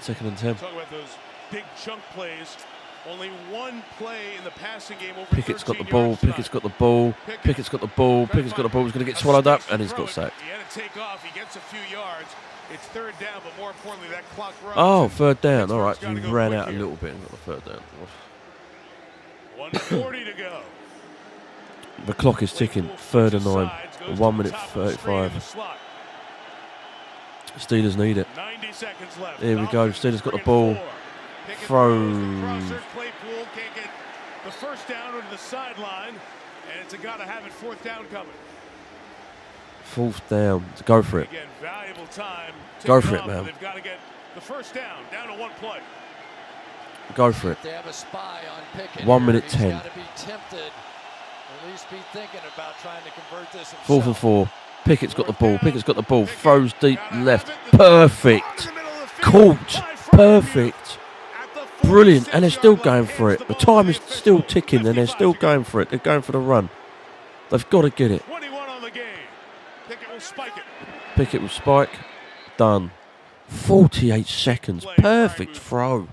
[SPEAKER 1] 2nd and 10.
[SPEAKER 3] Talk about those big chunk plays. Only one play in the passing game over
[SPEAKER 1] Pickett's got the
[SPEAKER 3] 13
[SPEAKER 1] ball.
[SPEAKER 3] yards
[SPEAKER 1] Pickett's
[SPEAKER 3] tonight.
[SPEAKER 1] got the ball. Pickett's got the ball. Pickett's got the ball. He's going to get swallowed up, and he's got sacked.
[SPEAKER 3] He had to take off. He gets a few yards. It's 3rd down, but more importantly, that clock runs.
[SPEAKER 1] Oh, 3rd down. All right, you
[SPEAKER 3] Pittsburgh's gotta go
[SPEAKER 1] ran
[SPEAKER 3] quick
[SPEAKER 1] out a
[SPEAKER 3] here.
[SPEAKER 1] little bit and got the 3rd down.
[SPEAKER 3] 1:40 to go.
[SPEAKER 1] The clock is ticking. 3rd and 9. 1 minute 35. Steelers need it.
[SPEAKER 3] 90 seconds left.
[SPEAKER 1] Here we go. Steelers got the ball. Throws.
[SPEAKER 3] Claypool can't get the first down to the sideline, and it's a gotta have it 4th down coming.
[SPEAKER 1] 4th down. Go for it.
[SPEAKER 3] Again, valuable time.
[SPEAKER 1] Go for it, man.
[SPEAKER 3] They've got to get the first down to 1 play.
[SPEAKER 1] Go for it.
[SPEAKER 11] They have a spy on Pickett.
[SPEAKER 1] 1 minute
[SPEAKER 11] He's
[SPEAKER 1] 10.
[SPEAKER 11] got to be tempted, at least be thinking about trying to convert this himself.
[SPEAKER 1] 4th and 4. Pickett's got the ball. Pickett's got the ball. Throws deep left. Perfect. Caught. Perfect. Brilliant. And they're still going for it. The time is still ticking, and they're still going for it. They're going for the run. They've got to get it.
[SPEAKER 3] 21 on the game. Pickett will spike it.
[SPEAKER 1] Pickett will spike. Done. 48 seconds. Perfect throw.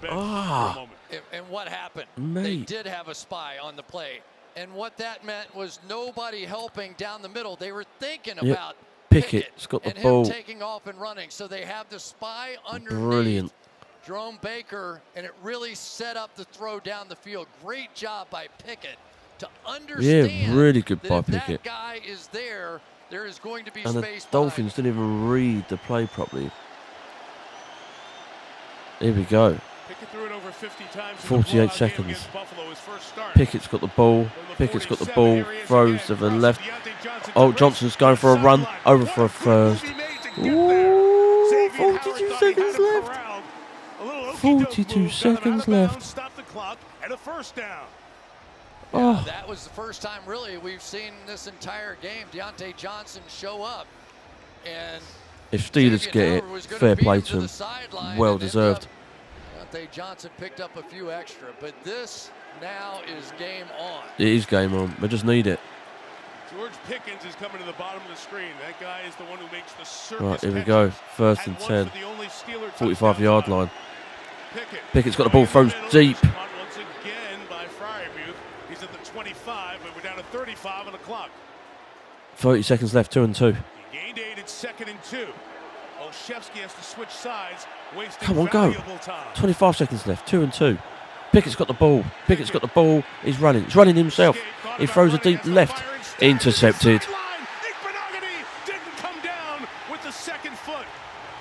[SPEAKER 1] Ah.
[SPEAKER 11] And what happened?
[SPEAKER 1] Mate.
[SPEAKER 11] They did have a spy on the play. And what that meant was nobody helping down the middle. They were thinking
[SPEAKER 1] Yep.
[SPEAKER 11] about
[SPEAKER 1] Pickett's got the
[SPEAKER 11] and
[SPEAKER 1] ball.
[SPEAKER 11] him taking off and running. So they have the spy underneath
[SPEAKER 1] Brilliant.
[SPEAKER 11] Jerome Baker, and it really set up the throw down the field. Great job by Pickett to understand
[SPEAKER 1] Yeah, really good
[SPEAKER 11] that
[SPEAKER 1] by
[SPEAKER 11] if
[SPEAKER 1] Pickett.
[SPEAKER 11] that guy is there, there is going to be
[SPEAKER 1] And the
[SPEAKER 11] space
[SPEAKER 1] Dolphins didn't even read the play properly. Here we go.
[SPEAKER 3] Pickett threw it over 50 times.
[SPEAKER 1] 48 seconds. Pickett's got the ball. Pickett's got the ball. Throws to the left. Oh, Johnson's going for a run. Over for a first. Ooh, 42 seconds left. 42 seconds left.
[SPEAKER 3] Stop the clock and a first down.
[SPEAKER 1] Oh.
[SPEAKER 11] That was the first time, really, we've seen this entire game Deontay Johnson show up. And
[SPEAKER 1] If Steelers get it, fair play to them. Well deserved.
[SPEAKER 11] Deontay Johnson picked up a few extra, but this now is game on.
[SPEAKER 1] It is game on. They just need it.
[SPEAKER 3] George Pickens is coming to the bottom of the screen. That guy is the one who makes the circus.
[SPEAKER 1] Right, here we go. 1st and 10. 45-yard line. Pickett's got the ball. Throws deep.
[SPEAKER 3] Once again by Fryermuth. He's at the 25, but we're down to 35 on the clock.
[SPEAKER 1] 30 seconds left. 2 and 2.
[SPEAKER 3] He gained 8 at 2nd and 2. Olszewski has to switch sides, wasting
[SPEAKER 1] Come on, go.
[SPEAKER 3] valuable time.
[SPEAKER 1] 25 seconds left. 2 and 2. Pickett's got the ball. Pickett's got the ball. He's running. He's running himself. He throws a deep left. Intercepted.
[SPEAKER 3] Didn't come down with the 2nd foot.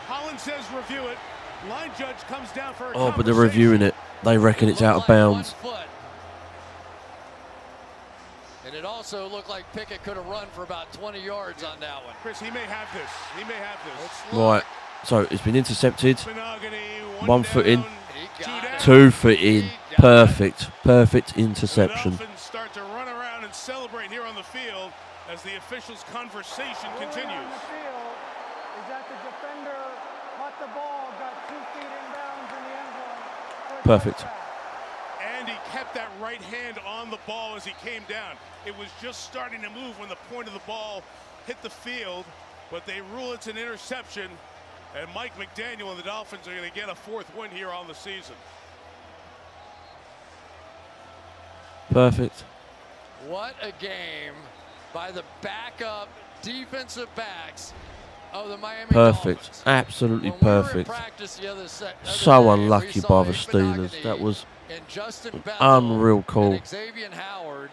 [SPEAKER 3] Holland says review it. Line judge comes down for a
[SPEAKER 1] Oh, but they're reviewing it. They reckon it's out of bounds.
[SPEAKER 11] And it also looked like Pickett could have run for about 20 yards on that one.
[SPEAKER 3] Chris, he may have this. He may have this.
[SPEAKER 1] Right. So it's been intercepted.
[SPEAKER 3] Monogany,
[SPEAKER 1] 1 foot in. 2 foot in. Perfect. Perfect interception.
[SPEAKER 3] Dolphins start to run around and celebrate here on the field as the officials' conversation
[SPEAKER 18] Ruling
[SPEAKER 3] continues.
[SPEAKER 18] on the field is that the defender caught the ball, got 2 feet inbounds in the end zone. for a
[SPEAKER 1] Perfect.
[SPEAKER 18] touchback.
[SPEAKER 3] And he kept that right hand on the ball as he came down. It was just starting to move when the point of the ball hit the field, but they rule it's an interception, and Mike McDaniel and the Dolphins are going to get a 4th win here on the season.
[SPEAKER 1] Perfect.
[SPEAKER 11] What a game by the backup defensive backs of the Miami
[SPEAKER 1] Perfect.
[SPEAKER 11] Dolphins.
[SPEAKER 1] Absolutely
[SPEAKER 11] When we were in
[SPEAKER 1] perfect.
[SPEAKER 11] practice the other
[SPEAKER 1] So
[SPEAKER 11] day,
[SPEAKER 1] unlucky
[SPEAKER 11] we
[SPEAKER 1] by
[SPEAKER 11] saw
[SPEAKER 1] the
[SPEAKER 11] Igbenogany
[SPEAKER 1] Steelers. That was
[SPEAKER 11] and Justin Bethel
[SPEAKER 1] unreal call.
[SPEAKER 11] and Xavier Howard,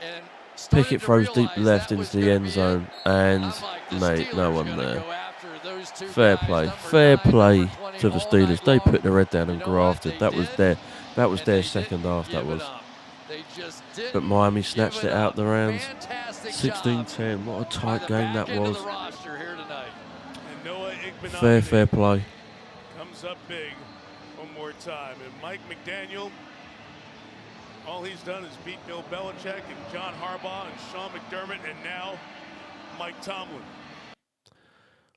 [SPEAKER 11] and started
[SPEAKER 1] Pickett
[SPEAKER 11] to
[SPEAKER 1] throws deep
[SPEAKER 11] realize
[SPEAKER 1] left
[SPEAKER 11] that was
[SPEAKER 1] into the
[SPEAKER 11] gonna
[SPEAKER 1] end
[SPEAKER 11] be it.
[SPEAKER 1] zone, and
[SPEAKER 11] I'm like, the
[SPEAKER 1] mate, no
[SPEAKER 11] Steelers
[SPEAKER 1] one
[SPEAKER 11] gonna
[SPEAKER 1] there.
[SPEAKER 11] go after those two
[SPEAKER 1] Fair
[SPEAKER 11] guys,
[SPEAKER 1] play,
[SPEAKER 11] number
[SPEAKER 1] fair
[SPEAKER 11] 9,
[SPEAKER 1] play
[SPEAKER 11] number 20
[SPEAKER 1] to the
[SPEAKER 11] all
[SPEAKER 1] Steelers.
[SPEAKER 11] night
[SPEAKER 1] They
[SPEAKER 11] long.
[SPEAKER 1] put their head down and
[SPEAKER 11] You know what?
[SPEAKER 1] grafted.
[SPEAKER 11] They
[SPEAKER 1] That was
[SPEAKER 11] did,
[SPEAKER 1] their
[SPEAKER 11] and they
[SPEAKER 1] second
[SPEAKER 11] didn't
[SPEAKER 1] half. That
[SPEAKER 11] give it
[SPEAKER 1] was.
[SPEAKER 11] up. They just didn't
[SPEAKER 1] But Miami
[SPEAKER 11] give
[SPEAKER 1] snatched it
[SPEAKER 11] up.
[SPEAKER 1] out the rounds.
[SPEAKER 11] Fantastic
[SPEAKER 1] 16-10. What a
[SPEAKER 11] job by
[SPEAKER 1] tight
[SPEAKER 11] the
[SPEAKER 1] game that
[SPEAKER 11] back end of
[SPEAKER 1] was.
[SPEAKER 11] the roster here tonight.
[SPEAKER 3] And Noah Igbenogany
[SPEAKER 1] Fair play.
[SPEAKER 3] comes up big one more time. And Mike McDaniel, all he's done is beat Bill Belichick and John Harbaugh and Sean McDermott and now Mike Tomlin.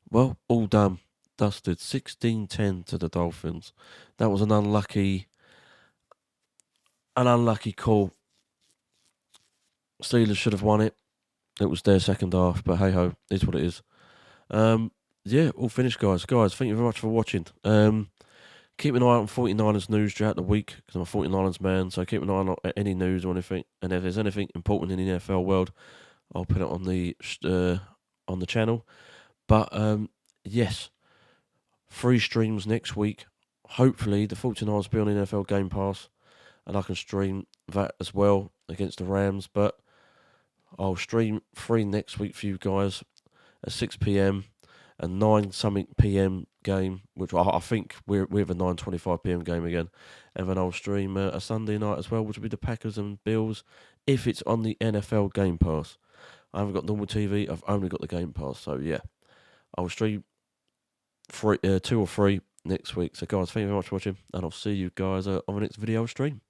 [SPEAKER 1] Well, all done. Dusted. 16-10 to the Dolphins. That was an unlucky call. Steelers should have won it. It was their second half, but hey ho, it's what it is. Yeah, all finished, guys. Guys, thank you very much for watching. Keep an eye out on 49ers news throughout the week, because I'm a 49ers man, so keep an eye on any news or anything. And if there's anything important in the NFL world, I'll put it on the channel. But yes, 3 streams next week. Hopefully, the 49ers will be on NFL Game Pass, and I can stream that as well against the Rams. But I'll stream 3 next week for you guys at 6 p.m. and 9-something p.m. game, which I think we're a 9:25 p.m. game again. And then I'll stream a Sunday night as well, which will be the Packers and Bills, if it's on the NFL Game Pass. I haven't got normal TV, I've only got the Game Pass, so yeah. I'll stream 2 or 3 next week. So guys, thank you very much for watching, and I'll see you guys on the next video stream.